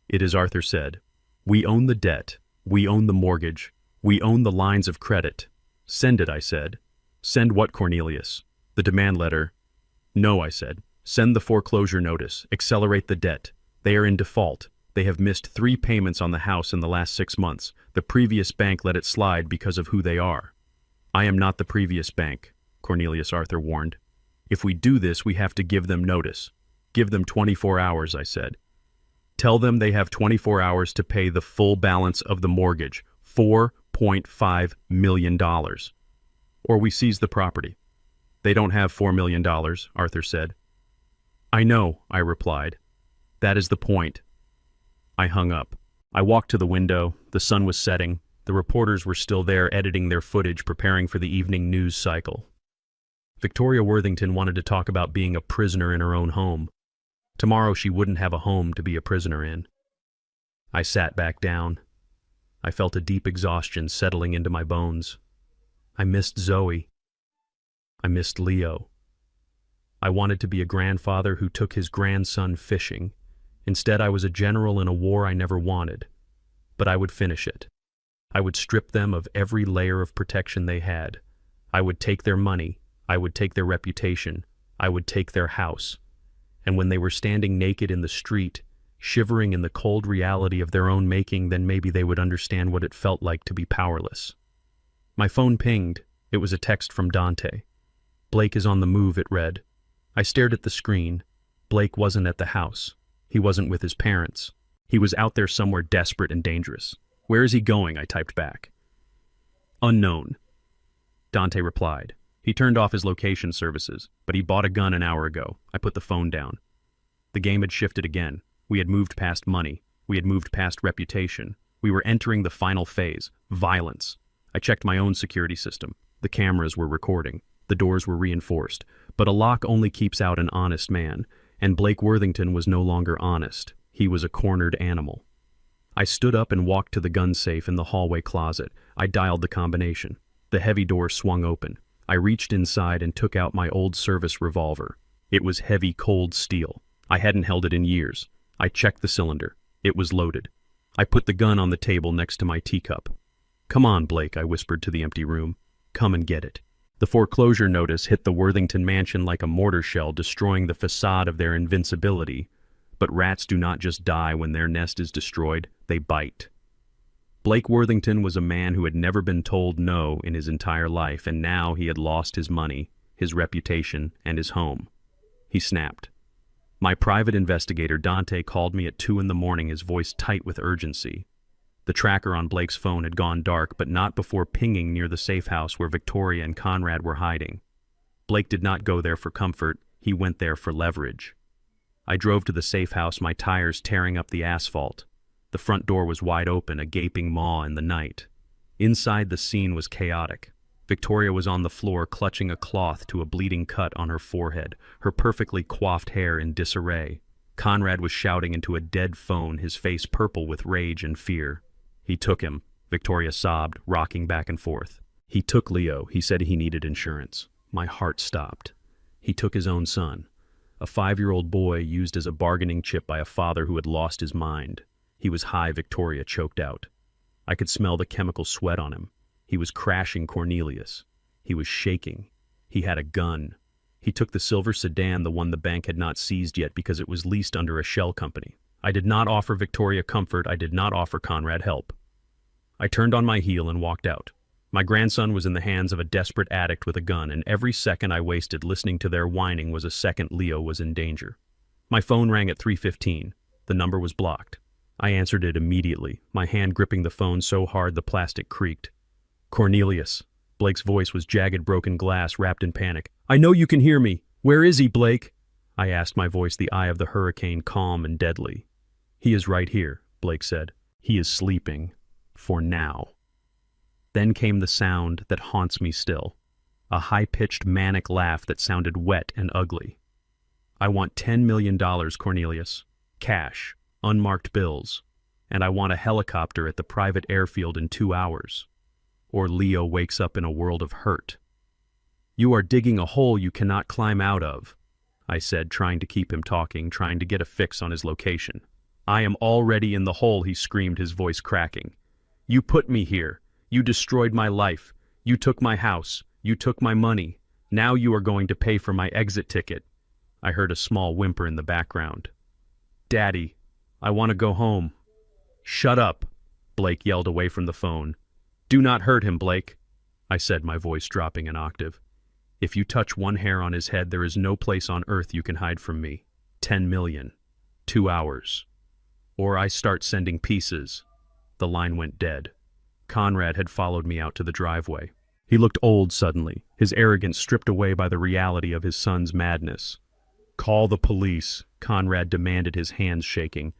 "It is," Arthur said. "We own the debt. We own the mortgage. We own the lines of credit." "Send it," I said. "Send what, Cornelius?" "The demand letter." "No," I said. "Send the foreclosure notice. Accelerate the debt. They are in default. They have missed 3 payments on the house in the last 6 months. The previous bank let it slide because of who they are." "I am not the previous bank," Cornelius, Arthur warned. "If we do this, we have to give them notice." "Give them 24 hours, I said. "Tell them they have 24 hours to pay the full balance of the mortgage, $4.5 million. Or we seize the property." "They don't have $4 million, Arthur said. "I know," I replied. "That is the point." I hung up. I walked to the window. The sun was setting. The reporters were still there, editing their footage, preparing for the evening news cycle. Victoria Worthington wanted to talk about being a prisoner in her own home. Tomorrow she wouldn't have a home to be a prisoner in. I sat back down. I felt a deep exhaustion settling into my bones. I missed Zoe. I missed Leo. I wanted to be a grandfather who took his grandson fishing. Instead, I was a general in a war I never wanted. But I would finish it. I would strip them of every layer of protection they had. I would take their money. I would take their reputation. I would take their house. And when they were standing naked in the street, shivering in the cold reality of their own making, then maybe they would understand what it felt like to be powerless. My phone pinged. It was a text from Dante. "Blake is on the move," it read. I stared at the screen. Blake wasn't at the house. He wasn't with his parents. He was out there somewhere desperate and dangerous. "Where is he going?" I typed back. "Unknown." Dante replied. He turned off his location services, but he bought a gun an hour ago. I put the phone down. The game had shifted again. We had moved past money. We had moved past reputation. We were entering the final phase, violence. I checked my own security system. The cameras were recording. The doors were reinforced. But a lock only keeps out an honest man, and Blake Worthington was no longer honest. He was a cornered animal. I stood up and walked to the gun safe in the hallway closet. I dialed the combination. The heavy door swung open. I reached inside and took out my old service revolver. It was heavy, cold steel. I hadn't held it in years. I checked the cylinder. It was loaded. I put the gun on the table next to my teacup. "Come on, Blake," I whispered to the empty room. "Come and get it." The foreclosure notice hit the Worthington mansion like a mortar shell, destroying the facade of their invincibility. But rats do not just die when their nest is destroyed, they bite. Blake Worthington was a man who had never been told no in his entire life, and now he had lost his money, his reputation, and his home. He snapped. My private investigator, Dante, called me at 2 a.m, his voice tight with urgency. The tracker on Blake's phone had gone dark, but not before pinging near the safe house where Victoria and Conrad were hiding. Blake did not go there for comfort, he went there for leverage. I drove to the safe house, my tires tearing up the asphalt. The front door was wide open, a gaping maw in the night. Inside, the scene was chaotic. Victoria was on the floor, clutching a cloth to a bleeding cut on her forehead, her perfectly coiffed hair in disarray. Conrad was shouting into a dead phone, his face purple with rage and fear. "He took him," Victoria sobbed, rocking back and forth. "He took Leo. He said he needed insurance." My heart stopped. He took his own son, a 5-year-old boy used as a bargaining chip by a father who had lost his mind. He was high, Victoria choked out. I could smell the chemical sweat on him. He was crashing Cornelius. He was shaking. He had a gun. He took the silver sedan, the one the bank had not seized yet because it was leased under a shell company. I did not offer Victoria comfort. I did not offer Conrad help. I turned on my heel and walked out. My grandson was in the hands of a desperate addict with a gun, and every second I wasted listening to their whining was a second Leo was in danger. My phone rang at 3:15. The number was blocked. I answered it immediately, my hand gripping the phone so hard the plastic creaked. "Cornelius." Blake's voice was jagged, broken glass, wrapped in panic. "I know you can hear me. Where is he, Blake?" I asked, my voice the eye of the hurricane, calm and deadly. "He is right here," Blake said. "He is sleeping. For now." Then came the sound that haunts me still. A high-pitched, manic laugh that sounded wet and ugly. "I want $10 million, Cornelius. Cash. Unmarked bills. And I want a helicopter at the private airfield in 2 hours. Or Leo wakes up in a world of hurt." "You are digging a hole you cannot climb out of," I said, trying to keep him talking, trying to get a fix on his location. "I am already in the hole," he screamed, his voice cracking. "You put me here. You destroyed my life. You took my house. You took my money. Now you are going to pay for my exit ticket." I heard a small whimper in the background. "Daddy, I want to go home." "Shut up," Blake yelled away from the phone. "Do not hurt him, Blake," I said, my voice dropping an octave. "If you touch one hair on his head, there is no place on earth you can hide from me. 10 million. 2 hours. Or I start sending pieces." The line went dead. Conrad had followed me out to the driveway. He looked old suddenly, his arrogance stripped away by the reality of his son's madness. "Call the police," Conrad demanded, his hands shaking.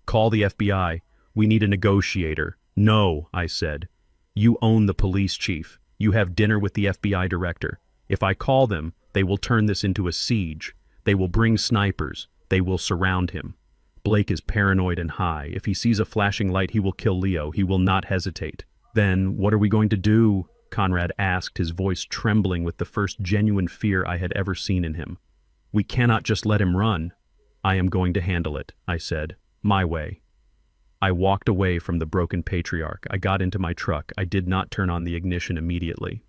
"Call the FBI. We need a negotiator." "No," I said. "You own the police chief. You have dinner with the FBI director. If I call them, they will turn this into a siege. They will bring snipers. They will surround him. Blake is paranoid and high. If he sees a flashing light, he will kill Leo. He will not hesitate." "Then what are we going to do?" Conrad asked, his voice trembling with the first genuine fear I had ever seen in him. "We cannot just let him run." "I am going to handle it," I said. "My way." I walked away from the broken patriarch. I got into my truck. I did not turn on the ignition immediately.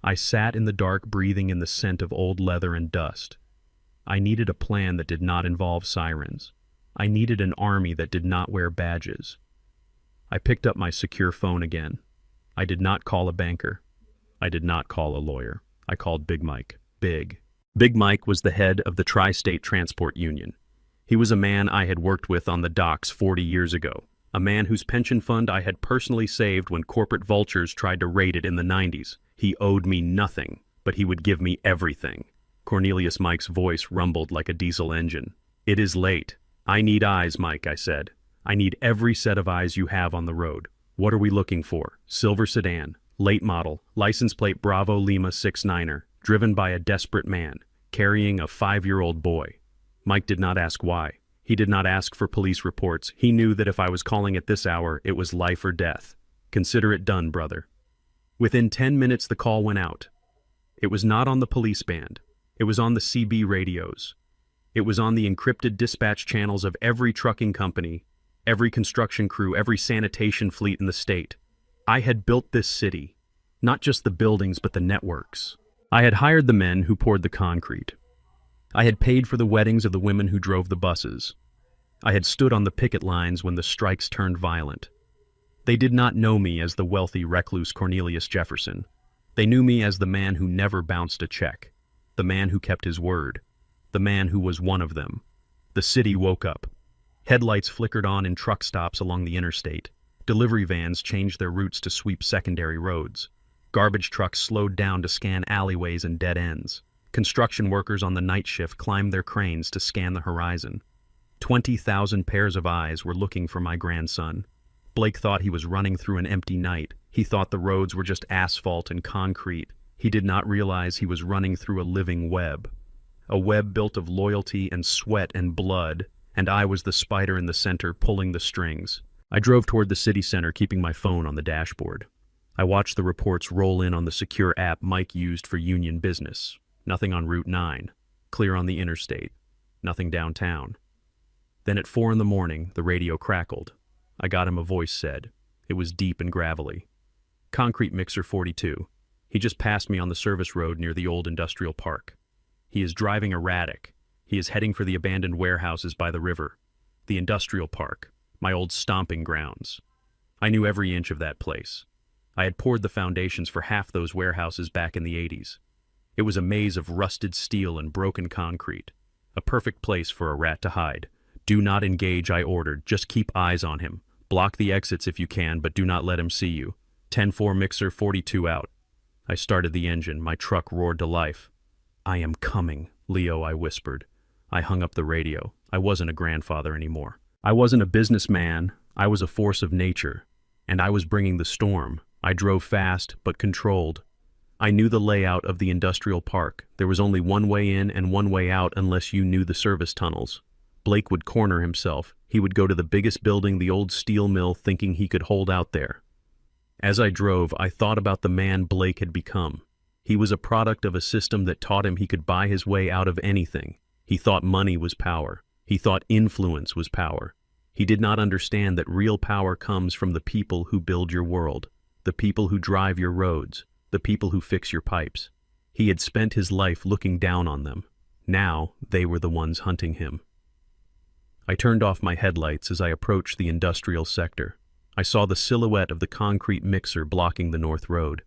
I sat in the dark, breathing in the scent of old leather and dust. I needed a plan that did not involve sirens. I needed an army that did not wear badges. I picked up my secure phone again. I did not call a banker. I did not call a lawyer. I called Big Mike. Big Mike was the head of the Tri-State Transport Union. He was a man I had worked with on the docks 40 years ago, a man whose pension fund I had personally saved when corporate vultures tried to raid it in the 90s. He owed me nothing, but he would give me everything. Cornelius Mike's voice rumbled like a diesel engine. "It is late. I need eyes, Mike," I said. "I need every set of eyes you have on the road. What are we looking for?" "Silver sedan, late model, license plate Bravo Lima 69er, driven by a desperate man, carrying a 5-year-old boy." Mike did not ask why. He did not ask for police reports. He knew that if I was calling at this hour, it was life or death. "Consider it done, brother." Within 10 minutes, the call went out. It was not on the police band. It was on the CB radios. It was on the encrypted dispatch channels of every trucking company, every construction crew, every sanitation fleet in the state. I had built this city, not just the buildings, but the networks. I had hired the men who poured the concrete. I had paid for the weddings of the women who drove the buses. I had stood on the picket lines when the strikes turned violent. They did not know me as the wealthy recluse Cornelius Jefferson. They knew me as the man who never bounced a check, the man who kept his word, the man who was one of them. The city woke up. Headlights flickered on in truck stops along the interstate. Delivery vans changed their routes to sweep secondary roads. Garbage trucks slowed down to scan alleyways and dead ends. Construction workers on the night shift climbed their cranes to scan the horizon. 20,000 pairs of eyes were looking for my grandson. Blake thought he was running through an empty night. He thought the roads were just asphalt and concrete. He did not realize he was running through a living web. A web built of loyalty and sweat and blood, and I was the spider in the center pulling the strings. I drove toward the city center, keeping my phone on the dashboard. I watched the reports roll in on the secure app Mike used for union business. Nothing on Route 9. Clear on the interstate. Nothing downtown. Then at 4 in the morning, the radio crackled. I got him, a voice said. It was deep and gravelly. Concrete mixer 42. He just passed me on the service road near the old industrial park. He is driving erratic. He is heading for the abandoned warehouses by the river. The industrial park, my old stomping grounds. I knew every inch of that place. I had poured the foundations for half those warehouses back in the 80s. It was a maze of rusted steel and broken concrete. A perfect place for a rat to hide. Do not engage, I ordered. Just keep eyes on him. Block the exits if you can, but do not let him see you. 10-4 mixer 42 out. I started the engine. My truck roared to life. I am coming, Leo, I whispered. I hung up the radio. I wasn't a grandfather anymore. I wasn't a businessman. I was a force of nature. And I was bringing the storm. I drove fast, but controlled. I knew the layout of the industrial park. There was only one way in and one way out unless you knew the service tunnels. Blake would corner himself. He would go to the biggest building, the old steel mill, thinking he could hold out there. As I drove, I thought about the man Blake had become. He was a product of a system that taught him he could buy his way out of anything. He thought money was power. He thought influence was power. He did not understand that real power comes from the people who build your world, the people who drive your roads, the people who fix your pipes. He had spent his life looking down on them. Now they were the ones hunting him. I turned off my headlights as I approached the industrial sector. I saw the silhouette of the concrete mixer blocking the north road.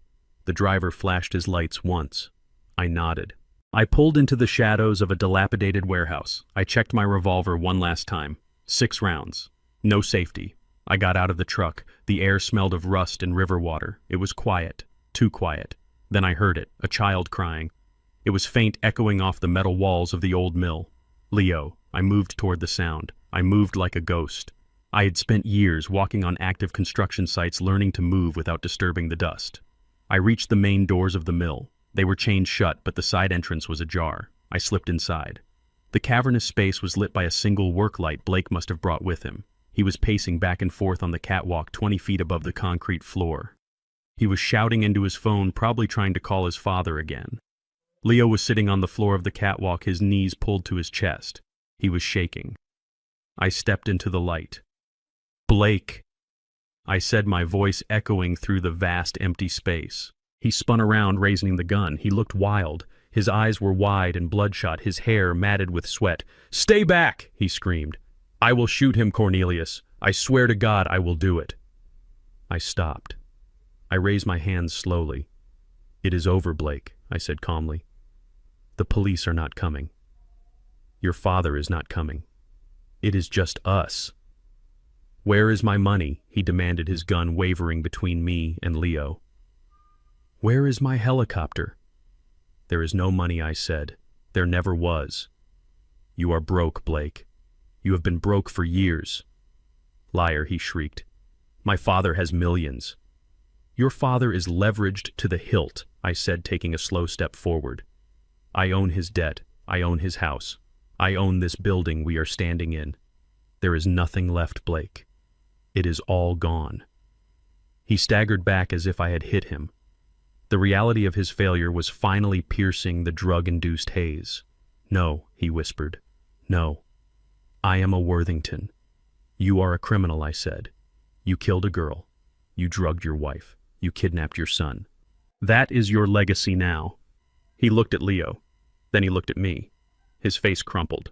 The driver flashed his lights once. I nodded. I pulled into the shadows of a dilapidated warehouse. I checked my revolver one last time. 6 rounds. No safety. I got out of the truck. The air smelled of rust and river water. It was quiet. Too quiet. Then I heard it, a child crying. It was faint, echoing off the metal walls of the old mill. Leo. I moved toward the sound. I moved like a ghost. I had spent years walking on active construction sites, learning to move without disturbing the dust. I reached the main doors of the mill. They were chained shut, but the side entrance was ajar. I slipped inside. The cavernous space was lit by a single work light Blake must have brought with him. He was pacing back and forth on the catwalk 20 feet above the concrete floor. He was shouting into his phone, probably trying to call his father again. Leo was sitting on the floor of the catwalk, his knees pulled to his chest. He was shaking. I stepped into the light. Blake, I said, my voice echoing through the vast empty space. He spun around, raising the gun. He looked wild. His eyes were wide and bloodshot, his hair matted with sweat. "Stay back!" he screamed. "I will shoot him, Cornelius. I swear to God I will do it." I stopped. I raised my hands slowly. "It is over, Blake," I said calmly. "The police are not coming. Your father is not coming. It is just us." "Where is my money?" he demanded, his gun wavering between me and Leo. "Where is my helicopter?" "There is no money," I said. "There never was." "You are broke, Blake. You have been broke for years." "Liar," he shrieked. "My father has millions." "Your father is leveraged to the hilt," I said, taking a slow step forward. "I own his debt. I own his house. I own this building we are standing in. There is nothing left, Blake. It is all gone." He staggered back as if I had hit him. The reality of his failure was finally piercing the drug-induced haze. "No," he whispered. "No. I am a Worthington." "You are a criminal," I said. "You killed a girl. You drugged your wife. You kidnapped your son. That is your legacy now." He looked at Leo. Then he looked at me. His face crumpled.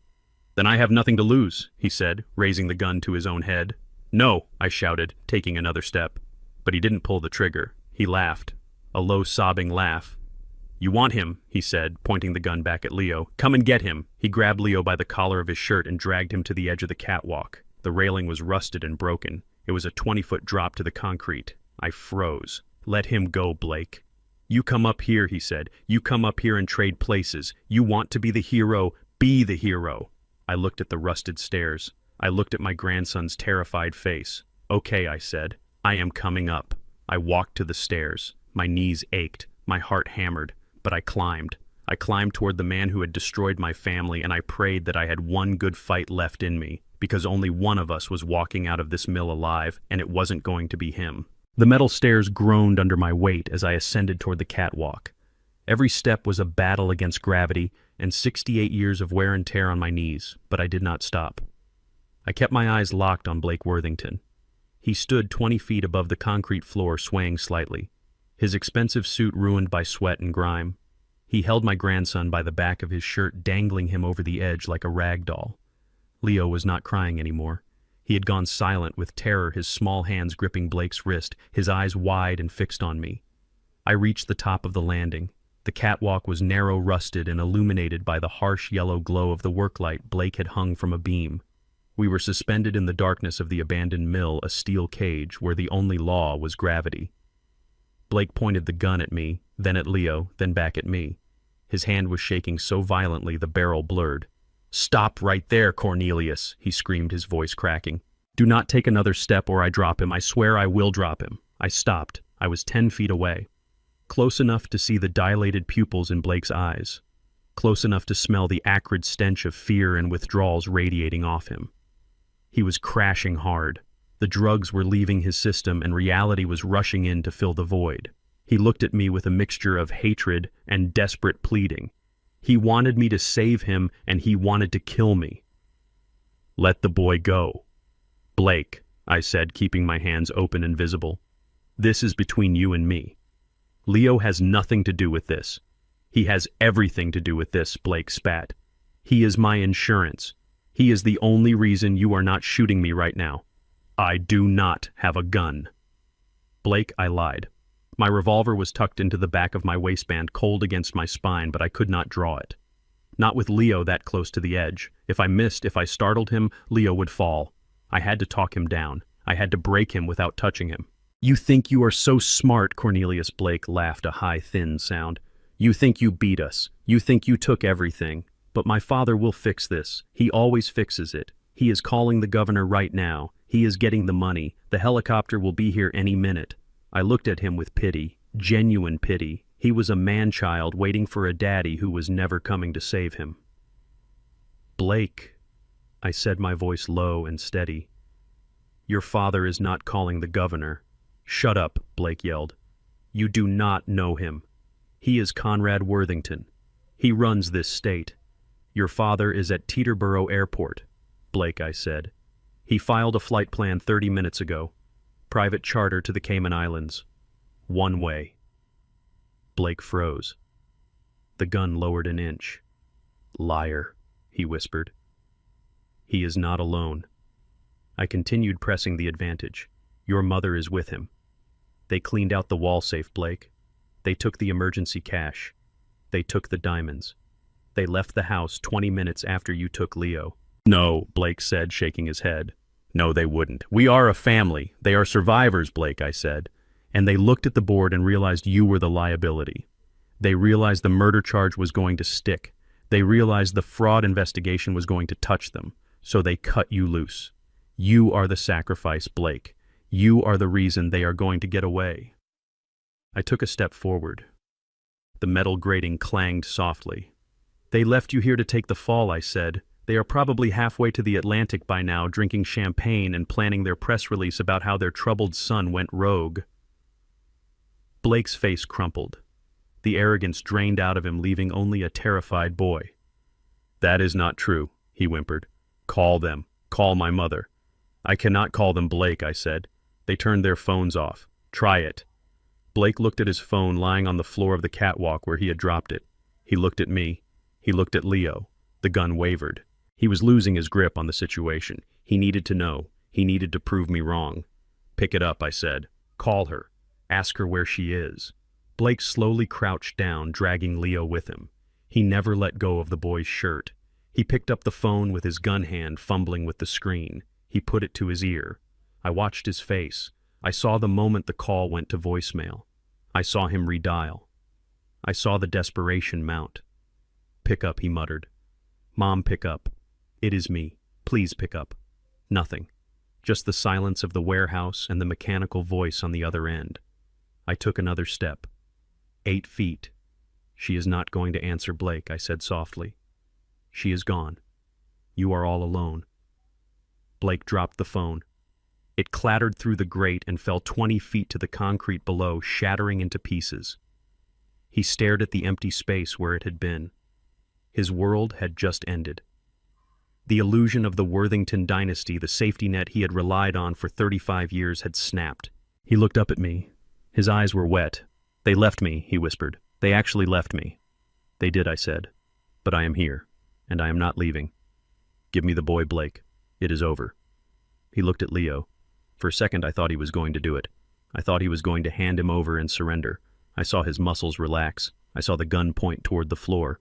"Then I have nothing to lose," he said, raising the gun to his own head. "No," I shouted, taking another step. But he didn't pull the trigger. He laughed. A low, sobbing laugh. "You want him," he said, pointing the gun back at Leo. "Come and get him." He grabbed Leo by the collar of his shirt and dragged him to the edge of the catwalk. The railing was rusted and broken. It was a 20-foot drop to the concrete. I froze. "Let him go, Blake." "You come up here," he said. "You come up here and trade places. You want to be the hero. Be the hero." I looked at the rusted stairs. I looked at my grandson's terrified face. "Okay," I said. "I am coming up." I walked to the stairs. My knees ached. My heart hammered. But I climbed. I climbed toward the man who had destroyed my family, and I prayed that I had one good fight left in me, because only one of us was walking out of this mill alive, and it wasn't going to be him. The metal stairs groaned under my weight as I ascended toward the catwalk. Every step was a battle against gravity and 68 years of wear and tear on my knees, but I did not stop. I kept my eyes locked on Blake Worthington. He stood 20 feet above the concrete floor, swaying slightly, his expensive suit ruined by sweat and grime. He held my grandson by the back of his shirt, dangling him over the edge like a rag doll. Leo was not crying anymore. He had gone silent with terror, his small hands gripping Blake's wrist, his eyes wide and fixed on me. I reached the top of the landing. The catwalk was narrow, rusted, and illuminated by the harsh yellow glow of the worklight Blake had hung from a beam. We were suspended in the darkness of the abandoned mill, a steel cage where the only law was gravity. Blake pointed the gun at me, then at Leo, then back at me. His hand was shaking so violently the barrel blurred. "Stop right there, Cornelius," he screamed, his voice cracking. "Do not take another step or I drop him. I swear I will drop him." I stopped. I was 10 feet away. Close enough to see the dilated pupils in Blake's eyes. Close enough to smell the acrid stench of fear and withdrawals radiating off him. He was crashing hard. The drugs were leaving his system and reality was rushing in to fill the void. He looked at me with a mixture of hatred and desperate pleading. He wanted me to save him and he wanted to kill me. "Let the boy go." "Blake," I said, keeping my hands open and visible. "This is between you and me. Leo has nothing to do with this." "He has everything to do with this," Blake spat. "He is my insurance. He is the only reason you are not shooting me right now. I do not have a gun." "Blake," I lied. My revolver was tucked into the back of my waistband, cold against my spine, but I could not draw it. Not with Leo that close to the edge. If I missed, if I startled him, Leo would fall. I had to talk him down. I had to break him without touching him. "You think you are so smart," Cornelius Blake laughed, a high, thin sound. "You think you beat us. You think you took everything. But my father will fix this. He always fixes it. He is calling the governor right now. He is getting the money. The helicopter will be here any minute." I looked at him with pity, genuine pity. He was a man-child waiting for a daddy who was never coming to save him. "Blake," I said, my voice low and steady. "Your father is not calling the governor." "Shut up," Blake yelled. "You do not know him. He is Conrad Worthington. He runs this state. Your father is at Teterboro Airport." "Blake," I said. "He filed a flight plan 30 minutes ago. Private charter to the Cayman Islands. One way." Blake froze. The gun lowered an inch. "Liar," he whispered. "He is not alone." I continued pressing the advantage. "Your mother is with him. They cleaned out the wall safe, Blake. They took the emergency cash. They took the diamonds. They left the house 20 minutes after you took Leo." "No," Blake said, shaking his head. "No, they wouldn't. We are a family. They are survivors, Blake," I said. And they looked at the board and realized you were the liability. They realized the murder charge was going to stick. They realized the fraud investigation was going to touch them. So they cut you loose. You are the sacrifice, Blake. You are the reason they are going to get away. I took a step forward. The metal grating clanged softly. "They left you here to take the fall," I said. "They are probably halfway to the Atlantic by now, drinking champagne and planning their press release about how their troubled son went rogue." Blake's face crumpled. the arrogance drained out of him, leaving only a terrified boy. "That is not true," he whimpered. "Call them. Call my mother." "I cannot call them, Blake," I said. "They turned their phones off. Try it." Blake looked at his phone lying on the floor of the catwalk where he had dropped it. He looked at me. He looked at Leo. The gun wavered. He was losing his grip on the situation. He needed to know. He needed to prove me wrong. "Pick it up," I said. "Call her. Ask her where she is." Blake slowly crouched down, dragging Leo with him. He never let go of the boy's shirt. He picked up the phone with his gun hand, fumbling with the screen. He put it to his ear. I watched his face. I saw the moment the call went to voicemail. I saw him redial. I saw the desperation mount. "Pick up," he muttered. "Mom, pick up. It is me. Please pick up." Nothing. Just the silence of the warehouse and the mechanical voice on the other end. I took another step. 8 feet. "She is not going to answer, Blake," I said softly. "She is gone. You are all alone." Blake dropped the phone. It clattered through the grate and fell 20 feet to the concrete below, shattering into pieces. He stared at the empty space where it had been. His world had just ended. The illusion of the Worthington dynasty, the safety net he had relied on for 35 years, had snapped. He looked up at me. His eyes were wet. "They left me," he whispered. "They actually left me." "They did," I said. "But I am here, and I am not leaving. Give me the boy, Blake. It is over." He looked at Leo. For a second I thought he was going to do it. I thought he was going to hand him over and surrender. I saw his muscles relax. I saw the gun point toward the floor.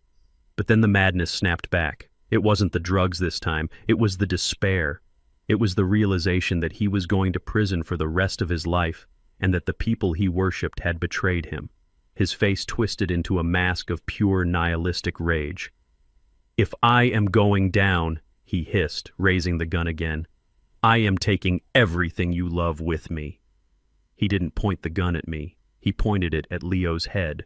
But then the madness snapped back. It wasn't the drugs this time. It was the despair. It was the realization that he was going to prison for the rest of his life, and that the people he worshipped had betrayed him. His face twisted into a mask of pure nihilistic rage. "If I am going down," he hissed, raising the gun again, "I am taking everything you love with me." He didn't point the gun at me. He pointed it at Leo's head.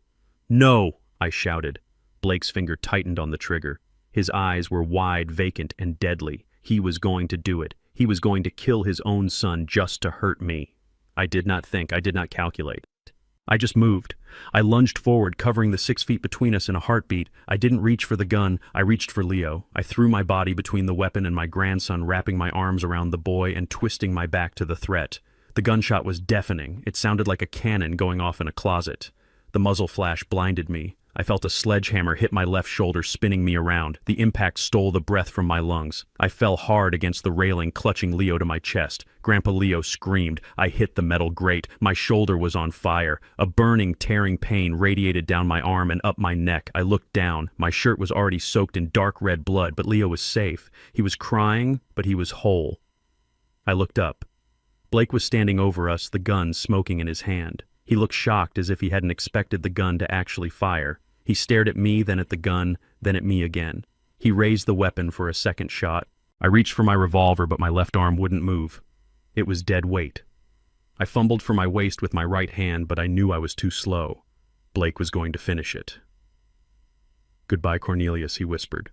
"No!" I shouted. Blake's finger tightened on the trigger. His eyes were wide, vacant, and deadly. He was going to do it. He was going to kill his own son just to hurt me. I did not think. I did not calculate. I just moved. I lunged forward, covering the 6 feet between us in a heartbeat. I didn't reach for the gun. I reached for Leo. I threw my body between the weapon and my grandson, wrapping my arms around the boy and twisting my back to the threat. The gunshot was deafening. It sounded like a cannon going off in a closet. The muzzle flash blinded me. I felt a sledgehammer hit my left shoulder, spinning me around. The impact stole the breath from my lungs. I fell hard against the railing, clutching Leo to my chest. Grandpa Leo screamed. I hit the metal grate. My shoulder was on fire. A burning, tearing pain radiated down my arm and up my neck. I looked down. My shirt was already soaked in dark red blood, but Leo was safe. He was crying, but he was whole. I looked up. Blake was standing over us, the gun smoking in his hand. He looked shocked, as if he hadn't expected the gun to actually fire. He stared at me, then at the gun, then at me again. He raised the weapon for a second shot. I reached for my revolver, but my left arm wouldn't move. It was dead weight. I fumbled for my waist with my right hand, but I knew I was too slow. Blake was going to finish it. "Goodbye, Cornelius," he whispered.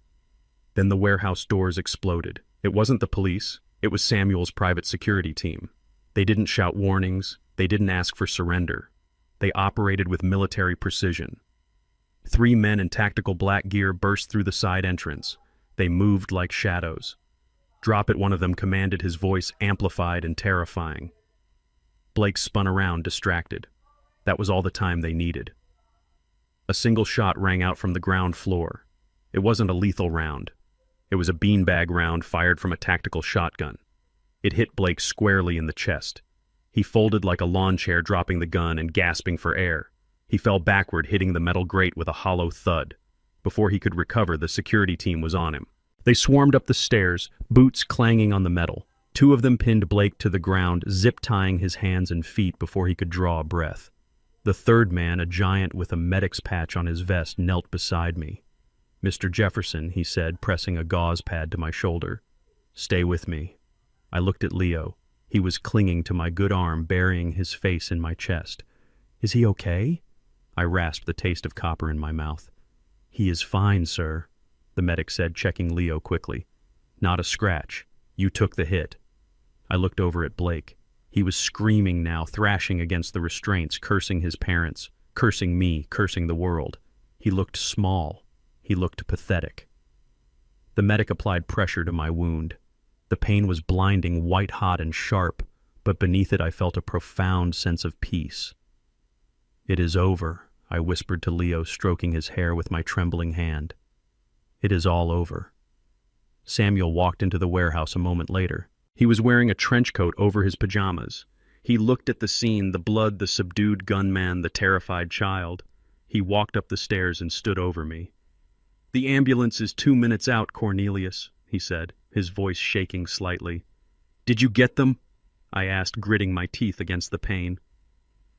Then the warehouse doors exploded. It wasn't the police. It was Samuel's private security team. They didn't shout warnings. They didn't ask for surrender. They operated with military precision. 3 men in tactical black gear burst through the side entrance. They moved like shadows. "Drop it," one of them commanded, his voice amplified and terrifying. Blake spun around, distracted. That was all the time they needed. A single shot rang out from the ground floor. It wasn't a lethal round. It was a beanbag round fired from a tactical shotgun. It hit Blake squarely in the chest. He folded like a lawn chair, dropping the gun and gasping for air. He fell backward, hitting the metal grate with a hollow thud. Before he could recover, the security team was on him. They swarmed up the stairs, boots clanging on the metal. 2 of them pinned Blake to the ground, zip-tying his hands and feet before he could draw a breath. The third man, a giant with a medic's patch on his vest, knelt beside me. "Mr. Jefferson," he said, pressing a gauze pad to my shoulder. "Stay with me." I looked at Leo. He was clinging to my good arm, burying his face in my chest. "Is he okay?" I rasped, the taste of copper in my mouth. "He is fine, sir," the medic said, checking Leo quickly. "Not a scratch. You took the hit." I looked over at Blake. He was screaming now, thrashing against the restraints, cursing his parents. cursing me, cursing the world. He looked small. He looked pathetic. The medic applied pressure to my wound. The pain was blinding, white-hot and sharp, but beneath it I felt a profound sense of peace. "It is over," I whispered to Leo, stroking his hair with my trembling hand. "It is all over." Samuel walked into the warehouse a moment later. He was wearing a trench coat over his pajamas. He looked at the scene, the blood, the subdued gunman, the terrified child. He walked up the stairs and stood over me. "The ambulance is 2 minutes out, Cornelius," he said, his voice shaking slightly. "Did you get them?" I asked, gritting my teeth against the pain.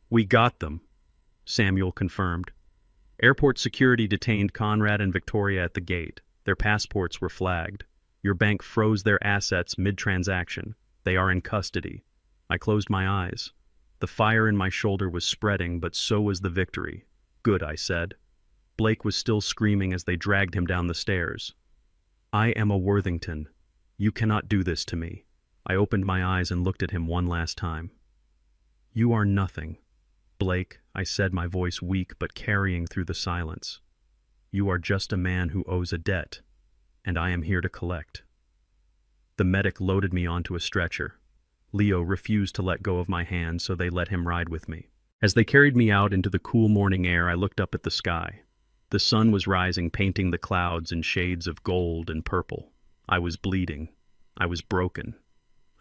"We got them," Samuel confirmed. "Airport security detained Conrad and Victoria at the gate. Their passports were flagged. Your bank froze their assets mid-transaction. They are in custody." I closed my eyes. The fire in my shoulder was spreading, but so was the victory. "Good," I said. Blake was still screaming as they dragged him down the stairs. "I am a Worthington. You cannot do this to me." I opened my eyes and looked at him one last time. "You are nothing, Blake," I said, my voice weak but carrying through the silence. "You are just a man who owes a debt, and I am here to collect." The medic loaded me onto a stretcher. Leo refused to let go of my hand, so they let him ride with me. As they carried me out into the cool morning air, I looked up at the sky. The sun was rising, painting the clouds in shades of gold and purple. I was bleeding. I was broken.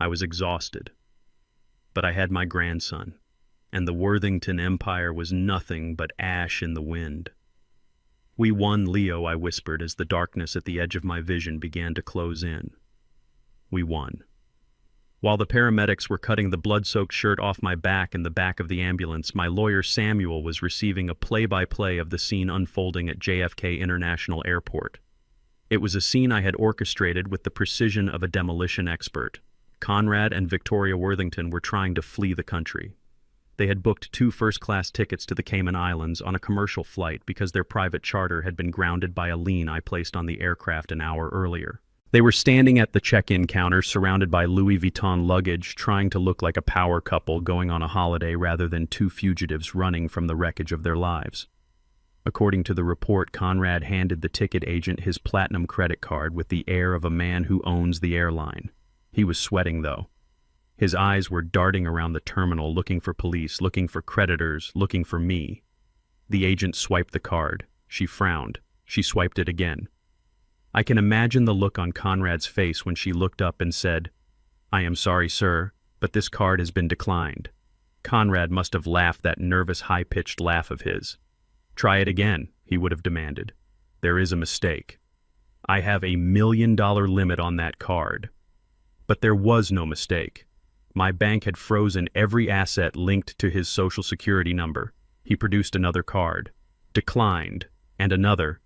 I was exhausted. But I had my grandson, and the Worthington Empire was nothing but ash in the wind. "We won, Leo," I whispered as the darkness at the edge of my vision began to close in. "We won." While the paramedics were cutting the blood-soaked shirt off my back in the back of the ambulance, my lawyer Samuel was receiving a play-by-play of the scene unfolding at JFK International Airport. It was a scene I had orchestrated with the precision of a demolition expert. Conrad and Victoria Worthington were trying to flee the country. They had booked 2 first-class tickets to the Cayman Islands on a commercial flight because their private charter had been grounded by a lien I placed on the aircraft an hour earlier. They were standing at the check-in counter, surrounded by Louis Vuitton luggage, trying to look like a power couple going on a holiday rather than 2 fugitives running from the wreckage of their lives. According to the report, Conrad handed the ticket agent his platinum credit card with the air of a man who owns the airline. He was sweating, though. His eyes were darting around the terminal, looking for police, looking for creditors, looking for me. The agent swiped the card. She frowned. She swiped it again. I can imagine the look on Conrad's face when she looked up and said, "I am sorry, sir, but this card has been declined." Conrad must have laughed that nervous, high-pitched laugh of his. "Try it again," he would have demanded. "There is a mistake. I have a $1 million limit on that card." But there was no mistake. My bank had frozen every asset linked to his Social Security number. He produced another card. Declined. And another.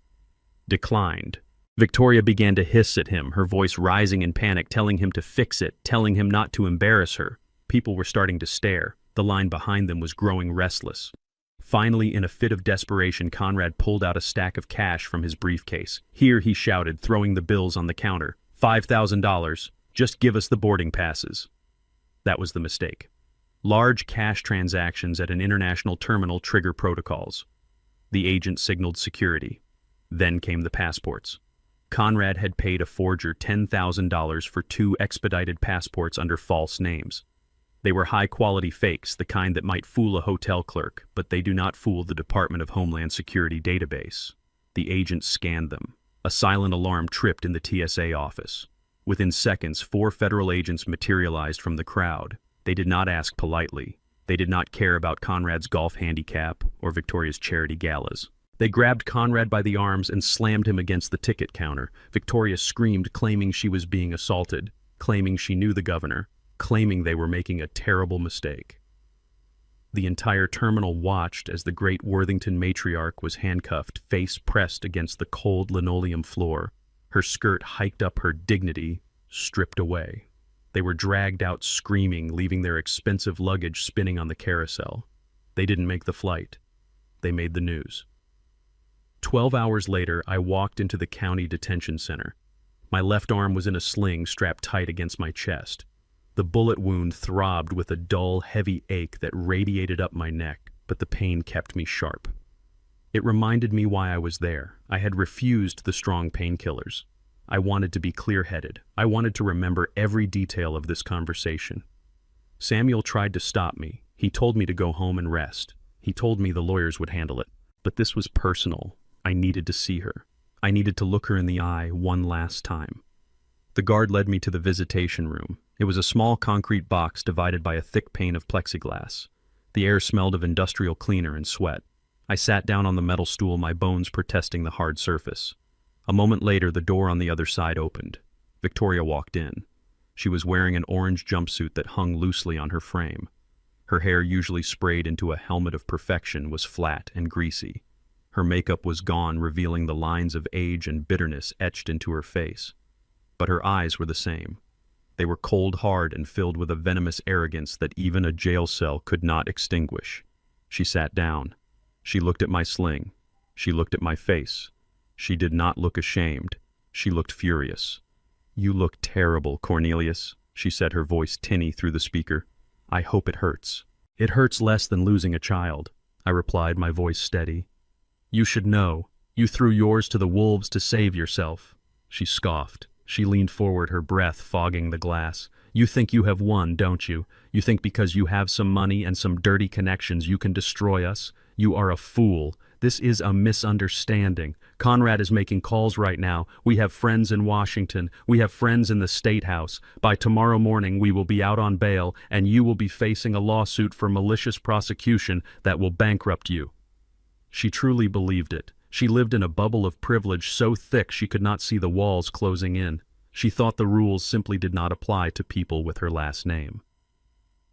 Declined. Victoria began to hiss at him, her voice rising in panic, telling him to fix it, telling him not to embarrass her. People were starting to stare. The line behind them was growing restless. Finally, in a fit of desperation, Conrad pulled out a stack of cash from his briefcase. "Here," he shouted, throwing the bills on the counter. $5,000. Just give us the boarding passes." That was the mistake. Large cash transactions at an international terminal trigger protocols. The agent signaled security. Then came the passports. Conrad had paid a forger $10,000 for 2 expedited passports under false names. They were high-quality fakes, the kind that might fool a hotel clerk, but they do not fool the Department of Homeland Security database. The agent scanned them. A silent alarm tripped in the TSA office. Within seconds, 4 federal agents materialized from the crowd. They did not ask politely. They did not care about Conrad's golf handicap or Victoria's charity galas. They grabbed Conrad by the arms and slammed him against the ticket counter. Victoria screamed, claiming she was being assaulted, claiming she knew the governor, claiming they were making a terrible mistake. The entire terminal watched as the great Worthington matriarch was handcuffed, face pressed against the cold linoleum floor, her skirt hiked up, her dignity stripped away. They were dragged out screaming, leaving their expensive luggage spinning on the carousel. They didn't make the flight. They made the news. 12 hours later, I walked into the county detention center. My left arm was in a sling strapped tight against my chest. The bullet wound throbbed with a dull, heavy ache that radiated up my neck. but the pain kept me sharp. It reminded me why I was there. I had refused the strong painkillers. I wanted to be clear-headed. I wanted to remember every detail of this conversation. Samuel tried to stop me. He told me to go home and rest. He told me the lawyers would handle it. But this was personal. I needed to see her. I needed to look her in the eye one last time. The guard led me to the visitation room. It was a small concrete box divided by a thick pane of plexiglass. The air smelled of industrial cleaner and sweat. I sat down on the metal stool, my bones protesting the hard surface. A moment later, the door on the other side opened. Victoria walked in. She was wearing an orange jumpsuit that hung loosely on her frame. Her hair, usually sprayed into a helmet of perfection, was flat and greasy. Her makeup was gone, revealing the lines of age and bitterness etched into her face. But her eyes were the same. They were cold, hard, and filled with a venomous arrogance that even a jail cell could not extinguish. She sat down. She looked at my sling. She looked at my face. She did not look ashamed. She looked furious. "You look terrible, Cornelius," she said, her voice tinny through the speaker. "I hope it hurts." "It hurts less than losing a child," I replied, my voice steady. "You should know. You threw yours to the wolves to save yourself." She scoffed. She leaned forward, her breath fogging the glass. "You think you have won, don't you? You think because you have some money and some dirty connections you can destroy us? You are a fool. This is a misunderstanding. Conrad is making calls right now. We have friends in Washington. We have friends in the State House. By tomorrow morning we will be out on bail, and you will be facing a lawsuit for malicious prosecution that will bankrupt you." She truly believed it. She lived in a bubble of privilege so thick she could not see the walls closing in. She thought the rules simply did not apply to people with her last name.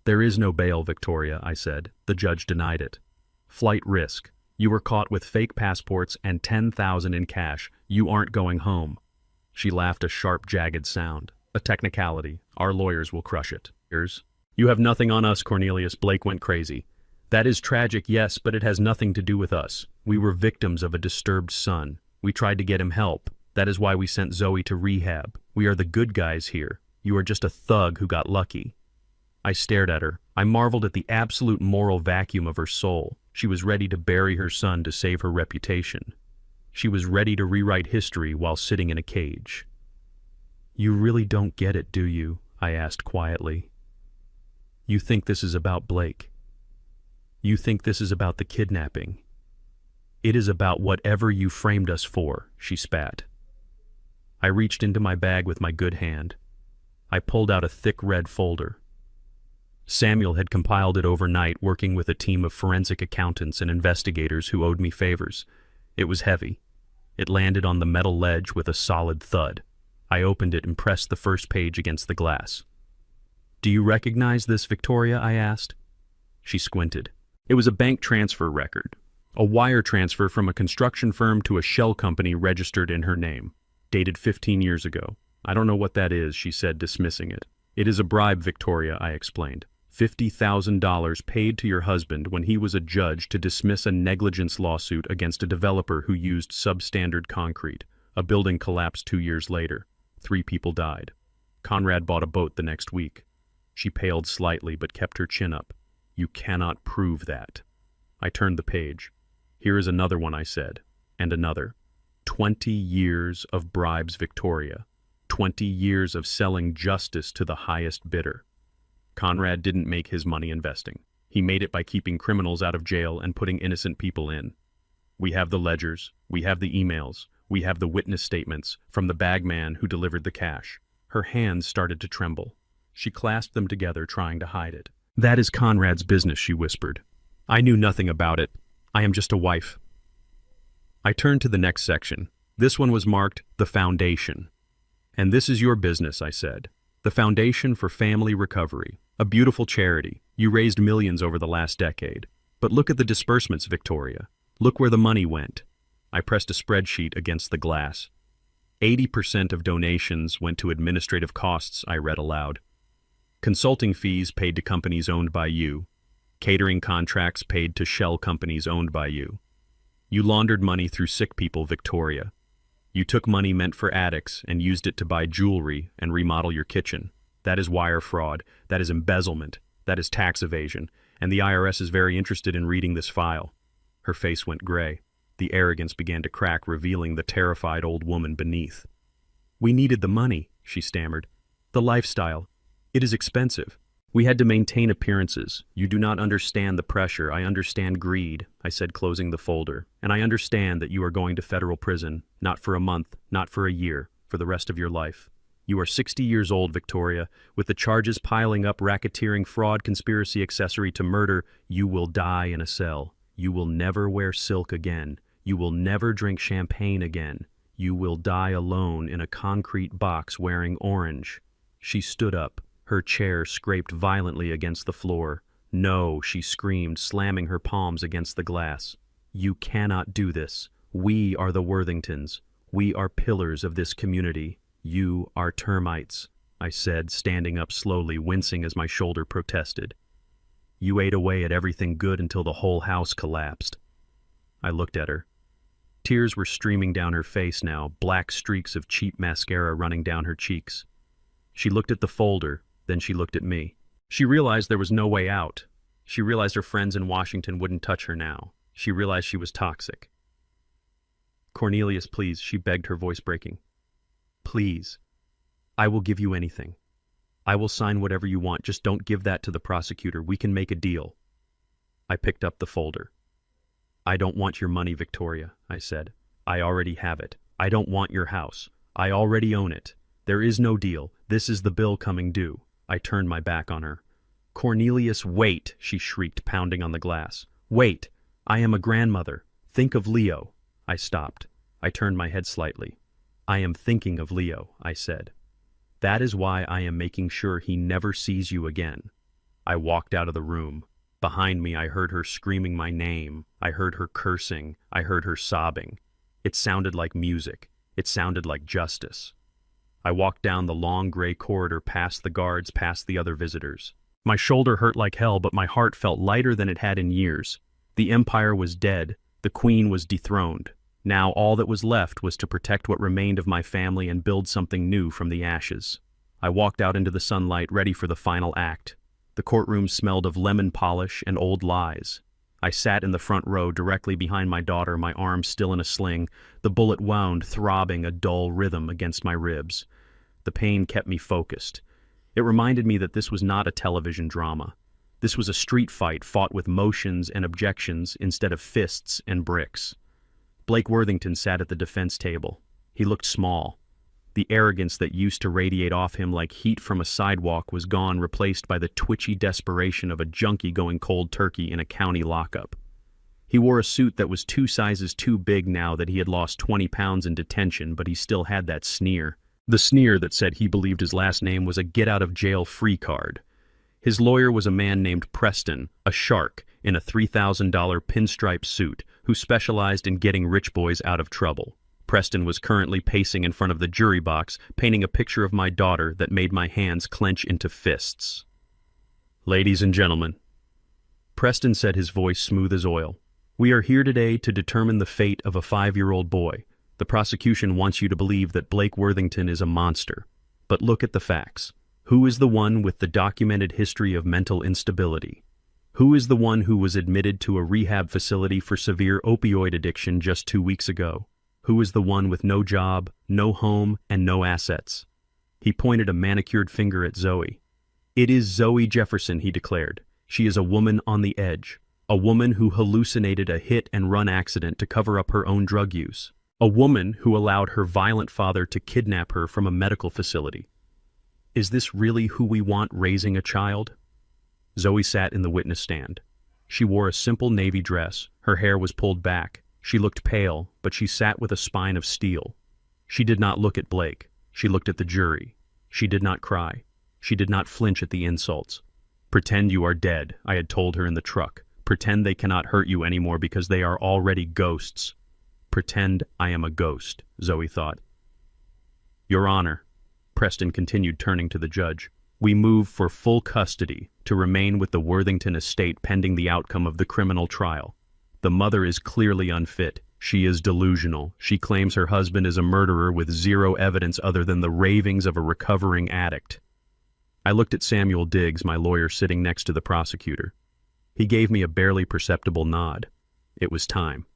"There is no bail, Victoria," I said. The judge denied it. "Flight risk. You were caught with fake passports and $10,000 in cash. You aren't going home." She laughed, a sharp, jagged sound. "A technicality. Our lawyers will crush it." "You have nothing on us, Cornelius." Blake went crazy. "That is tragic, yes, but it has nothing to do with us. We were victims of a disturbed son. We tried to get him help. That is why we sent Zoe to rehab. We are the good guys here. You are just a thug who got lucky." I stared at her. I marveled at the absolute moral vacuum of her soul. She was ready to bury her son to save her reputation. She was ready to rewrite history while sitting in a cage. "You really don't get it, do you?" I asked quietly. "You think this is about Blake. You think this is about the kidnapping. It is about whatever you framed us for," she spat. I reached into my bag with my good hand. I pulled out a thick red folder. Samuel had compiled it overnight, working with a team of forensic accountants and investigators who owed me favors. It was heavy. It landed on the metal ledge with a solid thud. I opened it and pressed the first page against the glass. "Do you recognize this, Victoria?" I asked. She squinted. It was a bank transfer record. A wire transfer from a construction firm to a shell company registered in her name, dated 15 years ago. "I don't know what that is," she said, dismissing it. "It is a bribe, Victoria," I explained. $50,000 paid to your husband when he was a judge to dismiss a negligence lawsuit against a developer who used substandard concrete. A building collapsed 2 years later. 3 people died. Conrad bought a boat the next week." She paled slightly but kept her chin up. "You cannot prove that." I turned the page. "Here is another one," I said, and another. 20 years of bribes, Victoria. 20 years of selling justice to the highest bidder. Conrad didn't make his money investing. He made it by keeping criminals out of jail and putting innocent people in. We have the ledgers, we have the emails, we have the witness statements from the bagman who delivered the cash. Her hands started to tremble. She clasped them together, trying to hide it. "That is Conrad's business," she whispered. "I knew nothing about it. I am just a wife." I turned to the next section. This one was marked, "The Foundation." "And this is your business," I said. "The Foundation for Family Recovery. A beautiful charity. You raised millions over the last decade. But look at the disbursements, Victoria. Look where the money went." I pressed a spreadsheet against the glass. 80% of donations went to administrative costs, I read aloud. Consulting fees paid to companies owned by you. Catering contracts paid to shell companies owned by you. You laundered money through sick people, Victoria. You took money meant for addicts and used it to buy jewelry and remodel your kitchen. That is wire fraud. That is embezzlement. That is tax evasion. and the IRS is very interested in reading this file." Her face went gray. The arrogance began to crack, revealing the terrified old woman beneath. "We needed the money," she stammered. "The lifestyle. It is expensive. We had to maintain appearances. You do not understand the pressure. I understand greed," I said, closing the folder. "And I understand that you are going to federal prison, not for a month, not for a year, for the rest of your life. You are 60 years old, Victoria. With the charges piling up, racketeering, fraud, conspiracy, accessory to murder, you will die in a cell. You will never wear silk again. You will never drink champagne again. You will die alone in a concrete box wearing orange." She stood up. Her chair scraped violently against the floor. "No," she screamed, slamming her palms against the glass. "You cannot do this. We are the Worthingtons. We are pillars of this community. You are termites," I said, standing up slowly, wincing as my shoulder protested. "You ate away at everything good until the whole house collapsed." I looked at her. Tears were streaming down her face now, black streaks of cheap mascara running down her cheeks. She looked at the folder, then she looked at me. She realized there was no way out. She realized her friends in Washington wouldn't touch her now. She realized she was toxic. "Cornelius, please," she begged, her voice breaking. "Please. I will give you anything. I will sign whatever you want. Just don't give that to the prosecutor. We can make a deal." I picked up the folder. "I don't want your money, Victoria," I said. "I already have it. I don't want your house. I already own it. There is no deal. This is the bill coming due." I turned my back on her. "Cornelius, wait," she shrieked, pounding on the glass. "Wait. I am a grandmother. Think of Leo." I stopped. I turned my head slightly. "I am thinking of Leo," I said. "That is why I am making sure he never sees you again." I walked out of the room. Behind me, I heard her screaming my name. I heard her cursing. I heard her sobbing. It sounded like music. It sounded like justice. I walked down the long gray corridor, past the guards, past the other visitors. My shoulder hurt like hell, but my heart felt lighter than it had in years. The empire was dead. The queen was dethroned. Now all that was left was to protect what remained of my family and build something new from the ashes. I walked out into the sunlight, ready for the final act. The courtroom smelled of lemon polish and old lies. I sat in the front row, directly behind my daughter, my arm still in a sling, the bullet wound, throbbing a dull rhythm against my ribs. The pain kept me focused. It reminded me that this was not a television drama. This was a street fight fought with motions and objections instead of fists and bricks. Blake Worthington sat at the defense table. He looked small. The arrogance that used to radiate off him like heat from a sidewalk was gone, replaced by the twitchy desperation of a junkie going cold turkey in a county lockup. He wore a suit that was 2 sizes too big now that he had lost 20 pounds in detention, but he still had that sneer. The sneer that said he believed his last name was a get-out-of-jail-free card. His lawyer was a man named Preston, a shark, in a $3,000 pinstripe suit, who specialized in getting rich boys out of trouble. Preston was currently pacing in front of the jury box, painting a picture of my daughter that made my hands clench into fists. "Ladies and gentlemen," Preston said, his voice smooth as oil, "we are here today to determine the fate of a 5-year-old boy. The prosecution wants you to believe that Blake Worthington is a monster. But look at the facts. Who is the one with the documented history of mental instability? Who is the one who was admitted to a rehab facility for severe opioid addiction just 2 weeks ago? Who is the one with no job, no home, and no assets?" He pointed a manicured finger at Zoe. "It is Zoe Jefferson," he declared. "She is a woman on the edge. A woman who hallucinated a hit-and-run accident to cover up her own drug use. A woman who allowed her violent father to kidnap her from a medical facility. Is this really who we want raising a child?" Zoe sat in the witness stand. She wore a simple navy dress. Her hair was pulled back. She looked pale, but she sat with a spine of steel. She did not look at Blake. She looked at the jury. She did not cry. She did not flinch at the insults. "Pretend you are dead," I had told her in the truck. "Pretend they cannot hurt you anymore because they are already ghosts." "Pretend I am a ghost," Zoe thought. "Your Honor," Preston continued, turning to the judge, "we move for full custody to remain with the Worthington estate pending the outcome of the criminal trial. The mother is clearly unfit. She is delusional. She claims her husband is a murderer with zero evidence other than the ravings of a recovering addict." I looked at Samuel Diggs, my lawyer, sitting next to the prosecutor. He gave me a barely perceptible nod. It was time.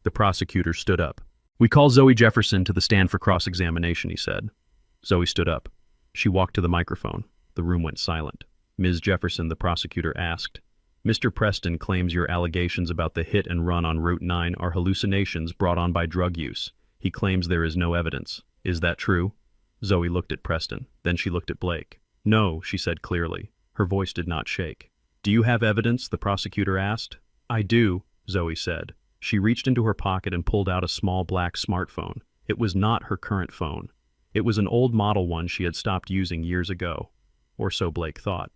The prosecutor stood up. "We call Zoe Jefferson to the stand for cross-examination," he said. Zoe stood up. She walked to the microphone. The room went silent. "Ms. Jefferson," the prosecutor asked, "Mr. Preston claims your allegations about the hit and run on Route 9 are hallucinations brought on by drug use. He claims there is no evidence. Is that true?" Zoe looked at Preston. Then she looked at Blake. "No," she said clearly. Her voice did not shake. "Do you have evidence?" the prosecutor asked. "I do," Zoe said. She reached into her pocket and pulled out a small black smartphone. It was not her current phone. It was an old model one she had stopped using years ago. Or so Blake thought.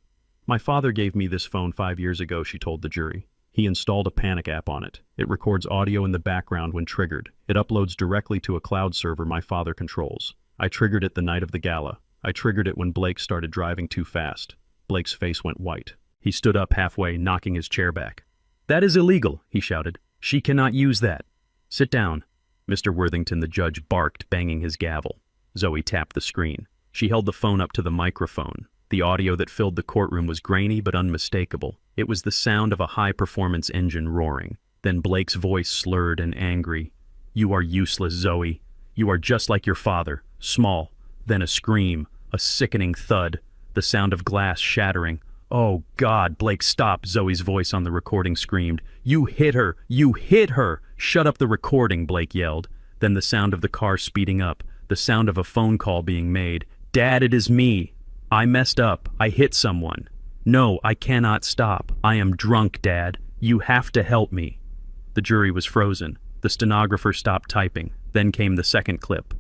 "My father gave me this phone 5 years ago," she told the jury. "He installed a panic app on it. It records audio in the background when triggered. It uploads directly to a cloud server my father controls. I triggered it the night of the gala. I triggered it when Blake started driving too fast." Blake's face went white. He stood up halfway, knocking his chair back. "That is illegal," he shouted. "She cannot use that." "Sit down." Mr. Worthington, the judge, barked, banging his gavel. Zoe tapped the screen. She held the phone up to the microphone. The audio that filled the courtroom was grainy but unmistakable. It was the sound of a high-performance engine roaring. Then Blake's voice, slurred and angry. "You are useless, Zoe. You are just like your father, small." Then a scream, a sickening thud, the sound of glass shattering. "Oh, God, Blake, stop," Zoe's voice on the recording screamed. "You hit her! You hit her!" "Shut up the recording," Blake yelled. Then the sound of the car speeding up, the sound of a phone call being made. "Dad, it is me. I messed up. I hit someone. No, I cannot stop. I am drunk, Dad. You have to help me." The jury was frozen. The stenographer stopped typing. Then came the second clip.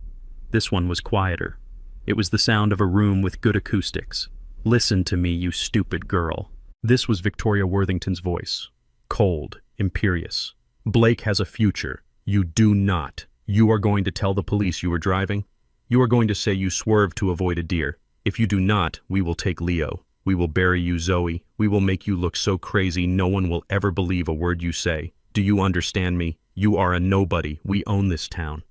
This one was quieter. It was the sound of a room with good acoustics. "Listen to me, you stupid girl." This was Victoria Worthington's voice. Cold, imperious. "Blake has a future. You do not. You are going to tell the police you were driving? You are going to say you swerved to avoid a deer. If you do not, we will take Leo. We will bury you, Zoe. We will make you look so crazy no one will ever believe a word you say. Do you understand me? You are a nobody. We own this town."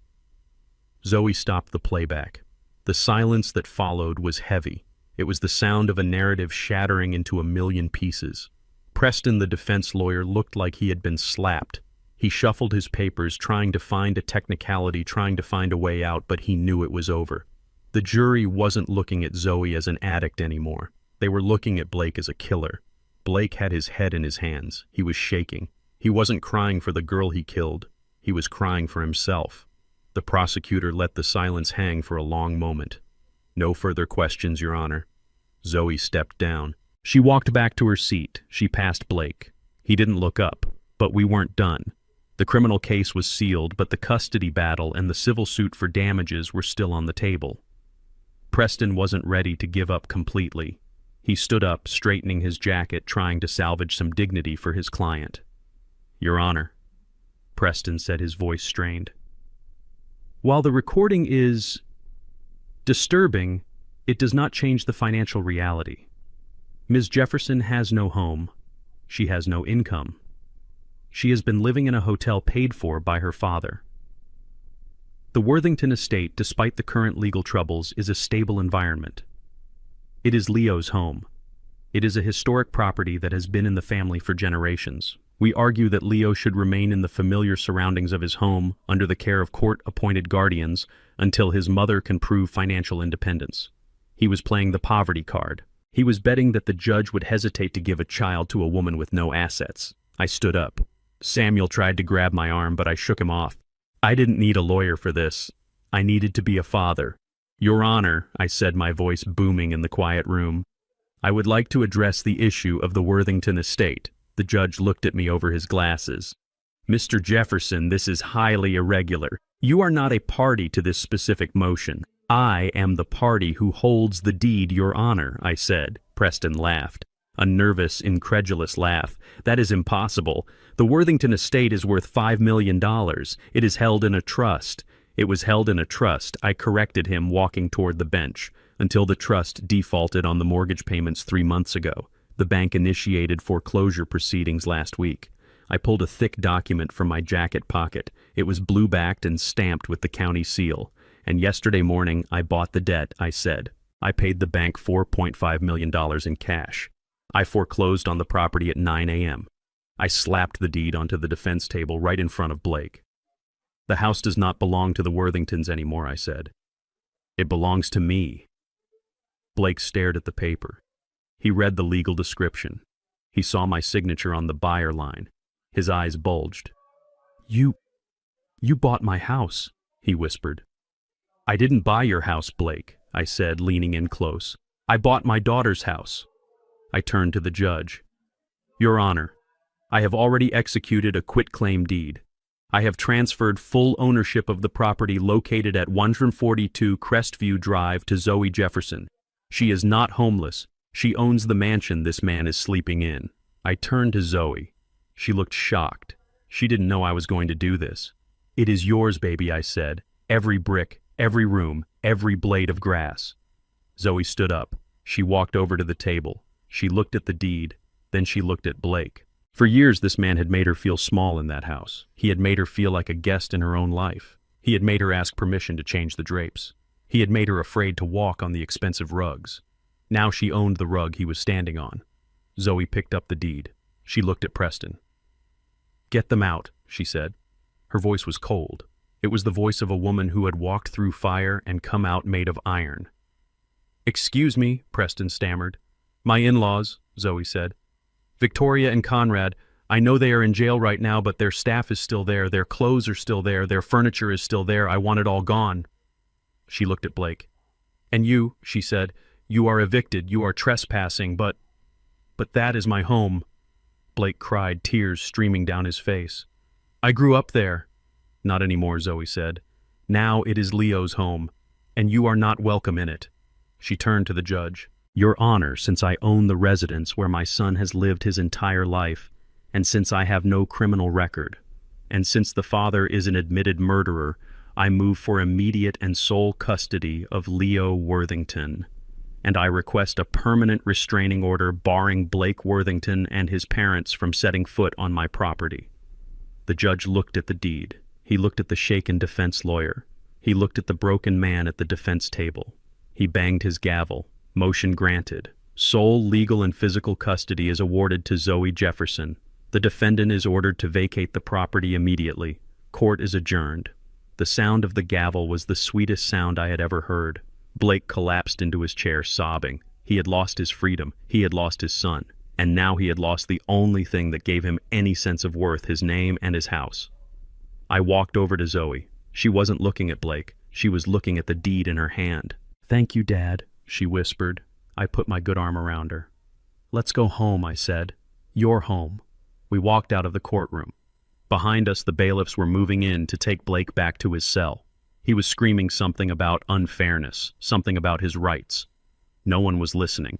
Zoe stopped the playback. The silence that followed was heavy. It was the sound of a narrative shattering into a million pieces. Preston, the defense lawyer, looked like he had been slapped. He shuffled his papers, trying to find a technicality, trying to find a way out, but he knew it was over. The jury wasn't looking at Zoe as an addict anymore. They were looking at Blake as a killer. Blake had his head in his hands. He was shaking. He wasn't crying for the girl he killed. He was crying for himself. The prosecutor let the silence hang for a long moment. "No further questions, Your Honor." Zoe stepped down. She walked back to her seat. She passed Blake. He didn't look up. But we weren't done. The criminal case was sealed, but the custody battle and the civil suit for damages were still on the table. Preston wasn't ready to give up completely. He stood up, straightening his jacket, trying to salvage some dignity for his client. "Your Honor," Preston said, his voice strained. "While the recording is disturbing, it does not change the financial reality. Ms. Jefferson has no home. She has no income. She has been living in a hotel paid for by her father. The Worthington estate, despite the current legal troubles, is a stable environment. It is Leo's home. It is a historic property that has been in the family for generations. We argue that Leo should remain in the familiar surroundings of his home under the care of court-appointed guardians until his mother can prove financial independence. He was playing the poverty card. He was betting that the judge would hesitate to give a child to a woman with no assets. I stood up. Samuel tried to grab my arm, but I shook him off. I didn't need a lawyer for this. I needed to be a father. Your Honor, I said, my voice booming in the quiet room, I would like to address the issue of the Worthington estate. The judge looked at me over his glasses. Mr. Jefferson, this is highly irregular. You are not a party to this specific motion. I am the party who holds the deed, Your Honor, I said. Preston laughed. A nervous, incredulous laugh. That is impossible. The Worthington estate is worth $5 million. It is held in a trust. It was held in a trust, I corrected him, walking toward the bench, until the trust defaulted on the mortgage payments 3 months ago. The bank initiated foreclosure proceedings last week. I pulled a thick document from my jacket pocket. It was blue-backed and stamped with the county seal. And yesterday morning, I bought the debt, I said. I paid the bank $4.5 million in cash. I foreclosed on the property at 9 a.m. I slapped the deed onto the defense table right in front of Blake. "The house does not belong to the Worthingtons anymore," I said. "It belongs to me." Blake stared at the paper. He read the legal description. He saw my signature on the buyer line. His eyes bulged. You bought my house," he whispered. "I didn't buy your house, Blake," I said, leaning in close. "I bought my daughter's house." I turned to the judge. "Your Honor, I have already executed a quitclaim deed. I have transferred full ownership of the property located at 142 Crestview Drive to Zoe Jefferson. She is not homeless. She owns the mansion this man is sleeping in." I turned to Zoe. She looked shocked. She didn't know I was going to do this. "It is yours, baby," I said. "Every brick, every room, every blade of grass." Zoe stood up. She walked over to the table. She looked at the deed. Then she looked at Blake. For years, this man had made her feel small in that house. He had made her feel like a guest in her own life. He had made her ask permission to change the drapes. He had made her afraid to walk on the expensive rugs. Now she owned the rug he was standing on. Zoe picked up the deed. She looked at Preston. "Get them out," she said. Her voice was cold. It was the voice of a woman who had walked through fire and come out made of iron. "Excuse me," Preston stammered. "My in-laws," Zoe said. "Victoria and Conrad, I know they are in jail right now, but their staff is still there, their clothes are still there, their furniture is still there. I want it all gone." She looked at Blake. "And you," she said, "you are evicted, you are trespassing, but that is my home." Blake cried, tears streaming down his face. "I grew up there." "Not anymore," Zoe said. "Now it is Leo's home, and you are not welcome in it." She turned to the judge. "Your Honor, since I own the residence where my son has lived his entire life, and since I have no criminal record, and since the father is an admitted murderer, I move for immediate and sole custody of Leo Worthington, and I request a permanent restraining order barring Blake Worthington and his parents from setting foot on my property." The judge looked at the deed. He looked at the shaken defense lawyer. He looked at the broken man at the defense table. He banged his gavel. Motion granted. Sole legal and physical custody is awarded to Zoe Jefferson. The defendant is ordered to vacate the property immediately. Court is adjourned. The sound of the gavel was the sweetest sound I had ever heard. Blake collapsed into his chair, sobbing. He had lost his freedom. He had lost his son. And now he had lost the only thing that gave him any sense of worth, his name and his house. I walked over to Zoe. She wasn't looking at Blake. She was looking at the deed in her hand. "Thank you, Dad," she whispered. I put my good arm around her. "Let's go home," I said. "Your home." We walked out of the courtroom. Behind us, the bailiffs were moving in to take Blake back to his cell. He was screaming something about unfairness, something about his rights. No one was listening.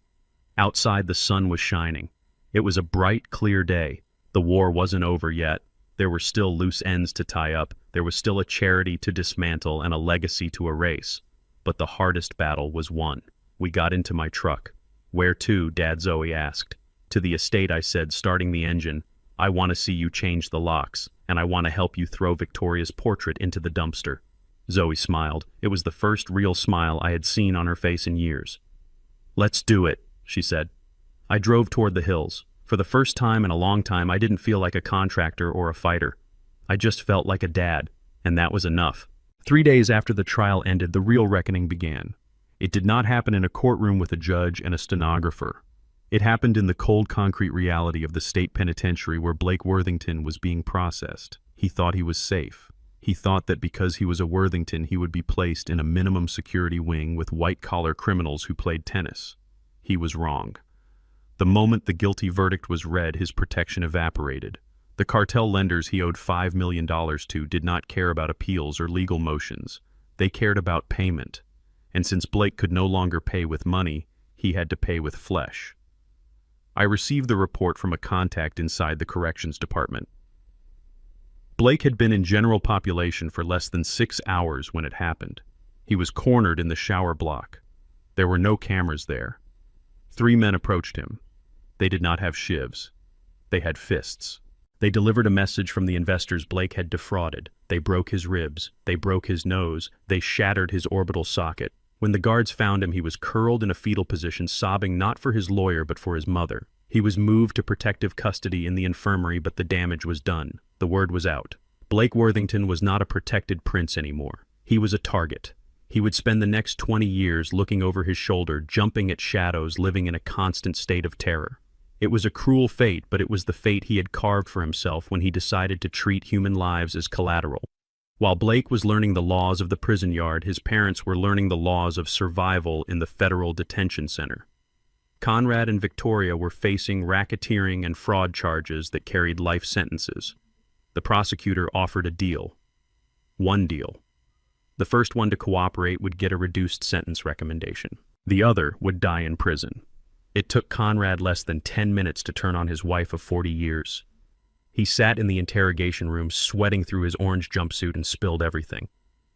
Outside, the sun was shining. It was a bright, clear day. The war wasn't over yet. There were still loose ends to tie up. There was still a charity to dismantle and a legacy to erase. But the hardest battle was won. We got into my truck. "Where to?" Dad, Zoe asked. "To the estate," I said, starting the engine. "I want to see you change the locks, and I want to help you throw Victoria's portrait into the dumpster." Zoe smiled. It was the first real smile I had seen on her face in years. "Let's do it," she said. I drove toward the hills. For the first time in a long time, I didn't feel like a contractor or a fighter. I just felt like a dad, and that was enough. 3 days after the trial ended, the real reckoning began. It did not happen in a courtroom with a judge and a stenographer. It happened in the cold concrete reality of the state penitentiary where Blake Worthington was being processed. He thought he was safe. He thought that because he was a Worthington, he would be placed in a minimum security wing with white-collar criminals who played tennis. He was wrong. The moment the guilty verdict was read, his protection evaporated. The cartel lenders he owed $5 million to did not care about appeals or legal motions. They cared about payment. And since Blake could no longer pay with money, he had to pay with flesh. I received the report from a contact inside the corrections department. Blake had been in general population for less than 6 hours when it happened. He was cornered in the shower block. There were no cameras there. 3 men approached him. They did not have shivs. They had fists. They delivered a message from the investors Blake had defrauded. They broke his ribs. They broke his nose. They shattered his orbital socket. When the guards found him, he was curled in a fetal position, sobbing not for his lawyer but for his mother. He was moved to protective custody in the infirmary, but the damage was done. The word was out. Blake Worthington was not a protected prince anymore. He was a target. He would spend the next 20 years looking over his shoulder, jumping at shadows, living in a constant state of terror. It was a cruel fate, but it was the fate he had carved for himself when he decided to treat human lives as collateral. While Blake was learning the laws of the prison yard, his parents were learning the laws of survival in the federal detention center. Conrad and Victoria were facing racketeering and fraud charges that carried life sentences. The prosecutor offered a deal. One deal. The first one to cooperate would get a reduced sentence recommendation. The other would die in prison. It took Conrad less than 10 minutes to turn on his wife of 40 years. He sat in the interrogation room, sweating through his orange jumpsuit, and spilled everything.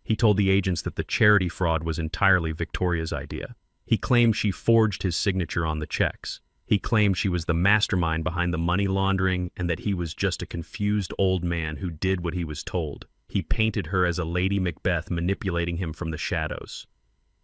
He told the agents that the charity fraud was entirely Victoria's idea. He claimed she forged his signature on the checks. He claimed she was the mastermind behind the money laundering and that he was just a confused old man who did what he was told. He painted her as a Lady Macbeth manipulating him from the shadows.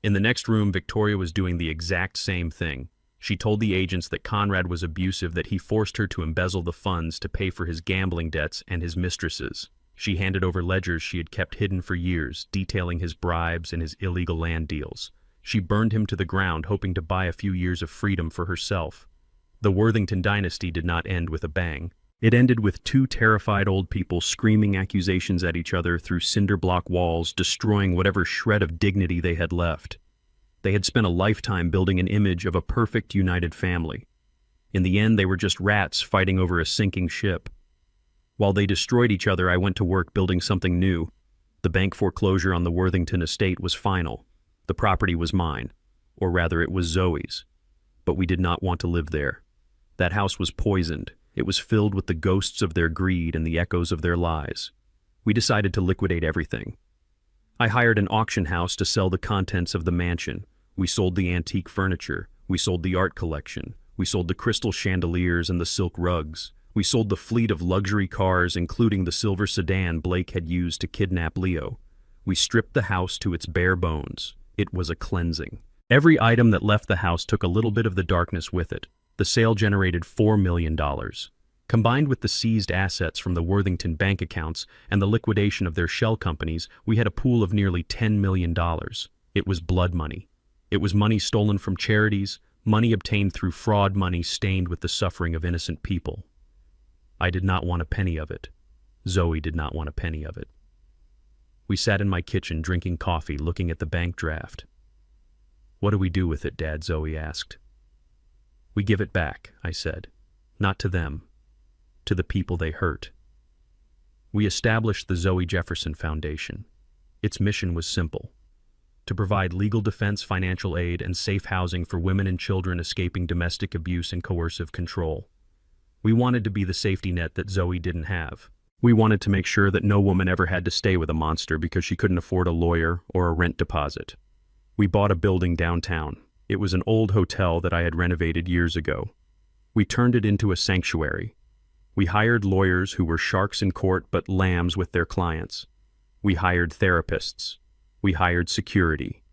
In the next room, Victoria was doing the exact same thing. She told the agents that Conrad was abusive, that he forced her to embezzle the funds to pay for his gambling debts and his mistresses. She handed over ledgers she had kept hidden for years, detailing his bribes and his illegal land deals. She burned him to the ground, hoping to buy a few years of freedom for herself. The Worthington dynasty did not end with a bang. It ended with two terrified old people screaming accusations at each other through cinder block walls, destroying whatever shred of dignity they had left. They had spent a lifetime building an image of a perfect united family. In the end, they were just rats fighting over a sinking ship. While they destroyed each other, I went to work building something new. The bank foreclosure on the Worthington estate was final. The property was mine, or rather it was Zoe's. But we did not want to live there. That house was poisoned. It was filled with the ghosts of their greed and the echoes of their lies. We decided to liquidate everything. I hired an auction house to sell the contents of the mansion. We sold the antique furniture. We sold the art collection. We sold the crystal chandeliers and the silk rugs. We sold the fleet of luxury cars, including the silver sedan Blake had used to kidnap Leo. We stripped the house to its bare bones. It was a cleansing. Every item that left the house took a little bit of the darkness with it. The sale generated $4 million. Combined with the seized assets from the Worthington bank accounts and the liquidation of their shell companies, we had a pool of nearly $10 million. It was blood money. It was money stolen from charities, money obtained through fraud, money stained with the suffering of innocent people. I did not want a penny of it. Zoe did not want a penny of it. We sat in my kitchen drinking coffee, looking at the bank draft. "What do we do with it, Dad?" Zoe asked. "We give it back," I said. "Not to them, to the people they hurt." We established the Zoe Jefferson Foundation. Its mission was simple: to provide legal defense, financial aid, and safe housing for women and children escaping domestic abuse and coercive control. We wanted to be the safety net that Zoe didn't have. We wanted to make sure that no woman ever had to stay with a monster because she couldn't afford a lawyer or a rent deposit. We bought a building downtown. It was an old hotel that I had renovated years ago. We turned it into a sanctuary. We hired lawyers who were sharks in court but lambs with their clients. We hired therapists. We hired security.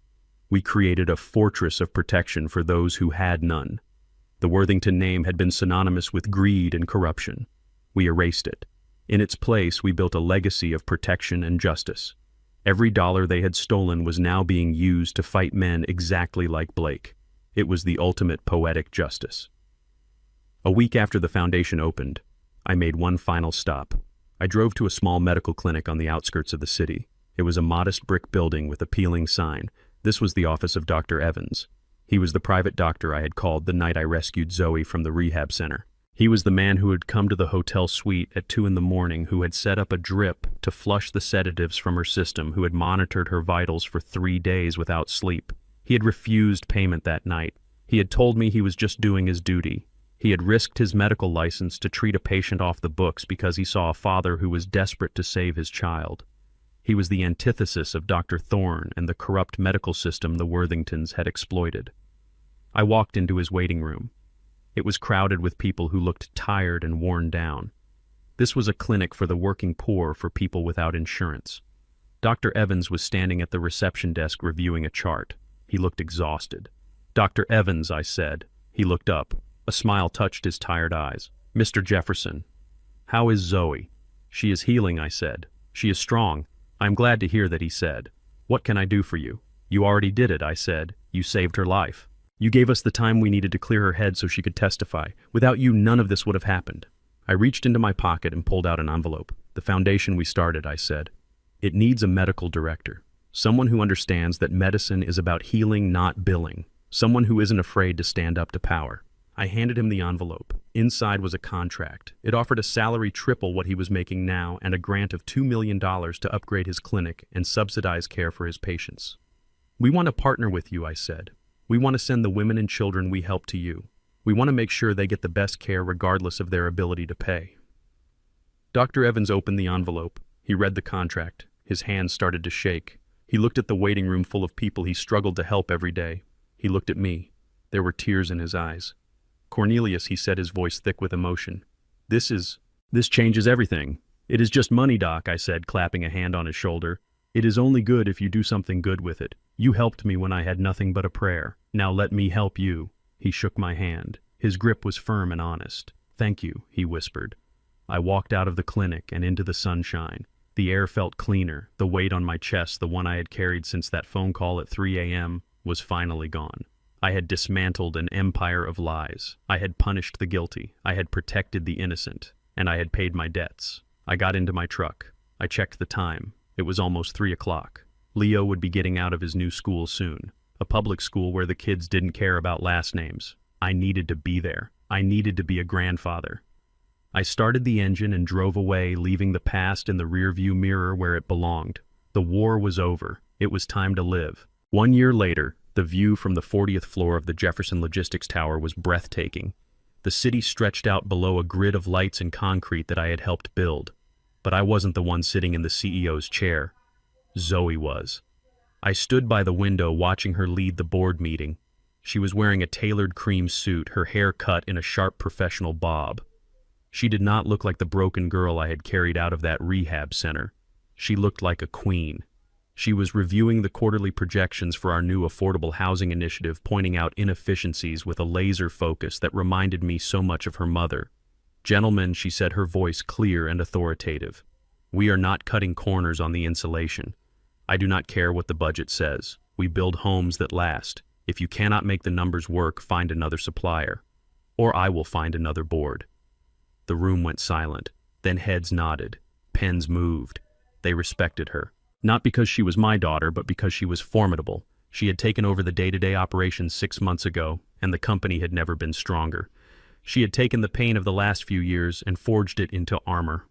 We created a fortress of protection for those who had none. The Worthington name had been synonymous with greed and corruption. We erased it. In its place, we built a legacy of protection and justice. Every dollar they had stolen was now being used to fight men exactly like Blake. It was the ultimate poetic justice. A week after the foundation opened, I made one final stop. I drove to a small medical clinic on the outskirts of the city. It was a modest brick building with a peeling sign. This was the office of Dr. Evans. He was the private doctor I had called the night I rescued Zoe from the rehab center. He was the man who had come to the hotel suite at 2 a.m, who had set up a drip to flush the sedatives from her system, who had monitored her vitals for 3 days without sleep. He had refused payment that night. He had told me he was just doing his duty. He had risked his medical license to treat a patient off the books because he saw a father who was desperate to save his child. He was the antithesis of Dr. Thorne and the corrupt medical system the Worthingtons had exploited. I walked into his waiting room. It was crowded with people who looked tired and worn down. This was a clinic for the working poor, for people without insurance. Dr. Evans was standing at the reception desk reviewing a chart. He looked exhausted. "Dr. Evans," I said. He looked up. A smile touched his tired eyes. "Mr. Jefferson, how is Zoe?" "She is healing," I said. "She is strong." "I am glad to hear that," he said. "What can I do for you?" "You already did it," I said. "You saved her life. You gave us the time we needed to clear her head so she could testify. Without you, none of this would have happened." I reached into my pocket and pulled out an envelope. "The foundation we started," I said. "It needs a medical director. Someone who understands that medicine is about healing, not billing. Someone who isn't afraid to stand up to power." I handed him the envelope. Inside was a contract. It offered a salary triple what he was making now and a grant of $2 million to upgrade his clinic and subsidize care for his patients. "We want to partner with you," I said. "We want to send the women and children we help to you. We want to make sure they get the best care regardless of their ability to pay." Dr. Evans opened the envelope. He read the contract. His hands started to shake. He looked at the waiting room full of people he struggled to help every day. He looked at me. There were tears in his eyes. "Cornelius," he said, his voice thick with emotion. This changes everything." "It is just money, Doc," I said, clapping a hand on his shoulder. "It is only good if you do something good with it. You helped me when I had nothing but a prayer. Now let me help you." He shook my hand. His grip was firm and honest. "Thank you," he whispered. I walked out of the clinic and into the sunshine. The air felt cleaner. The weight on my chest, the one I had carried since that phone call at 3 a.m., was finally gone. I had dismantled an empire of lies. I had punished the guilty. I had protected the innocent. And I had paid my debts. I got into my truck. I checked the time. It was almost 3 o'clock. Leo would be getting out of his new school soon. A public school where the kids didn't care about last names. I needed to be there. I needed to be a grandfather. I started the engine and drove away, leaving the past in the rearview mirror where it belonged. The war was over. It was time to live. 1 year later, the view from the 40th floor of the Jefferson Logistics Tower was breathtaking. The city stretched out below a grid of lights and concrete that I had helped build. But I wasn't the one sitting in the CEO's chair. Zoe was. I stood by the window watching her lead the board meeting. She was wearing a tailored cream suit, her hair cut in a sharp professional bob. She did not look like the broken girl I had carried out of that rehab center. She looked like a queen. She was reviewing the quarterly projections for our new affordable housing initiative, pointing out inefficiencies with a laser focus that reminded me so much of her mother. "Gentlemen," she said, her voice clear and authoritative, "we are not cutting corners on the insulation. I do not care what the budget says. We build homes that last. If you cannot make the numbers work, find another supplier. Or I will find another board." The room went silent. Then heads nodded. Pens moved. They respected her. Not because she was my daughter, but because she was formidable. She had taken over the day-to-day operations 6 months ago, and the company had never been stronger. She had taken the pain of the last few years and forged it into armor.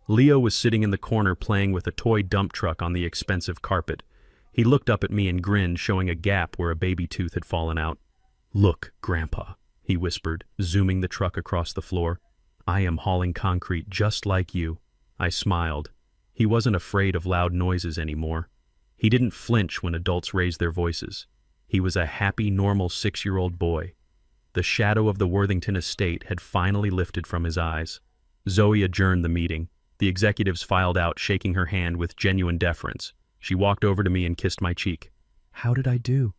Leo was sitting in the corner playing with a toy dump truck on the expensive carpet. He looked up at me and grinned, showing a gap where a baby tooth had fallen out. "Look, Grandpa," he whispered, zooming the truck across the floor. "I am hauling concrete just like you." I smiled. He wasn't afraid of loud noises anymore. He didn't flinch when adults raised their voices. He was a happy, normal 6-year-old boy. The shadow of the Worthington estate had finally lifted from his eyes. Zoe adjourned the meeting. The executives filed out, shaking her hand with genuine deference. She walked over to me and kissed my cheek. "How did I do?"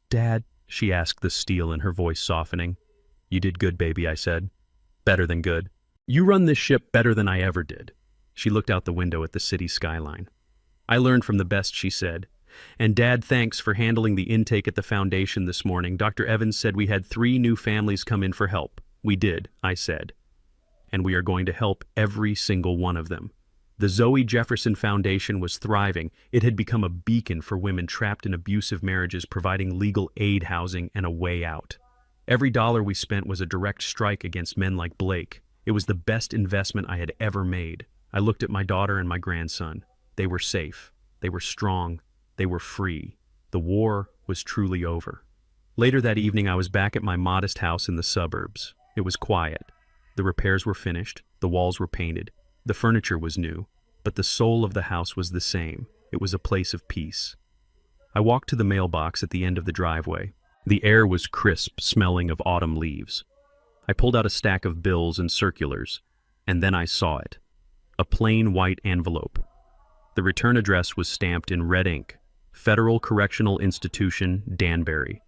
"Dad," she asked, the steel in her voice softening. "You did good, baby," I said. "Better than good. You run this ship better than I ever did." She looked out the window at the city skyline. "I learned from the best," she said. "And Dad, thanks for handling the intake at the foundation this morning. Dr. Evans said we had 3 new families come in for help." "We did," I said. "And we are going to help every single one of them." The Zoe Jefferson Foundation was thriving. It had become a beacon for women trapped in abusive marriages, providing legal aid, housing, and a way out. Every dollar we spent was a direct strike against men like Blake. It was the best investment I had ever made. I looked at my daughter and my grandson. They were safe. They were strong. They were free. The war was truly over. Later that evening, I was back at my modest house in the suburbs. It was quiet. The repairs were finished. The walls were painted. The furniture was new. But the soul of the house was the same. It was a place of peace. I walked to the mailbox at the end of the driveway. The air was crisp, smelling of autumn leaves. I pulled out a stack of bills and circulars, and then I saw it. A plain white envelope. The return address was stamped in red ink. Federal Correctional Institution, Danbury.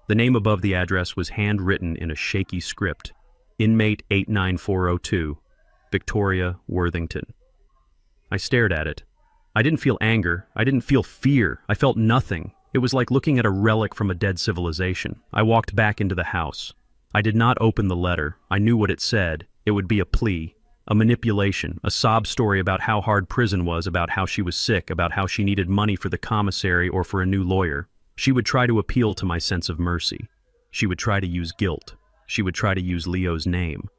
The name above the address was handwritten in a shaky script. Inmate 89402, Victoria Worthington. I stared at it. I didn't feel anger. I didn't feel fear. I felt nothing. It was like looking at a relic from a dead civilization. I walked back into the house. I did not open the letter. I knew what it said. It would be a plea, a manipulation, a sob story about how hard prison was, about how she was sick, about how she needed money for the commissary or for a new lawyer. She would try to appeal to my sense of mercy. She would try to use guilt. She would try to use Leo's name.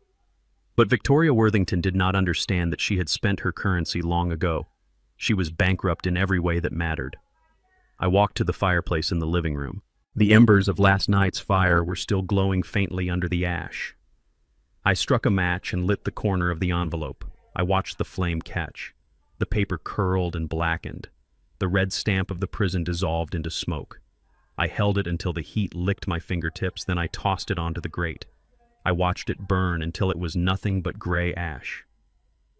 But Victoria Worthington did not understand that she had spent her currency long ago. She was bankrupt in every way that mattered. I walked to the fireplace in the living room. The embers of last night's fire were still glowing faintly under the ash. I struck a match and lit the corner of the envelope. I watched the flame catch. The paper curled and blackened. The red stamp of the prison dissolved into smoke. I held it until the heat licked my fingertips, then I tossed it onto the grate. I watched it burn until it was nothing but gray ash.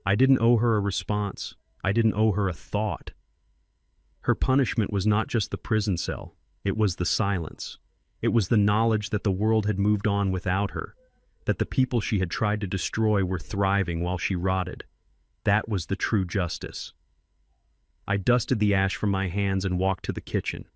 I didn't owe her a response. I didn't owe her a thought. Her punishment was not just the prison cell. It was the silence. It was the knowledge that the world had moved on without her, that the people she had tried to destroy were thriving while she rotted. That was the true justice. I dusted the ash from my hands and walked to the kitchen.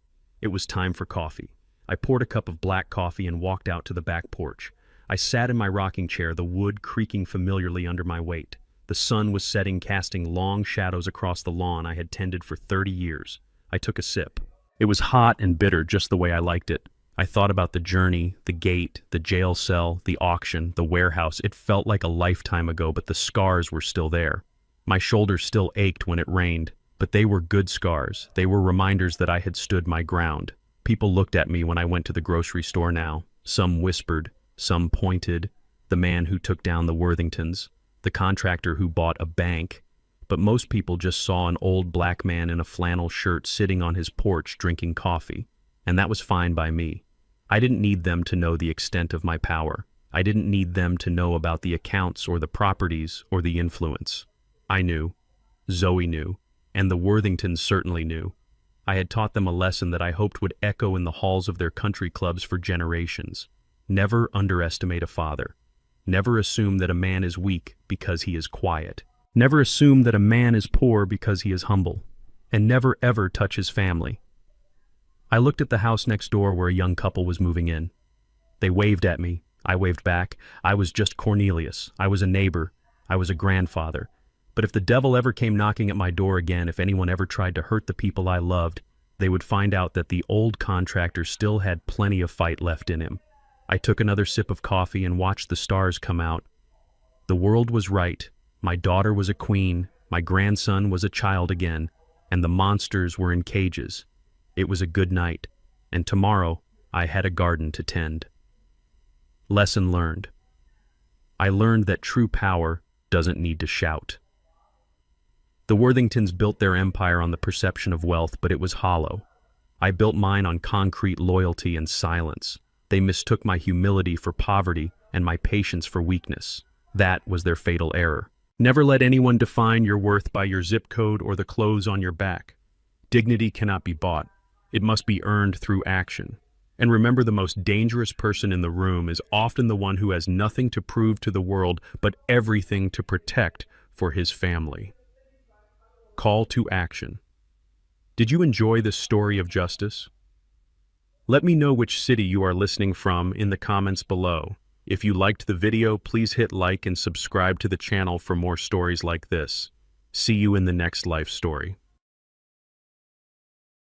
It was time for coffee. I poured a cup of black coffee and walked out to the back porch. I sat in my rocking chair, the wood creaking familiarly under my weight. The sun was setting, casting long shadows across the lawn I had tended for 30 years. I took a sip. It was hot and bitter, just the way I liked it. I thought about the journey, the gate, the jail cell, the auction, the warehouse. It felt like a lifetime ago, but the scars were still there. My shoulders still ached when it rained, but they were good scars. They were reminders that I had stood my ground. People looked at me when I went to the grocery store now. Some whispered, some pointed. The man who took down the Worthingtons, the contractor who bought a bank. But most people just saw an old black man in a flannel shirt sitting on his porch drinking coffee. And that was fine by me. I didn't need them to know the extent of my power. I didn't need them to know about the accounts or the properties or the influence. I knew. Zoe knew. And the Worthingtons certainly knew. I had taught them a lesson that I hoped would echo in the halls of their country clubs for generations. Never underestimate a father. Never assume that a man is weak because he is quiet. Never assume that a man is poor because he is humble. And never ever touch his family. I looked at the house next door where a young couple was moving in. They waved at me. I waved back. I was just Cornelius. I was a neighbor. I was a grandfather. But if the devil ever came knocking at my door again, if anyone ever tried to hurt the people I loved, they would find out that the old contractor still had plenty of fight left in him. I took another sip of coffee and watched the stars come out. The world was right. My daughter was a queen. My grandson was a child again. And the monsters were in cages. It was a good night. And tomorrow, I had a garden to tend. Lesson learned. I learned that true power doesn't need to shout. The Worthingtons built their empire on the perception of wealth, but it was hollow. I built mine on concrete loyalty and silence. They mistook my humility for poverty and my patience for weakness. That was their fatal error. Never let anyone define your worth by your zip code or the clothes on your back. Dignity cannot be bought. It must be earned through action. And remember, the most dangerous person in the room is often the one who has nothing to prove to the world, but everything to protect for his family. Call to action. Did you enjoy this story of justice? Let me know which city you are listening from in the comments below. If you liked the video, please hit like and subscribe to the channel for more stories like this. See you in the next life story.